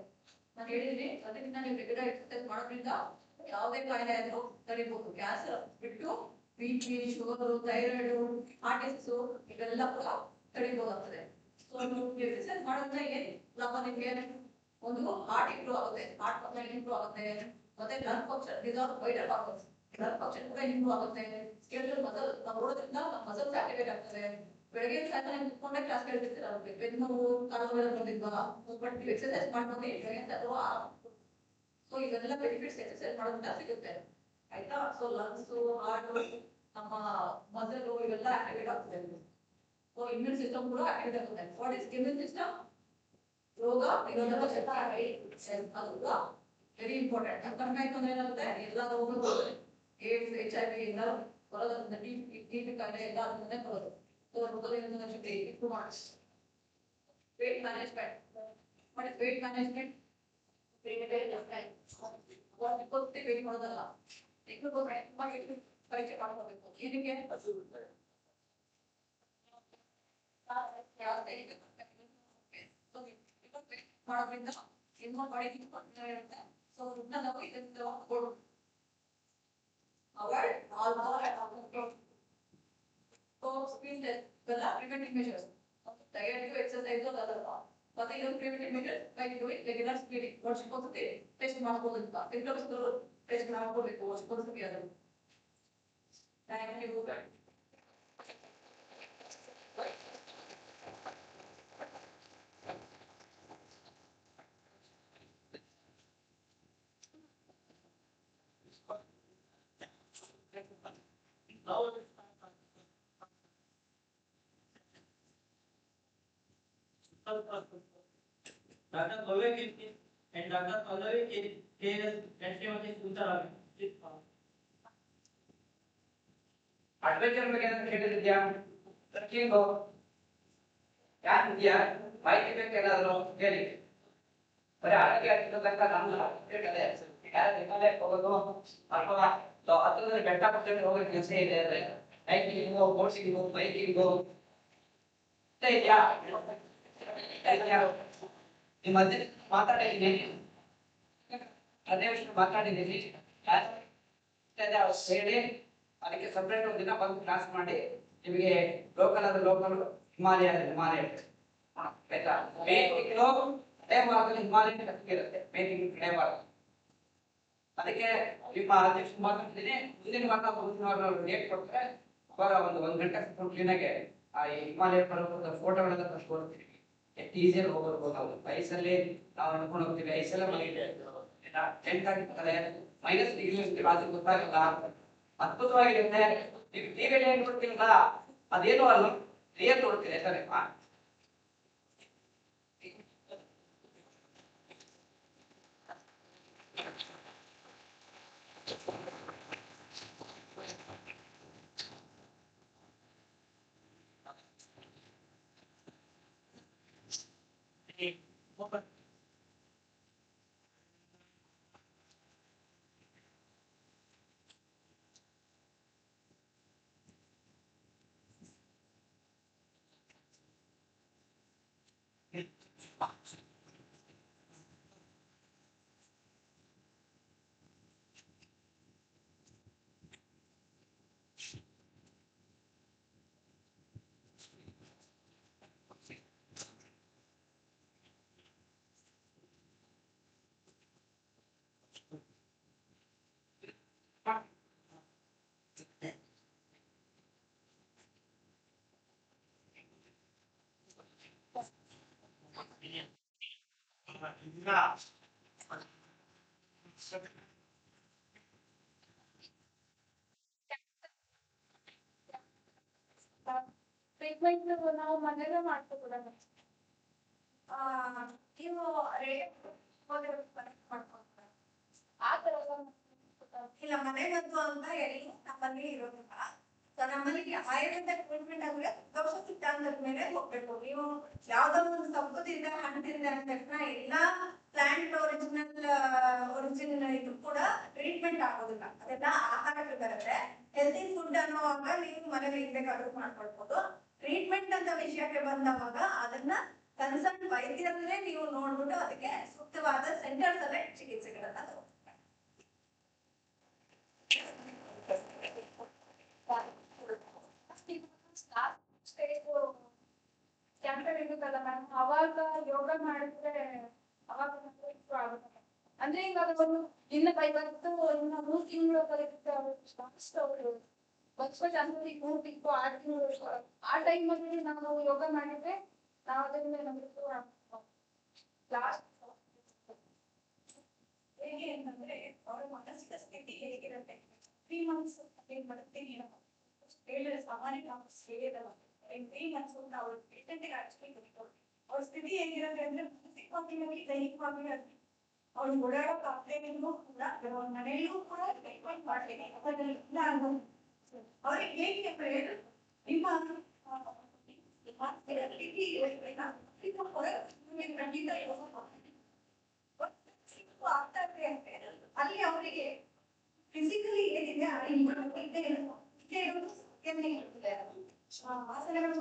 ನಾನು ಹೇಳಿದೀನಿ. ಅದರಿಂದ ನೀವು ರೆಗ್ಯುಲರ್ ಎಕ್ಸರ್ಸೈಸ್ ಮಾಡೋದ್ರಿಂದ ಯಾವುದೇ ಕಾಯಿಲೆ ಆದ್ರೂ ತಡಿಬಹುದು. ಕ್ಯಾನ್ಸರ್ ಬಿಟ್ಟು BP, sugar, thyroid, heart disease ಇವೆಲ್ಲ ಕೂಡ ತಡಿಬಹುದಾಗ್ತದೆ. ಸೊ ನೀವು ಎಕ್ಸರ್ಸೈಸ್ ಮಾಡೋದ್ರಿಂದ ಏನ್ ಲಾಭ ನಿಮ್ಗೆ? ಒಂದು ಹಾರ್ಟ್ ಇಂಪ್ರೂವ್ ಆಗುತ್ತೆ, ಹಾರ್ಟ್ ಫಂಕ್ಷನ್ ಇಂಪ್ರೂವ್ ಆಗುತ್ತೆ, ಮತ್ತೆ lung function, reserve vital organs, lung function ಕೂಡ ಇಂಪ್ರೂವ್ ಆಗುತ್ತೆ. ಸ್ಕೆಲೆಟಲ್ ಮಸಲ್ ನಾವು ಓಡೋದ್ರಿಂದ ಮಸಲ್ಸ್ ಆಕ್ಟಿವೇಟ್ ಆಗ್ತದೆ. ಬೆಳಗ್ಗೆ ಸಾಯಂಕಾಲ ನಿಂತ್ಕೊಂಡೆ ಕ್ಲಾಸ್ ಕೇಳ್ತಿರ್ತೀರ, ಬೆನ್ನು ನೋವು, ಕಾಲು ನೋವು ಬಂದಿದ್ವಾ? ಬಟ್ ನೀವು ಎಕ್ಸರ್ಸೈಸ್ ಮಾಡ್ಕೊಂಡು ಬೆಳಗ್ಗೆ ಅಥವಾ ಸೊ ಇವೆಲ್ಲ ಬೆನಿಫಿಟ್ಸ್ ಎಕ್ಸರ್ಸೈಸ್ ಮಾಡೋದ್ರಿಂದ ಸಿಗುತ್ತೆ. ಆಯ್ತಾ? ಸೊ ಲಂಗ್ಸ್, ಹಾರ್ಟ್, ನಮ್ಮ ಮಸಲ್ ಇವೆಲ್ಲ ಆಕ್ಟಿವೇಟ್ ಆಗ್ತದೆ. ಸೊ ಇಮ್ಯೂನ್ ಸಿಸ್ಟಮ್ ಕೂಡ ಆಕ್ಟಿವೇಟ್ ಆಗುತ್ತೆ. What is immune system? ರೋಗ ನಿರೋಧಕ ಶಕ್ತಿ. ಅದು ಕೂಡ ವೆರಿ ಇಂಪಾರ್ಟೆಂಟ್. ಕಡಿಮೆ ಆಯ್ತು ಅಂದ್ರೆ ಏನಾಗುತ್ತೆ? ಎಲ್ಲ ರೋಗಗಳು, ಏಡ್ಸ್, HIV ಎಲ್ಲ ಬರೋದ್ರಿಂದ, TB ಕಾಯಿಲೆ ಎಲ್ಲ ಅದನ್ನೇ ಬರೋದು. So Rupodayana should take 2 marks. Weight management. What is weight management? Primitive time. What people they weight ಮಾಡದಲ್ಲ. ಈಗ ಪರೀಕ್ಷೆ ಮಾಡ್ಕೋಬೇಕು. ಏನಕ್ಕೆ? ಮಾಡೋದ್ರಿಂದ ಇನ್ನೊಂದು ಬಾಡಿ ಇರುತ್ತೆ. ಸೊ ಇದನ್ನ ನಾವು ಇದನ್ನ ಕೊಡು. Avoid alcohol and alcohol. So screen test, the preventive measures. Dietary exercise or other. But the preventive measures by doing regular screening. What's supposed to be test ಮಾಡ್ಕೊಳ್ಳೋದಿಲ್ಲ. regular test ಮಾಡ್ಕೊಳ್ಳಬೇಕು. What's supposed to be other. Thank you. Now, Dr. Vivek and Dr. Pallavi KS and Srimati Sundarami. Adventure ಬಗ್ಗೆ ಏನಾದ್ರು ಕೇಳಿದ್ಯಾ? Trekking ಯಾರು ಇದೆಯಾ? ಮಾಹಿತಿ ಬೇಕೇನಾದ್ರು ಹೇಳಿ. ಬರೀ ಆರೋಗ್ಯ ತನಕ ನಮ್ದು ಹೇಳ್ತದೆ. ಯಾರು ಹಿಮಾಲಯಕ್ಕೆ ಹೋಗೋದು ಅಥವಾ ಹತ್ರದಲ್ಲಿ ಬೆಟ್ಟ ಪಟ್ಟಣ ಹೋಗೋ ಕೆಲಸ ಇದೆ ಅಂದ್ರೆ ಹೈಕಿಂಗು, ಬೋಟಿಂಗು, ಬೈಕಿಂಗು ಇದೆಯಾ? ನಿಮ್ಮ ಮಧ್ಯೆ ಮಾತಾಡಿದ್ದೀನಿ, ಅದೇ ವಿಷಯ ಮಾತಾಡಿದ್ದೀನಿ. ಹೇಳಿ ಅದಕ್ಕೆ ಸಪ್ರೇಟ್ ಒಂದು ದಿನ ಬಂದು ಕ್ಲಾಸ್ ಮಾಡಿ ನಿಮಗೆ ಲೋಕಲ್ ಆದ್ರೆ ಲೋಕಲ್, ಹಿಮಾಲಯ ಆದ್ರೆ ಹಿಮಾಲಯ ಆಯ್ತಾ? ಮೇ ತಿಂಗಳು ಹಳೆ ವಾರದಲ್ಲಿ ಹಿಮಾಲಯ ಇರುತ್ತೆ. ಮೇ ತಿಂಗಳು ಹಳೆ ವಾರ. ಅದಕ್ಕೆ ನಿಮ್ಮ ಅಧ್ಯಕ್ಷ ಮಾತಾಡ್ತಿದ್ದೀನಿ. ಮುಂದಿನ ವಾರ ಡೇಟ್ ಕೊಡ್ತಾರೆ. ಅವಾಗ ಒಂದು ಗಂಟೆ ಕ್ಲೀನ್ ಆಗಿ ಆ ಹಿಮಾಲಯ ಪರ್ವತದ ಫೋಟೋಗಳೆಲ್ಲ ತೋರಿಸ್ಕೊಡ್ತೀವಿ. ಎಷ್ಟು ಈಸಿಯಾಗಿ ಹೋಗ್ಬೋದು ನಾವು. ಐಸಲ್ಲಿ ನಾವು ನಡ್ಕೊಂಡು ಹೋಗ್ತೀವಿ. ಐಸೆಲ್ಲ ಮನೆಗೆ ಟೆಂಟ್ ಹಾಕಿರ್ತಾರೆ. -ಡಿಗ್ರಿ ಅದು ಗೊತ್ತಾಗಲ್ಲ. ಅದ್ಭುತವಾಗಿರುತ್ತೆ. ನೀವು ಟಿವಿಯಲ್ಲಿ ಏನ್ ನೋಡ್ತೀರಲ್ಲ ಅದೇನು ಅಲ್ಲ, ರಿಯಲ್ ನೋಡ್ತೀರಿ ಸರಿ. ಟ್ರೀಟ್ಮೆಂಟ್ ನಾವು ಮನೇಲೆ ಮಾಡ್ಕೊಬೋದ? ನೀವು ಆ ತರ ಇಲ್ಲ, ಮನೆ ಮದ್ದು ಅಂತ ಹೇಳಿ ನಮ್ಮಲ್ಲಿ ಇರೋದಿಲ್ಲ. ಸೊ ನಮ್ಮಲ್ಲಿ ಆಯುರ್ವೇದ ಟ್ರೀಟ್ಮೆಂಟ್ ಅಂದ್ರೆ ದೋಷ ಸಿದ್ಧಾಂತದ ಮೇಲೆ ಹೋಗ್ಬೇಕು. ನೀವು ಯಾವ್ದೋ ಒಂದು ಸೊಪ್ಪುದಿಂದ ಹಣ್ಣಿಂದ ಅಂದ ತಕ್ಷಣ ಎಲ್ಲಾ ಪ್ಲಾಂಟ್ ಒರಿಜಿನಲ್ ಇದು ಕೂಡ ಟ್ರೀಟ್ಮೆಂಟ್ ಆಗೋದಿಲ್ಲ. ಅದೆಲ್ಲ ಆಹಾರಕ್ಕೆ ಬರುತ್ತೆ. ಹೆಲ್ತಿ ಫುಡ್ ಅನ್ನುವಾಗ ನೀವು ಮನೇಲಿ ಬೇಕಾದ್ರೂ ಮಾಡ್ಕೊಳ್ಬಹುದು. ಟ್ರೀಟ್ಮೆಂಟ್ ಅಂತ ವಿಷಯಕ್ಕೆ ಬಂದವಾಗ ಅದನ್ನ ಕನ್ಸರ್ನ್ ವೈದ್ಯರನ್ನೇ ನೀವು ನೋಡ್ಬಿಟ್ಟು ಅದಕ್ಕೆ ಸೂಕ್ತವಾದ ಸೆಂಟರ್ಸ್ ಅಲ್ಲೇ ಚಿಕಿತ್ಸೆಗಳನ್ನ ಅವಾಗ ಯೋಗ ಮಾಡಿದ್ರೆ ಅವಾಗ ಆಗುತ್ತೆ. ಅಂದ್ರೆ ಇವಾಗ ಒಂದು ದಿನಕ್ಕೆ 50 ಇನ್ನು 3 ತಿಂಗಳು ಅವರು ಬಸ್ಪಟ್ ಅಂದ್ರೆ 3 ತಿಂಗಳು 6 ತಿಂಗಳು ಆ ಟೈಮ್ ಅಲ್ಲಿ ನಾವು ಯೋಗ ಮಾಡಿದ್ರೆ ನಾವು ಅದರಿಂದ ನಮಗೆ ಹೇಗೆ ಅಂತಂದ್ರೆ ಅವರ ಮಾನಸಿಕ ಸ್ಥಿತಿ ಹೇಗಿರುತ್ತೆ, 3 ಮಂತ್ಸ್ ಏನ್ ಮಾಡುತ್ತೆ ಹೇಳಿದ್ರೆ ಸಾಮಾನ್ಯ ಹೇಳಿದವ 3 ಮಂತ್ಸ್ ಅವ್ರ ಪೇಷಂಟ್ಗೆ ಆಕ್ಚುಲಿ ಅವ್ರ ಸ್ಥಿತಿ ಹೇಗಿರುತ್ತೆ ಅಂದ್ರೆ ಮಾನಸಿಕವಾಗಿ ದೈಹಿಕವಾಗಿ ಅವ್ರು ಓಡಾಡಕ್ ಆಗ್ದೇನೂ ಕೂಡ ಅವ್ರ ಮನೆಯಲ್ಲೂ ಕೂಡ ಟ್ರೀಟ್ಮೆಂಟ್ ಮಾಡ್ತೀನಿ. ಅವ್ರಿಗೆ ಹೇಗೆ ಅಂದ್ರೆ ನಿಮ್ಮ ಅಲ್ಲಿ ಅವರಿಗೆ ಫಿಸಿಕಲಿ ಏನಿದೆ ಆಸನಗಳು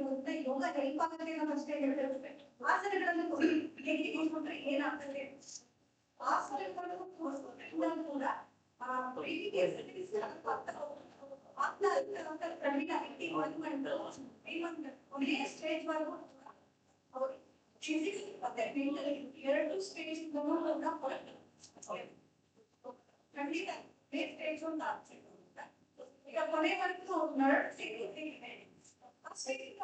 ಯೋಗ ಹೆಲ್ಪ್ ಆಗುತ್ತೆ ಅನ್ನೋದು ಅಷ್ಟೇ ಹೇಳಿರುತ್ತೆ. ಆಸನಗಳನ್ನು ಹೇಗೆ ನೋಡ್ಕೊಂಡ್ರೆ ಏನಾಗ್ತದೆ, ಆಸನಗಳನ್ನು ತೋರಿಸೋದ್ರಿಂದ ಕೂಡ ಒಂದೇ ಸ್ಟೇಜ್ ವರೆಗೂ ಅವರು ಫಿಸಿಕಲಿ ಮತ್ತೆ ಮೆಂಟಲಿ ಎರಡು ಸ್ಟೇಜ್ ಖಂಡಿತ ಸ್ಟೇಜ್ ಅಂತ ಈಗ ಕೊನೆವರೆಗೂ ನರಳಿದೆ ಆ ಸ್ಟೇಜ್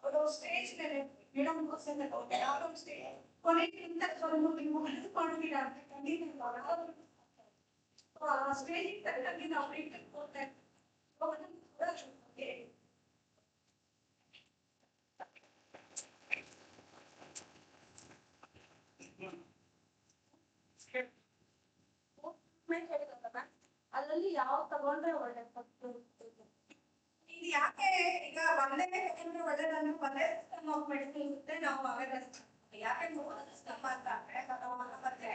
ಅವರು ಸ್ಟೇಜ್ ಮೇಲೆ ಮೇಡಮ್ ಯಾವ ಸ್ಟೇಜ್ ಕೊನೆಗಿಂತ ನೀವು ಹೆಲ್ಪ್ ಮಾಡ್ತೀರಾ ಅಂತ ಖಂಡಿತ ಆ ಸ್ಟೇಜ್ ತಕ್ಕಂಗೆ ನಾವು ಟ್ರೀಟ್ಮೆಂಟ್ ಕೊಡ್ತಾ ಇದ್ದೀವಿ. ಅದ್ರಲ್ಲಿ ಯಾವ ತಗೊಂಡ್ರೆ ಒಳ್ಳೆ ಇದು ಯಾಕೆ ಈಗ ಒಂದೇ ತಗೊಂಡ್ರೆ ಒಳ್ಳೇದಂದ್ರೆ ಒಂದೇ ಸಿಸ್ಟಮ್ ಆಫ್ ಮೆಡಿಸಿನ್ ಇರುತ್ತೆ. ನಾವು ಅವೇರ್ನೆಸ್ ಯಾಕೆ ಮೂರು ಸಿಸ್ಟಮ್ ಅಂತ ಅಂದ್ರೆ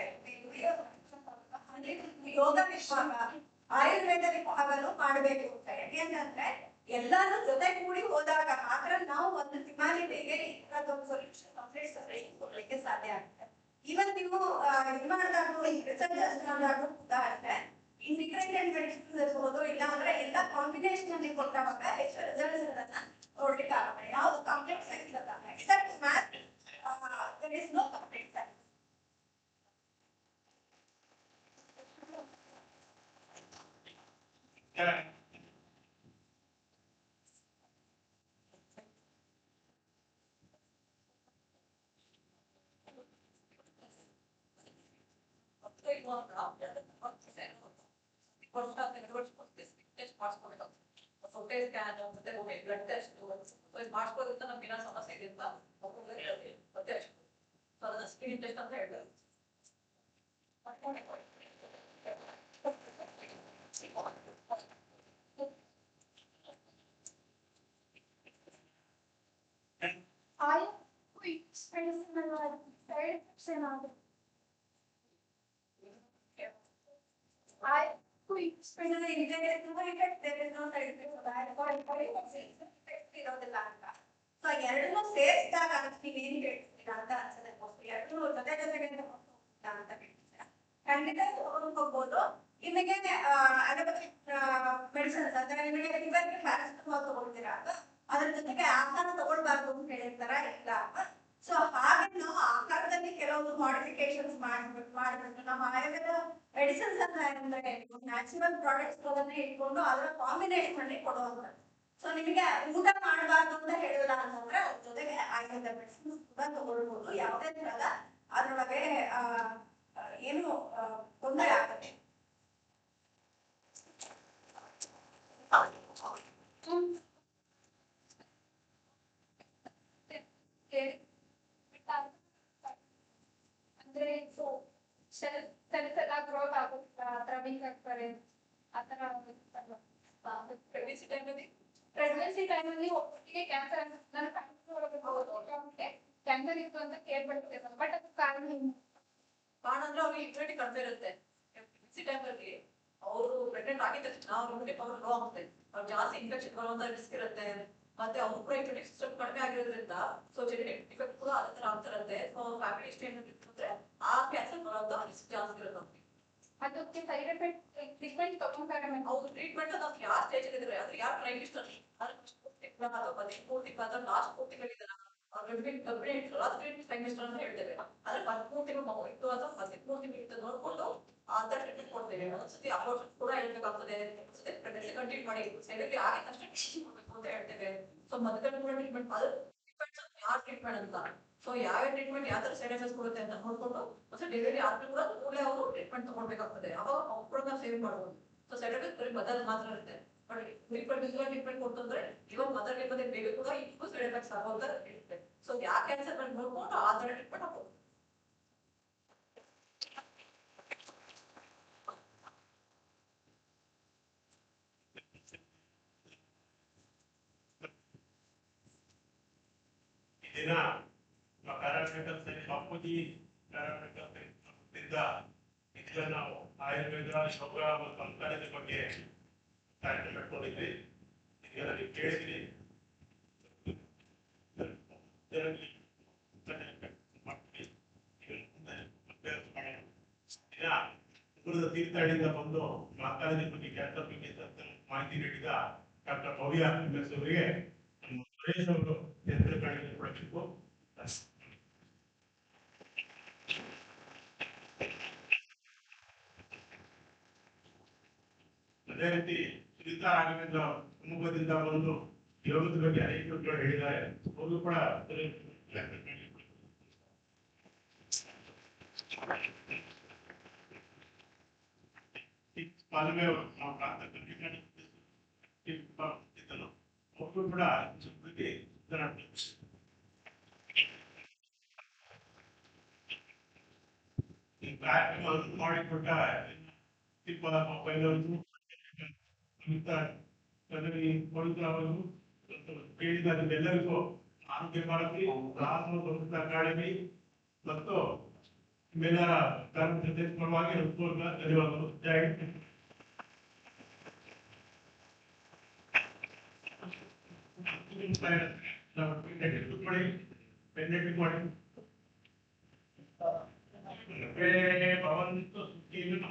ಯೋಗ ವಿಭಾಗ ಆಯುರ್ವೇದ ವಿಭಾಗನು ಮಾಡಬೇಕು ಅಂತ. ಯಾಕೆಂತಂದ್ರೆ ಎಲ್ಲಾನು ಜೊತೆ ಕೂಡಿ ಹೋದಾಗ ಮಾತ್ರ ನಾವು ಒಂದು ಹ್ಯುಮ್ಯಾನಿಟಿಗೆ ಇದೊಂದು ಸೊಲ್ಯೂಷನ್ ಕಂಪ್ಲೀಟ್ ಸೊಲ್ಯೂಷನ್ ಕೊಡ್ಲಿಕ್ಕೆ ಸಾಧ್ಯ ಆಗುತ್ತೆ. ಇವನ್ ನೀವು ಇದು ಮಾಡಿದಾಗ ರಿಸರ್ಚ್ ಮಾಡಿದಾಗ ಉದಾಹರಣೆ ಇಂಟಿಗ್ರೇಟೆಡ್ ಮೆಡಿಸಿನ್ ಇರ್ಬೋದು, ಇಲ್ಲ ಅಂದ್ರೆ ಎಲ್ಲ ಕಾಂಬಿನೇಷನ್ ಅಲ್ಲಿ ಕೊಟ್ಟಾಗ ಹೆಚ್ಚು ರಿಸಲ್ಟ್ಸ್ ಇರೋದನ್ನ ನೋಡ್ಲಿಕ್ಕೆ ಆಗುತ್ತೆ. ಯಾವುದು ಕಾಂಪ್ಲೆಕ್ಸ್ ಆಗಿಲ್ಲ except math there is no complete science. Blood test ಮಾಡಿಸ್ಕೋದ್ರಿಂದ ನಮ್ಗೆ ಏನೋ ಸಮಸ್ಯೆ ಇದೆ ಅಂತ ಮತ್ತೆ ಅದನ್ನ ಸ್ಕ್ರೀನ್ ಟೆಸ್ಟ್ ಅಂತ ಹೇಳ್ತಾರೆ. ಎರಡನ್ನೂ ಸೇರಿಸಿದಾಗ ನೀವೇನು ಹೇಳ್ತೀರಾ ಅಂತ ಅನ್ಸುತ್ತೆ. ಎರಡು ಜೊತೆ ಜೊತೆಗೆ ಅಂತ ಹೇಳ್ತೀರಾ, ಖಂಡಿತ ಹೋಗ್ಬೋದು. ನಿಮಗೆ ಅಲೋಪತಿಕ್ ಮೆಡಿಸಿನ್ಸ್ ಅಂದ್ರೆ ನಿಮಗೆ ಫೀವರ್ಗೆ ಪ್ಯಾರಾಸಿಟಮಾಲ್ ತಗೊಳ್ತೀರಾ, ಅದ್ರ ಜೊತೆಗೆ ಆಹಾರ ತಗೊಳ್ಬಾರ್ದು ಅಂತ ಹೇಳಿರ್ತಾರ ಇಲ್ಲ. ಸೊ ಹಾಗೆ ನಾವು ಆಹಾರದಲ್ಲಿ ಕೆಲವೊಂದು ಮಾಡಿಫಿಕೇಶನ್ಸ್ ಮಾಡ್ಬಿಟ್ಟು ನಮ್ಮ ಆಯುರ್ವೇದ ಮೆಡಿಸಿನ್ಸ್ ಅಂದ್ರೆ ನ್ಯಾಚುರಲ್ ಪ್ರಾಡಕ್ಟ್ಸ್ ಗಳನ್ನೇ ಇಟ್ಕೊಂಡು ಅದರ ಕಾಂಬಿನೇಷನ್ ಅಲ್ಲಿ ಕೊಡುವಂಥದ್ದು. ಸೊ ನಿಮಗೆ ಊಟ ಮಾಡಬಾರ್ದು ಅಂತ ಹೇಳಿಲ್ಲ ಅಂತಂದ್ರೆ ಅದ್ರ ಜೊತೆಗೆ ಆಯುರ್ವೇದ ಮೆಡಿಸಿನ್ಸ್ ಕೂಡ ತಗೊಳ್ಬಹುದು. ಯಾವುದೇ ತರಹದ ಅದ್ರೊಳಗೆ ಏನು ತೊಂದರೆ ಆಗುತ್ತೆ. ಅಂದ್ರೆ ಸೆಲ್ಸ್ ಎಲ್ಲ ಗ್ರೋತ್ ಆಗುತ್ತೆ, ಆತರ ವೀಕ್ ಆಗ್ತಾರೆ, ಆತರ ಪ್ರೆಗ್ನೆನ್ಸಿ ಟೈಮಲ್ಲಿ ಒಬ್ಬರಿಗೆ ಕ್ಯಾನ್ಸರ್ ನನ್ನ ಕ್ಯಾನ್ಸರ್ ಇತ್ತು ಅಂತ ಕೇಳ್ಬಿಡ್ತೇವೆ. ಬಟ್ ಅದು ಕಾರಣ ಅಂದ್ರೆ ಅವ್ರಿಗೆ ಇಮ್ಯುನಿಟಿ ಕಡಿಮೆ ಇರುತ್ತೆ. ಪ್ರೆಗ್ನೆನ್ಸಿ ಟೈಮಲ್ಲಿ ಅವರು ಪ್ರೆಗ್ನೆಂಟ್ ಆಗಿದ ತಕ್ಷಣ ಅವ್ರ ಇಮ್ಯುನಿಟಿ ಪವರ್ ಲೋ ಆಗುತ್ತೆ, ಅವ್ರು ಜಾಸ್ತಿ ಇನ್ಫೆಕ್ಷನ್ ಬರುವಂತ ರಿಸ್ಕ್ ಇರುತ್ತೆ. ಮತ್ತೆ ಅವ್ರ ಕೂಡ ಇಮ್ಯುನಿಟಿ ಸಿಸ್ಟಮ್ ಕಡಿಮೆ ಆಗಿರೋದ್ರಿಂದ ಸೊ ಜೆನೆಟಿಕ್ ಡಿಫೆಕ್ಟ್ ಕೂಡ ಅದೇ ತರ ಆಗ್ತಿರುತ್ತೆ. ಸೊ ಫ್ಯಾಮಿಲಿ ಇಷ್ಟ ಏನಿರುತ್ತೆ ಆ ಕ್ಯಾನ್ಸರ್ ಬರುವಂತ ರಿಸ್ಕ್ ಜಾಸ್ತಿ ಇರುತ್ತೆ. ಅದಕ್ಕೆ ಸೈಡ್ ಎಫೆಕ್ಟ್ ಟ್ರೀಟ್ಮೆಂಟ್ ತಗೊಂಡ್ರೆ ಅವ್ರು ಟ್ರೀಟ್ಮೆಂಟ್ ನಾವು ಯಾವ ಸ್ಟೇಜ್ ಇದ್ರೆ ಅಂದ್ರೆ ಯಾವ ಟ್ರೈಲ್ ಇಷ್ಟ ಪೂರ್ತಿ ಲಾಸ್ಟ್ ಪೂರ್ತಿಗಳಿದ್ದಾರ ಅಂತ ಹೇಳ್ತೇವೆ. ಆದ್ರೆ 13 ತಿಂಗಳು ಮಗು ಇತ್ತು ಅಥವಾ 13 ತಿಂಗಳು ಇತ್ತು ನೋಡ್ಕೊಂಡು ಅಂತ ಟ್ರೀಟ್ಮೆಂಟ್ ಕೊಡ್ತೇವೆ. ಒಂದ್ಸತಿ ಅಬೋರ್ಷನ್ ಕೂಡ ಹೇಳ್ಬೇಕಾಗ್ತದೆ, ಪ್ರೆಗ್ನೆನ್ಸಿ ಕಂಟಿನ್ಯೂ ಮಾಡಿ ಸೈಡಲ್ಲಿ ಆಗಿ ತಕ್ಷಣ ಕೊಡ್ಬೇಕು ಅಂತ ಹೇಳ್ತೇವೆ. ಸೊ ಮಧ್ಯದಲ್ಲಿ ಕೂಡ ಟ್ರೀಟ್ಮೆಂಟ್ ಅದು ಡಿಪೆಂಡ್ಸ್ ಆನ್ ಯಾವ ಟ್ರೀಟ್ಮೆಂಟ್ ಅಂತ. ಸೊ ಯಾವ ಟ್ರೀಟ್ಮೆಂಟ್ ಯಾವ ತರ ಸೈಡ್ ಎಫೆಕ್ಟ್ಸ್ ಕೊಡುತ್ತೆ ಅಂತ ನೋಡ್ಕೊಂಡು ಮತ್ತೆ ಡೆಲಿವರಿ ಆದ್ಮೇಲೆ ಕೂಡ ಕೂಡಲೇ ಅವರು ಟ್ರೀಟ್ಮೆಂಟ್ ತಗೊಳ್ಬೇಕಾಗ್ತದೆ. ಅವಾಗ ಅವ್ರು ಕೂಡ ನಾವು ಸೇವ್ ಮಾಡ್ಬೋದು. ಸೊ ಸೈಡ್ ಎಫೆಕ್ಟ್ ಬರೀ ಮದರ್ ಮಾತ್ರ ಇರುತ್ತೆ. ಬಟ್ ಟ್ರೀಟ್ಮೆಂಟ್ ಕೊಡ್ತಂದ್ರೆ ಇವನ್ ಮದರ್ಗೆ ಮತ್ತೆ ಬೇಬಿ ಕೂಡ ಇಬ್ಬರು ಸೈಡ್ ಎಫೆಕ್ಟ್ಸ್ ಆಗೋಂತ ಇರುತ್ತೆ. ಸೊ ಯಾವ ಕ್ಯಾನ್ಸರ್ ನೋಡ್ಕೊಂಡು ಆ ತರ ಟ್ರೀಟ್ಮೆಂಟ್ ಹಾಕೋದು. ದಿನ ಪ್ಯಾರಾಮೆಡಿಕಲ್ ಸೈನ್ಸ್ ಅಪ್ಪುಜಿ ಪ್ಯಾರಾಮೆಡಿಕಲ್ ಸೈನ್ಸ್ ಇದೆಲ್ಲ ನಾವು ಆಯುರ್ವೇದ ಯೋಗ ಮತ್ತು ಸಂಸ್ಕಾರದ ಬಗ್ಗೆ ಕಾರ್ಯಕ್ರಮ ಇಟ್ಕೊಂಡಿದ್ವಿ. ಇದೆಲ್ಲ ನೀವು ಕೇಳಿದ್ರಿ. ಉಳಿದ ತೀರ್ಥಹಳ್ಳಿಯಿಂದ ಬಂದು ಮಾತಾಡಿದ ಬಗ್ಗೆ ಕ್ಯಾನ್ಸರ್ ಬಗ್ಗೆ ಮಾಹಿತಿ ನೀಡಿದ ಡಾಕ್ಟರ್ ಭವ್ಯ ಅವರಿಗೆ ಸುರೇಶ್ ಅವರು ಹೆಸರು ಕೊಡಬೇಕು. ಅದೇ ರೀತಿ ಸುನೀತಾ ರಾಘವೇಂದ್ರ ಶಿವಮೊಗ್ಗದಿಂದ ಬಂದು ಯೋಗದ ಬಗ್ಗೆ ಅನೇಕ ವಿಷಯಗಳು ಹೇಳಿದ್ದಾರೆ. ಅವರು ಕೂಡ ಪಾಲ್ಮೆ ನಾವು ಪ್ರಾಂತ ಇದ್ದನು ಅವರು ಕೂಡ ಬಗ್ಗೆ ಈ ಕಾರ್ಯಕ್ರಮವನ್ನು ಮಾಡಿಕೊಟ್ಟ ಮೊಬೈಲ್ ಅವರು ಕೇಳಿದ ನಿಮ್ಮೆಲ್ಲರಿಗೂ ಆರೋಗ್ಯ ಭಾರತಿ ಅಕಾಡೆಮಿ ಮತ್ತು ನಿಮ್ಮೆಲ್ಲರ ಜೊತೆ ಪರವಾಗಿ ಹೃತ್ಪೂರ್ವಕ ಧನ್ಯವಾದಗಳು. ಜೈ ಹಿಂದ್. ಭವಂತು ಸುಖಿನೋ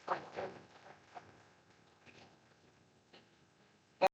Thank you.